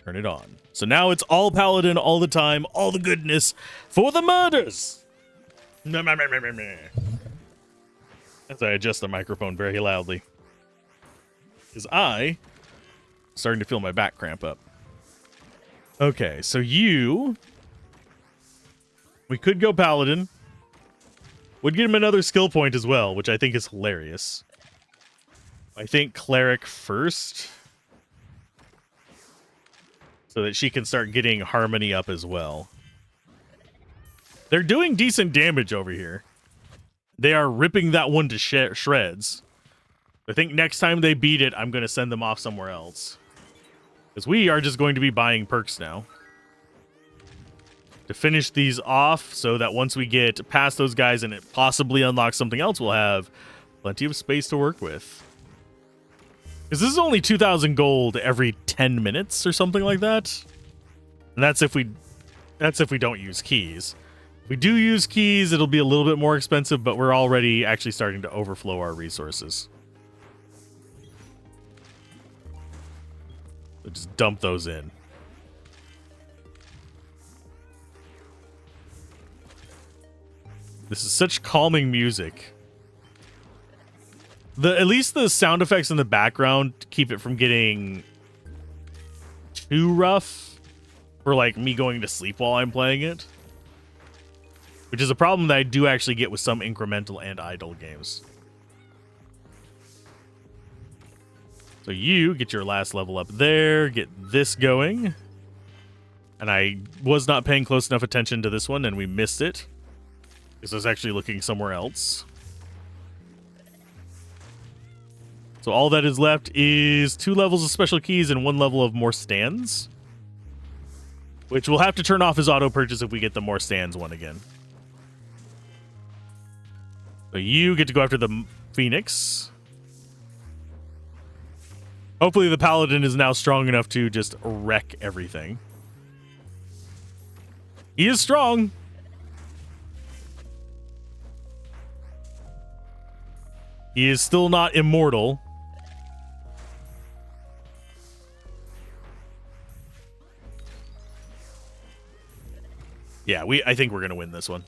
Speaker 1: turn it on. So now it's all Paladin all the time, all the goodness for the murders. As I adjust the microphone very loudly. Because I... starting to feel my back cramp up. Okay, so you... we could go Paladin. Would get him another skill point as well, which I think is hilarious. I think Cleric first. So that she can start getting Harmony up as well. They're doing decent damage over here. They are ripping that one to shreds. I think next time they beat it, I'm going to send them off somewhere else. Because we are just going to be buying perks now. To finish these off so that once we get past those guys and it possibly unlocks something else, we'll have plenty of space to work with. Because this is only 2,000 gold every 10 minutes or something like that. And that's if we don't use keys. If we do use keys, it'll be a little bit more expensive, but we're already actually starting to overflow our resources. So just dump those in. This is such calming music. At least the sound effects in the background keep it from getting too rough for like me going to sleep while I'm playing it. Which is a problem that I do actually get with some incremental and idle games. So you get your last level up there, get this going. And I was not paying close enough attention to this one and we missed it. Because I was actually looking somewhere else. So all that is left is 2 levels of special keys and 1 level of more stands. Which we'll have to turn off as auto purchase if we get the more stands one again. So you get to go after the Phoenix. Hopefully the Paladin is now strong enough to just wreck everything. He is strong. He is still not immortal. Yeah, I think we're going to win this one.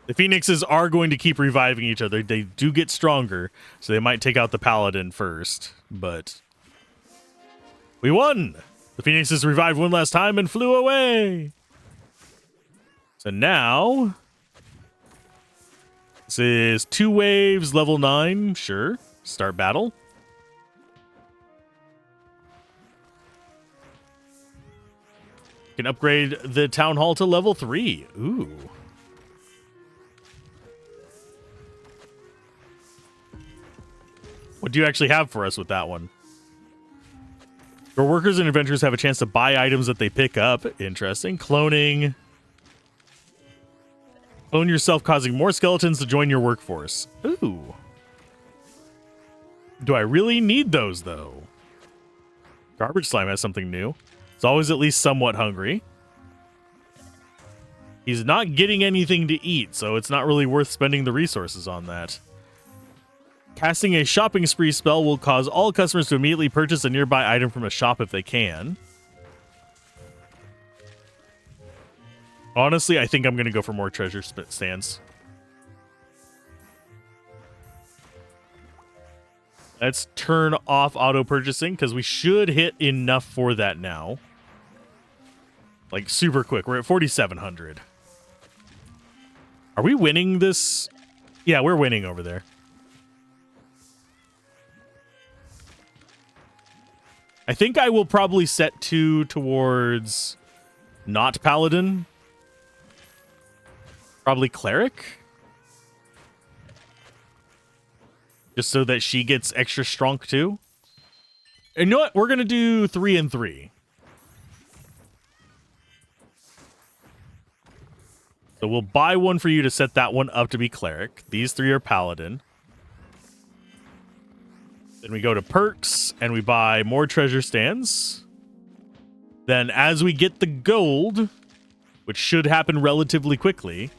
Speaker 1: The Phoenixes are going to keep reviving each other. They do get stronger, so they might take out the Paladin first, but we won! The Phoenixes revived one last time and flew away! So now, this is 2 waves, level 9, sure. Start battle. Can upgrade the Town Hall to level 3. Ooh. What do you actually have for us with that one? Your workers and adventurers have a chance to buy items that they pick up. Interesting. Cloning. Clone yourself, causing more skeletons to join your workforce. Ooh. Do I really need those, though? Garbage Slime has something new. It's always at least somewhat hungry. He's not getting anything to eat, so it's not really worth spending the resources on that. Casting a shopping spree spell will cause all customers to immediately purchase a nearby item from a shop if they can. Honestly, I think I'm going to go for more treasure stands. Let's turn off auto purchasing because we should hit enough for that now. Like super quick. We're at 4,700. Are we winning this? Yeah, we're winning over there. I think I will probably set 2 towards not Paladin. Probably Cleric. Just so that she gets extra strong too. And you know what? We're going to do 3 and 3. So we'll buy one for you to set that one up to be Cleric. These 3 are Paladin. Then we go to perks and we buy more treasure stands. Then as we get the gold, which should happen relatively quickly,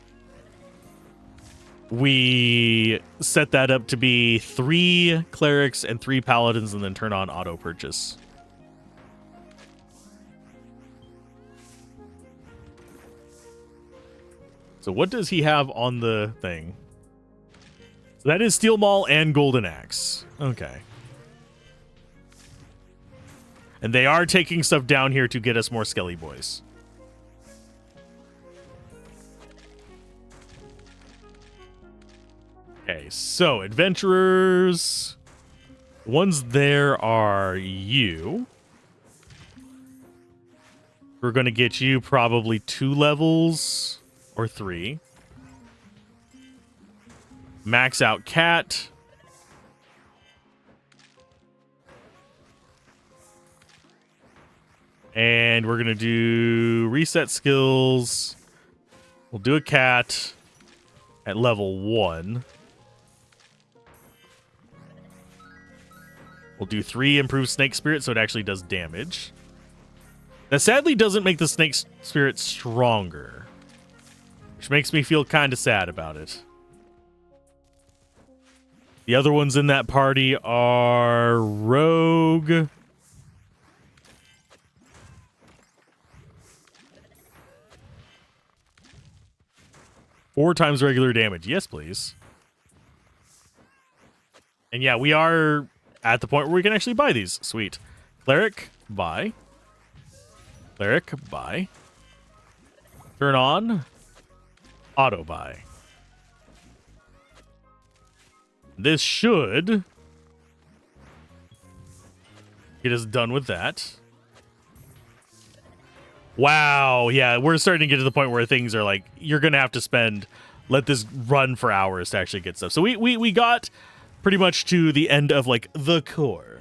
Speaker 1: we set that up to be 3 clerics and 3 paladins and then turn on auto purchase. So what does he have on the thing? So that is Steel Maul and Golden Axe. Okay. And they are taking stuff down here to get us more Skelly Boys. Okay, so adventurers. The ones there are you. We're going to get you probably 2 levels or 3. Max out Cat. And we're going to do reset skills. We'll do a Cat at level 1. We'll do 3 improved Snake Spirit so it actually does damage. That sadly doesn't make the Snake Spirit stronger, which makes me feel kind of sad about it. The other ones in that party are Rogue, four times regular damage. Yes, please. And yeah, we are at the point where we can actually buy these. Sweet. Cleric, buy. Cleric, buy. Turn on. Auto buy. This should get us done with that. Wow. Yeah, we're starting to get to the point where things are like, you're going to have to let this run for hours to actually get stuff. So we got pretty much to the end of like the core.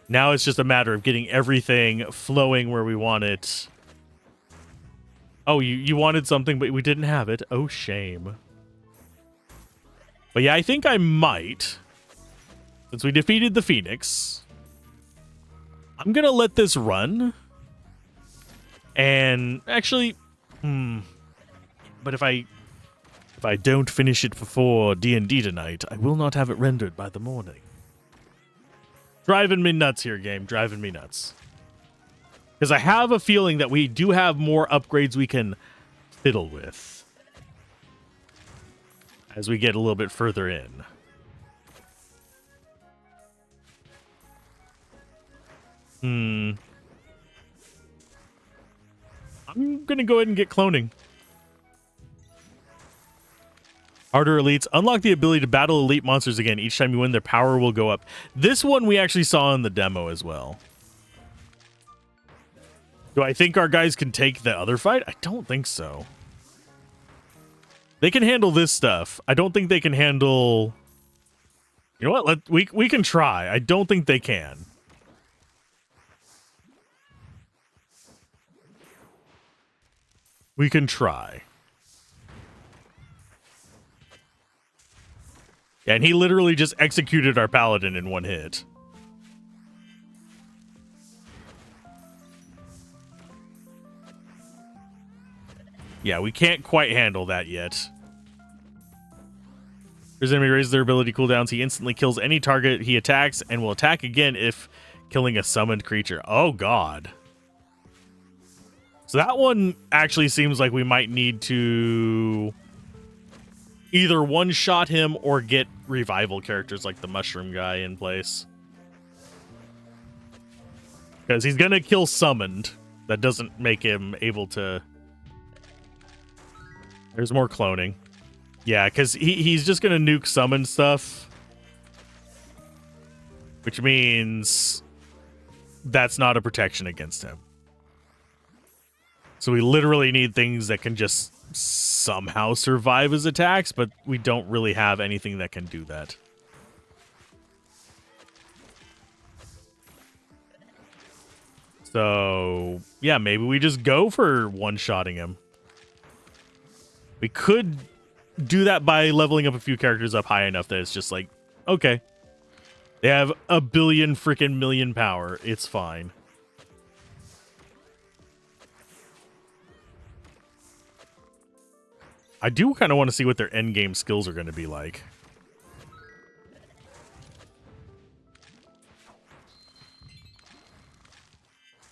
Speaker 1: Now it's just a matter of getting everything flowing where we want it. Oh, you wanted something, but we didn't have it. Oh, shame. But yeah, I think I might. Since we defeated the Phoenix, I'm going to let this run. And actually, but if I don't finish it before D&D tonight, I will not have it rendered by the morning. Driving me nuts here, game. Driving me nuts. Because I have a feeling that we do have more upgrades we can fiddle with. as we get a little bit further in. I'm going to go ahead and get cloning. Harder elites. Unlock the ability to battle elite monsters again. Each time you win, their power will go up. This one we actually saw in the demo as well. Do I think our guys can take the other fight? I don't think so. They can handle this stuff. I don't think they can handle... You know what? We can try. I don't think they can. We can try. Yeah, and he literally just executed our paladin in one hit. Yeah, we can't quite handle that yet. His enemy raises their ability cooldowns. He instantly kills any target he attacks and will attack again if killing a summoned creature. Oh, God. So that one actually seems like we might need to either one-shot him or get revival characters like the mushroom guy in place. Because he's going to kill summoned. That doesn't make him able to... There's more cloning. Yeah, because he's just going to nuke summon stuff. Which means that's not a protection against him. So we literally need things that can just somehow survive his attacks, but we don't really have anything that can do that. So, yeah, maybe we just go for one-shotting him. We could do that by leveling up a few characters up high enough that it's just like, okay. They have a billion freaking million power. It's fine. I do kind of want to see what their endgame skills are going to be like.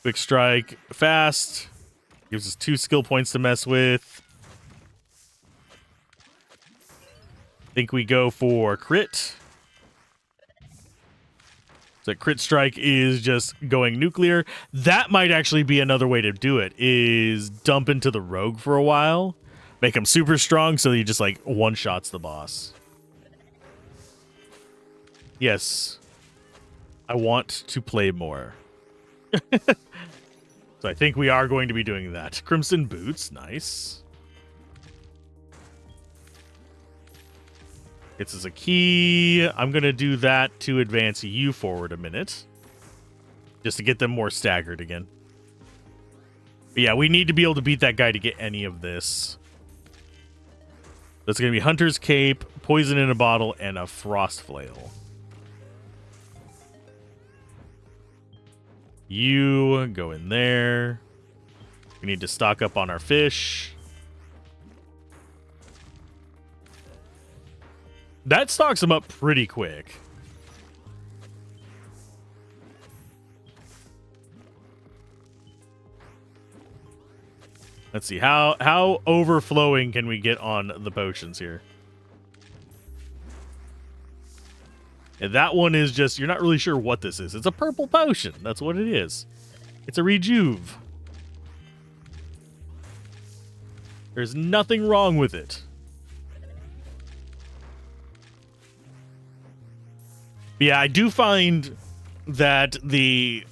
Speaker 1: Quick strike, fast. Gives us 2 skill points to mess with. Think we go for crit. So crit strike is just going nuclear. That might actually be another way to do it, is dump into the rogue for a while. Make him super strong so he just like one-shots the boss. Yes. I want to play more. So I think we are going to be doing that. Crimson boots, nice. Gets us a key. I'm going to do that to advance you forward a minute. Just to get them more staggered again. But yeah, we need to be able to beat that guy to get any of this. That's going to be Hunter's Cape, Poison in a Bottle, and a Frost Flail. You go in there. We need to stock up on our fish. That stocks them up pretty quick. Let's see, how overflowing can we get on the potions here? And that one is just, you're not really sure what this is. It's a purple potion. That's what it is. It's a rejuve. There's nothing wrong with it. But yeah, I do find that the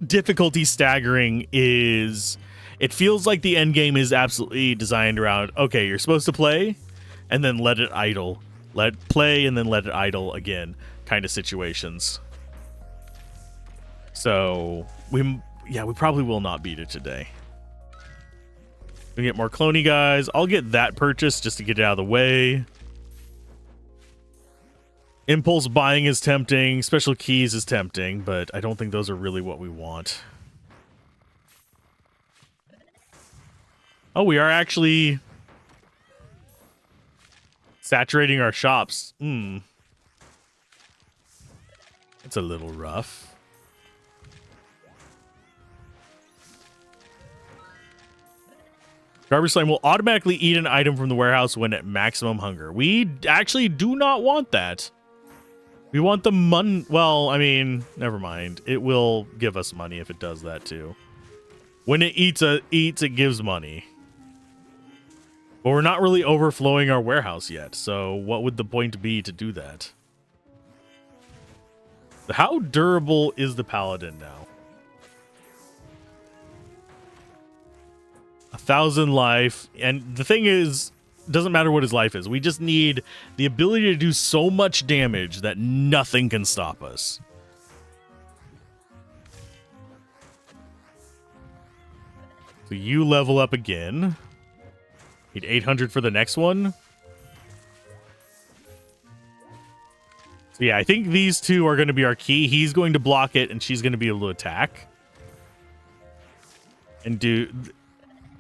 Speaker 1: difficulty staggering is... It feels like the end game is absolutely designed around, okay, you're supposed to play and then let it idle. Let play and then let it idle again kind of situations. So, we probably will not beat it today. We get more cloney guys. I'll get that purchased just to get it out of the way. Impulse buying is tempting. Special keys is tempting, but I don't think those are really what we want. Oh, we are actually saturating our shops. It's a little rough. Garbage slime will automatically eat an item from the warehouse when at maximum hunger. We actually do not want that. We want the money. Well, I mean, never mind. It will give us money if it does that too. When it eats, it gives money. But we're not really overflowing our warehouse yet. So what would the point be to do that? How durable is the paladin now? 1,000 life. And the thing is, doesn't matter what his life is. We just need the ability to do so much damage that nothing can stop us. So you level up again. Need 800 for the next one. So yeah, I think these two are going to be our key. He's going to block it, and she's going to be able to attack. And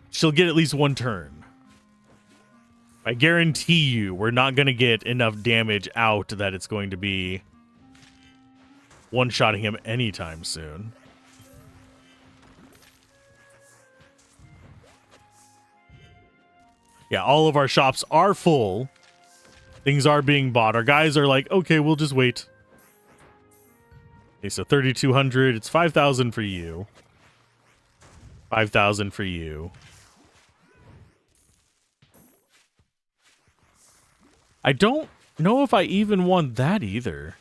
Speaker 1: she'll get at least one turn. I guarantee you we're not going to get enough damage out that it's going to be one-shotting him anytime soon. Yeah, all of our shops are full. Things are being bought. Our guys are like, okay, we'll just wait. Okay, so 3,200. It's 5,000 for you. 5,000 for you. I don't know if I even want that either.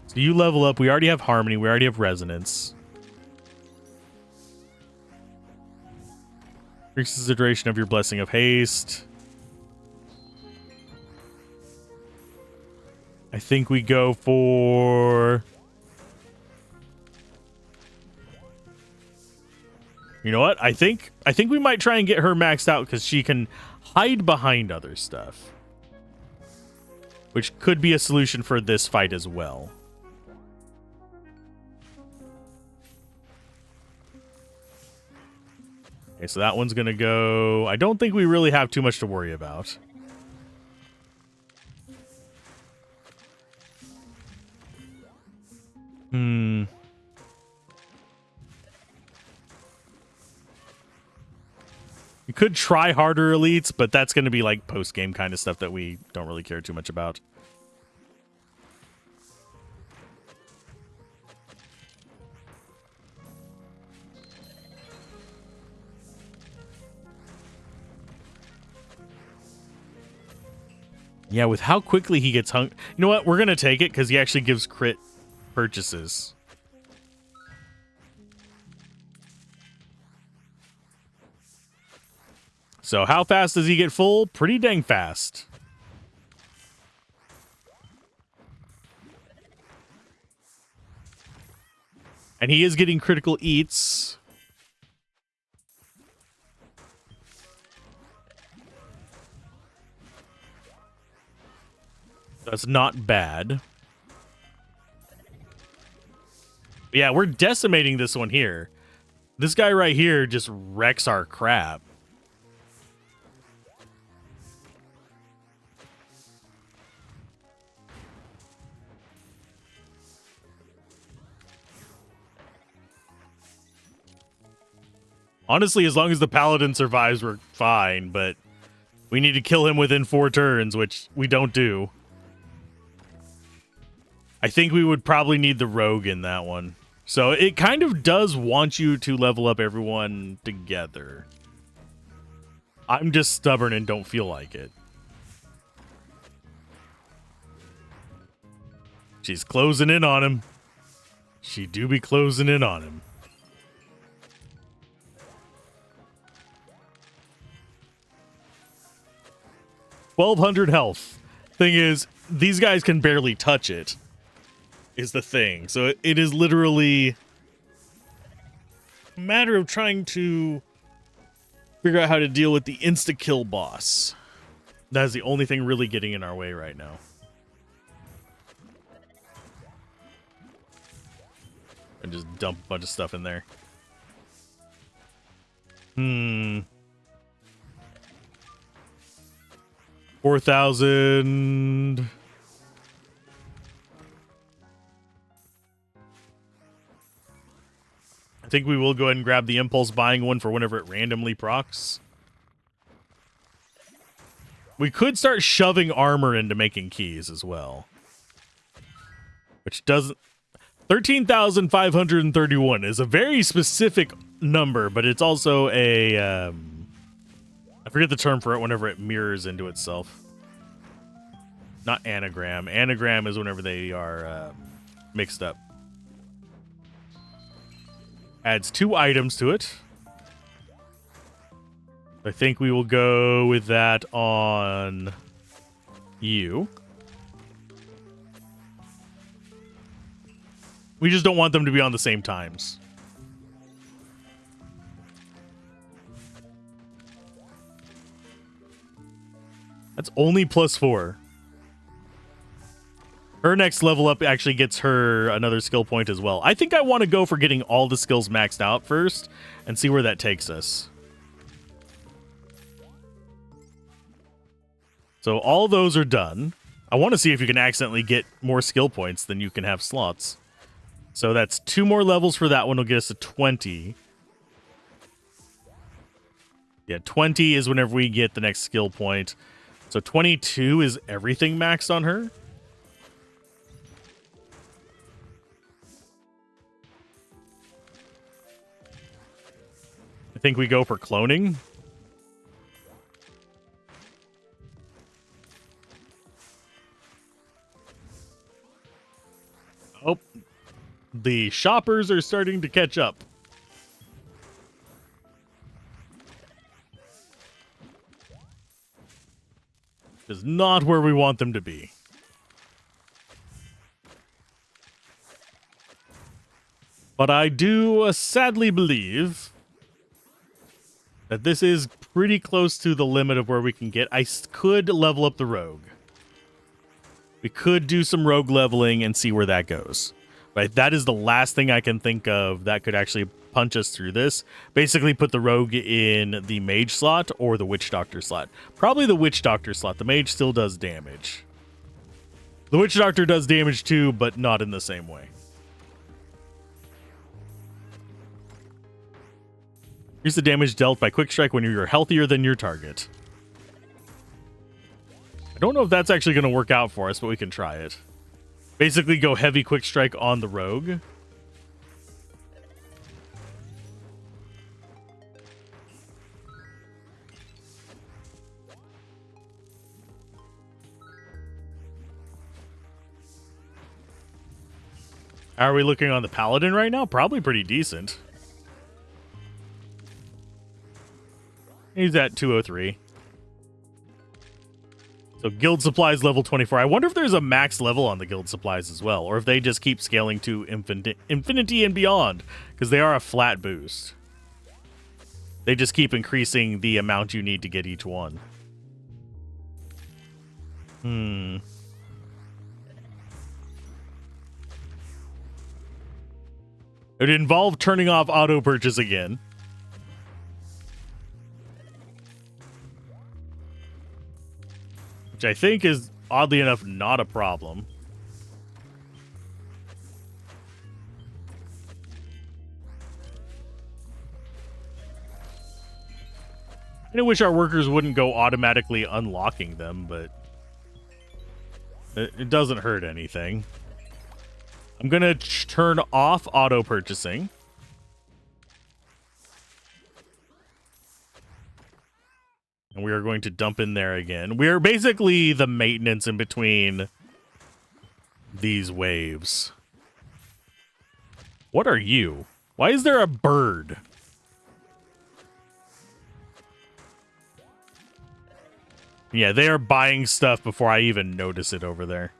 Speaker 1: So you level up. We already have harmony. We already have resonance. Increases the duration of your blessing of haste. I think we go for... You know what? I think we might try and get her maxed out because she can hide behind other stuff. Which could be a solution for this fight as well. Okay, so that one's going to go... I don't think we really have too much to worry about. You could try harder elites, but that's going to be like post-game kind of stuff that we don't really care too much about. Yeah, with how quickly he gets hung... You know what? We're going to take it because he actually gives crit purchases. So how fast does he get full? Pretty dang fast. And he is getting critical eats. That's not bad. Yeah, we're decimating this one here. This guy right here just wrecks our crap. Honestly, as long as the paladin survives, we're fine, but we need to kill him within 4 turns, which we don't do. I think we would probably need the rogue in that one. So it kind of does want you to level up everyone together. I'm just stubborn and don't feel like it. She's closing in on him. She do be closing in on him. $1,200 health. Thing is, these guys can barely touch it. Is the thing. So it is literally a matter of trying to figure out how to deal with the insta-kill boss. That is the only thing really getting in our way right now. And just dump a bunch of stuff in there. Hmm. 4,000. I think we will go ahead and grab the impulse buying one for whenever it randomly procs. We could start shoving armor into making keys as well. Which doesn't... 13,531 is a very specific number, but it's also a... I forget the term for it whenever it mirrors into itself. Not anagram. Anagram is whenever they are mixed up. Adds 2 items to it. I think we will go with that on you. We just don't want them to be on the same times. That's only +4. Her next level up actually gets her another skill point as well. I think I want to go for getting all the skills maxed out first and see where that takes us. So all those are done. I want to see if you can accidentally get more skill points than you can have slots. So that's 2 more levels for that one will get us to 20. Yeah, 20 is whenever we get the next skill point. So 22 is everything maxed on her. I think we go for cloning. Oh, the shoppers are starting to catch up. Is not where we want them to be. But I do sadly believe that this is pretty close to the limit of where we can get. I could level up the rogue. We could do some rogue leveling and see where that goes. Right, that is the last thing I can think of that could actually punch us through this. Basically put the rogue in the mage slot or the witch doctor slot. Probably the witch doctor slot. The mage still does damage. The witch doctor does damage too, but not in the same way. Here's the damage dealt by quick strike when you're healthier than your target. I don't know if that's actually going to work out for us, but we can try it. Basically go heavy quick strike on the rogue. How are we looking on the paladin right now? Probably pretty decent. He's at 203. So guild supplies level 24. I wonder if there's a max level on the guild supplies as well, or if they just keep scaling to infinity and beyond, because they are a flat boost. They just keep increasing the amount you need to get each one. It would involve turning off auto purchase again. Which I think is, oddly enough, not a problem. I wish our workers wouldn't go automatically unlocking them, but it doesn't hurt anything. I'm going to turn off auto purchasing. And we are going to dump in there again. We are basically the maintenance in between these waves. What are you? Why is there a bird? Yeah, they are buying stuff before I even notice it over there.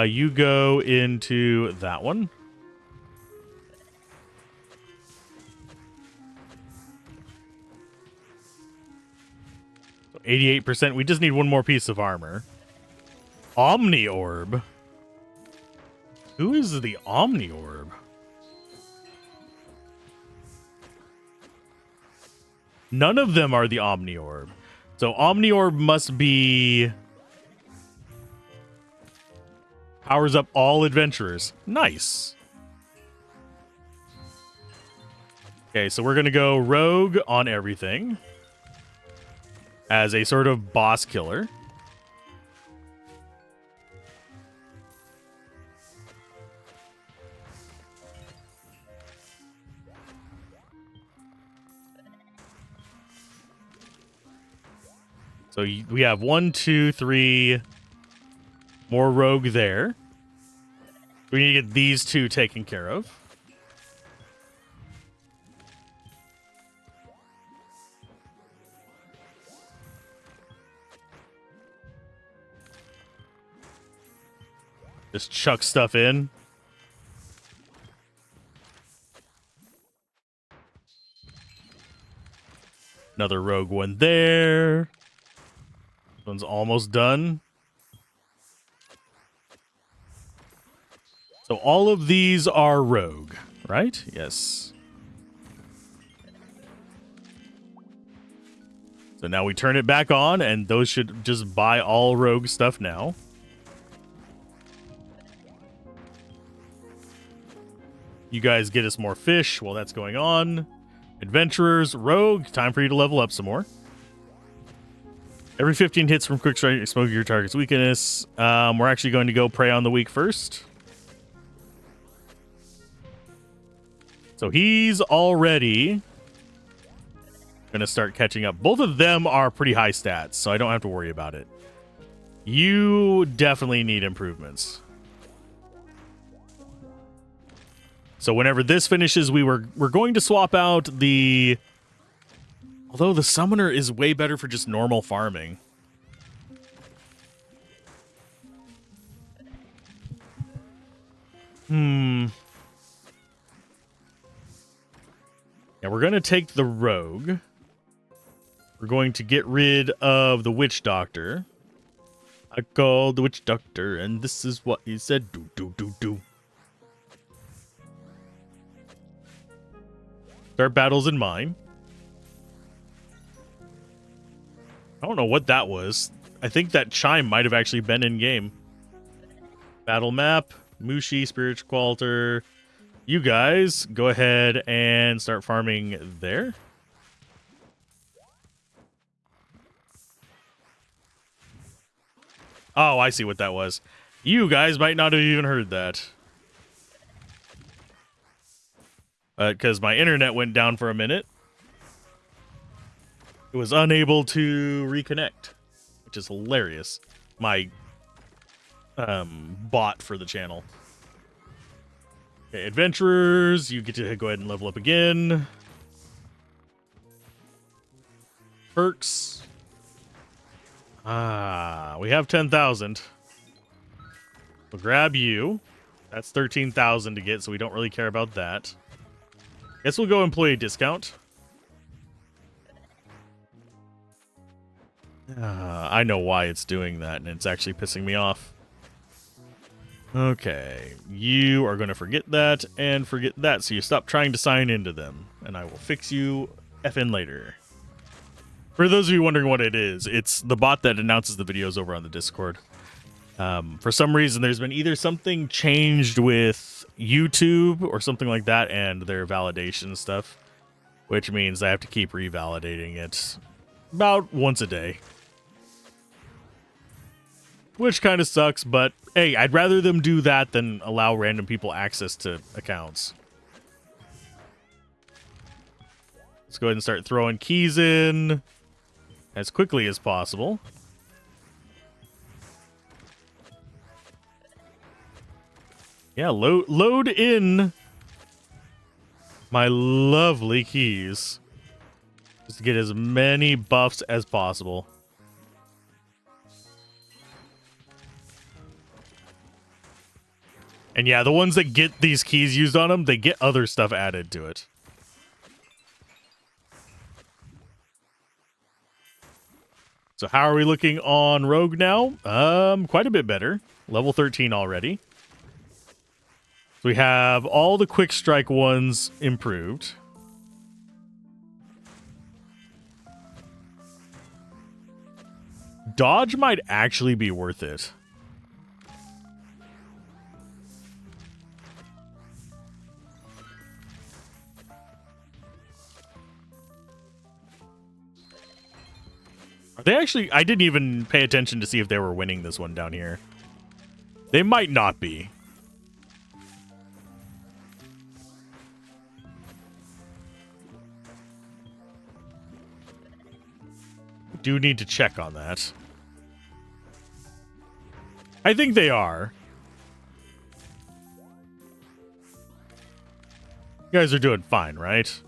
Speaker 1: You go into that one. So 88%. We just need one more piece of armor. Omni Orb. Who is the Omni Orb? None of them are the Omni Orb. So Omni Orb must be... powers up all adventurers. Nice. Okay, so we're going to go rogue on everything as a sort of boss killer. So we have 1, 2, 3 more rogue there. We need to get these two taken care of. Just chuck stuff in. Another rogue one there. This one's almost done. So all of these are rogue, right? Yes. So now we turn it back on, and those should just buy all rogue stuff now. You guys get us more fish while that's going on. Adventurers, rogue, time for you to level up some more. Every 15 hits from quick strike, expose your target's weakness. We're actually going to go prey on the weak first. So he's already going to start catching up. Both of them are pretty high stats, so I don't have to worry about it. You definitely need improvements. So whenever this finishes, we're going to swap out the... Although the summoner is way better for just normal farming. Yeah, we're going to take the rogue. We're going to get rid of the witch doctor. I called the witch doctor, and this is what he said. Do, do, do, do. Start battles in mine. I don't know what that was. I think that chime might have actually been in game. Battle map, Mushi, Spiritual Qualter. You guys go ahead and start farming there. Oh, I see what that was. You guys might not have even heard that. Because my internet went down for a minute. It was unable to reconnect, which is hilarious. My bot for the channel. Okay, adventurers, you get to go ahead and level up again. Perks. We have 10,000. We'll grab you. That's 13,000 to get, so we don't really care about that. Guess we'll go employee discount. I know why it's doing that, and it's actually pissing me off. Okay, you are going to forget that and forget that, so you stop trying to sign into them, and I will fix you effing later. For those of you wondering what it is, it's the bot that announces the videos over on the Discord. For some reason, there's been either something changed with YouTube or something like that, and their validation stuff, which means I have to keep revalidating it about once a day. Which kind of sucks, but hey, I'd rather them do that than allow random people access to accounts. Let's go ahead and start throwing keys in as quickly as possible. Yeah, load in my lovely keys. Just to get as many buffs as possible. And yeah, the ones that get these keys used on them, they get other stuff added to it. So how are we looking on Rogue now? Quite a bit better. Level 13 already. So we have all the quick strike ones improved. Dodge might actually be worth it. Are they actually... I didn't even pay attention to see if they were winning this one down here. They might not be. Do need to check on that. I think they are. You guys are doing fine, right?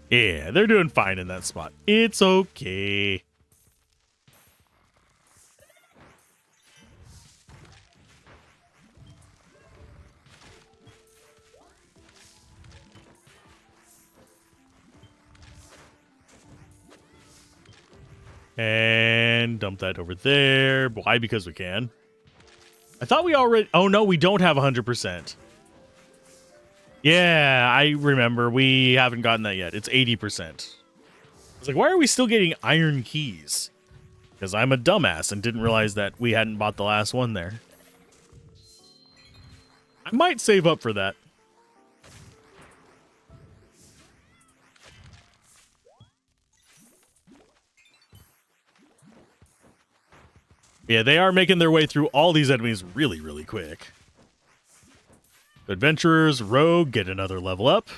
Speaker 1: Yeah, they're doing fine in that spot. It's okay. And dump that over there. Why? Because we can. I thought we already... Oh, no, we don't have 100%. Yeah, I remember. We haven't gotten that yet. It's 80%. I was like, why are we still getting iron keys? Because I'm a dumbass and didn't realize that we hadn't bought the last one there. I might save up for that. Yeah, they are making their way through all these enemies really, really quick. Adventurers, Rogue, get another level up.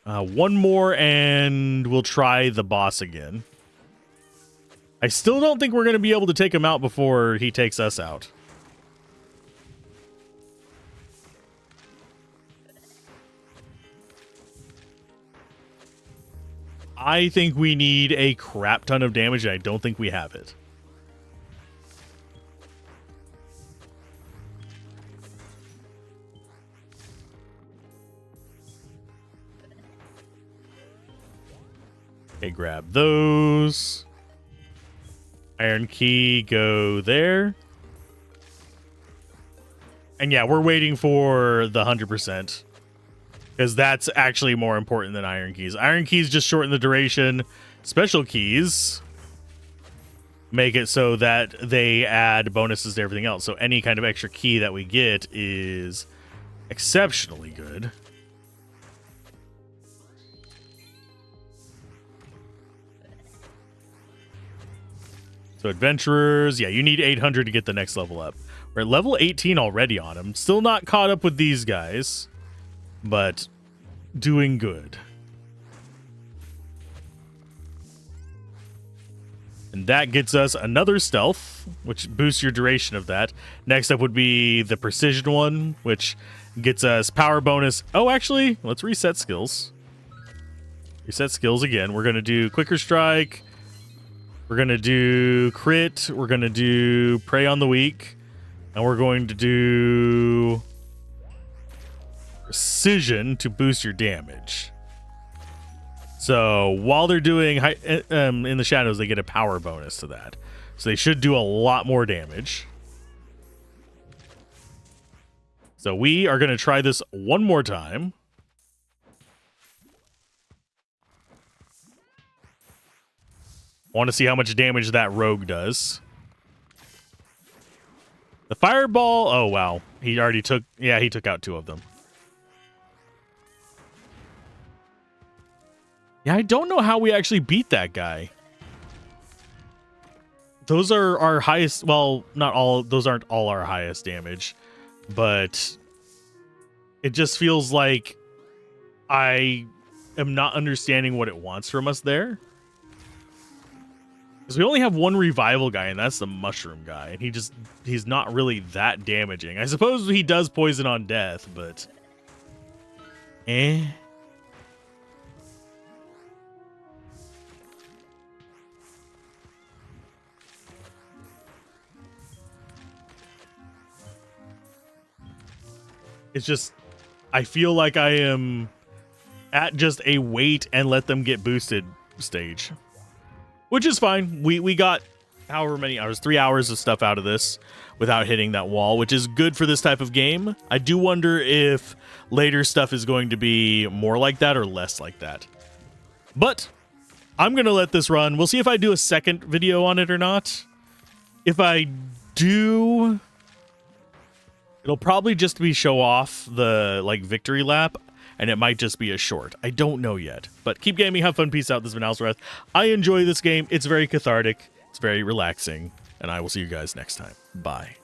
Speaker 1: One more and we'll try the boss again. I still don't think we're going to be able to take him out before he takes us out. I think we need a crap ton of damage, and I don't think we have it. Okay, grab those. Iron key, go there. And yeah, we're waiting for the 100%. Because that's actually more important than iron keys. Iron keys just shorten the duration. Special keys make it so that they add bonuses to everything else. So any kind of extra key that we get is exceptionally good. So adventurers, yeah, you need 800 to get the next level up. We're at level 18 already on them. Still not caught up with these guys, but doing good. And that gets us another stealth, which boosts your duration of that. Next up would be the precision one, which gets us power bonus. Oh, actually, let's reset skills. Reset skills again. We're going to do quicker strike. We're going to do crit. We're going to do prey on the weak. And we're going to do precision to boost your damage. So while they're doing in the shadows, they get a power bonus to that. So they should do a lot more damage. So we are going to try this one more time. I want to see how much damage that rogue does. The fireball, oh wow. He already took, yeah, he took out 2 of them. Yeah, I don't know how we actually beat that guy. Those are our highest, well, not all, those aren't all our highest damage, but it just feels like I am not understanding what it wants from us there. Because we only have one revival guy, and that's the mushroom guy, and he's not really that damaging. I suppose he does poison on death, but It's just, I feel like I am at just a wait and let them get boosted stage. Which is fine. We got however many hours, 3 hours of stuff out of this without hitting that wall, which is good for this type of game. I do wonder if later stuff is going to be more like that or less like that. But I'm going to let this run. We'll see if I do a second video on it or not. If I do, it'll probably just be show off the like victory lap, and it might just be a short. I don't know yet. But keep gaming, have fun, peace out. This has been Alzorath. I enjoy this game. It's very cathartic. It's very relaxing. And I will see you guys next time. Bye.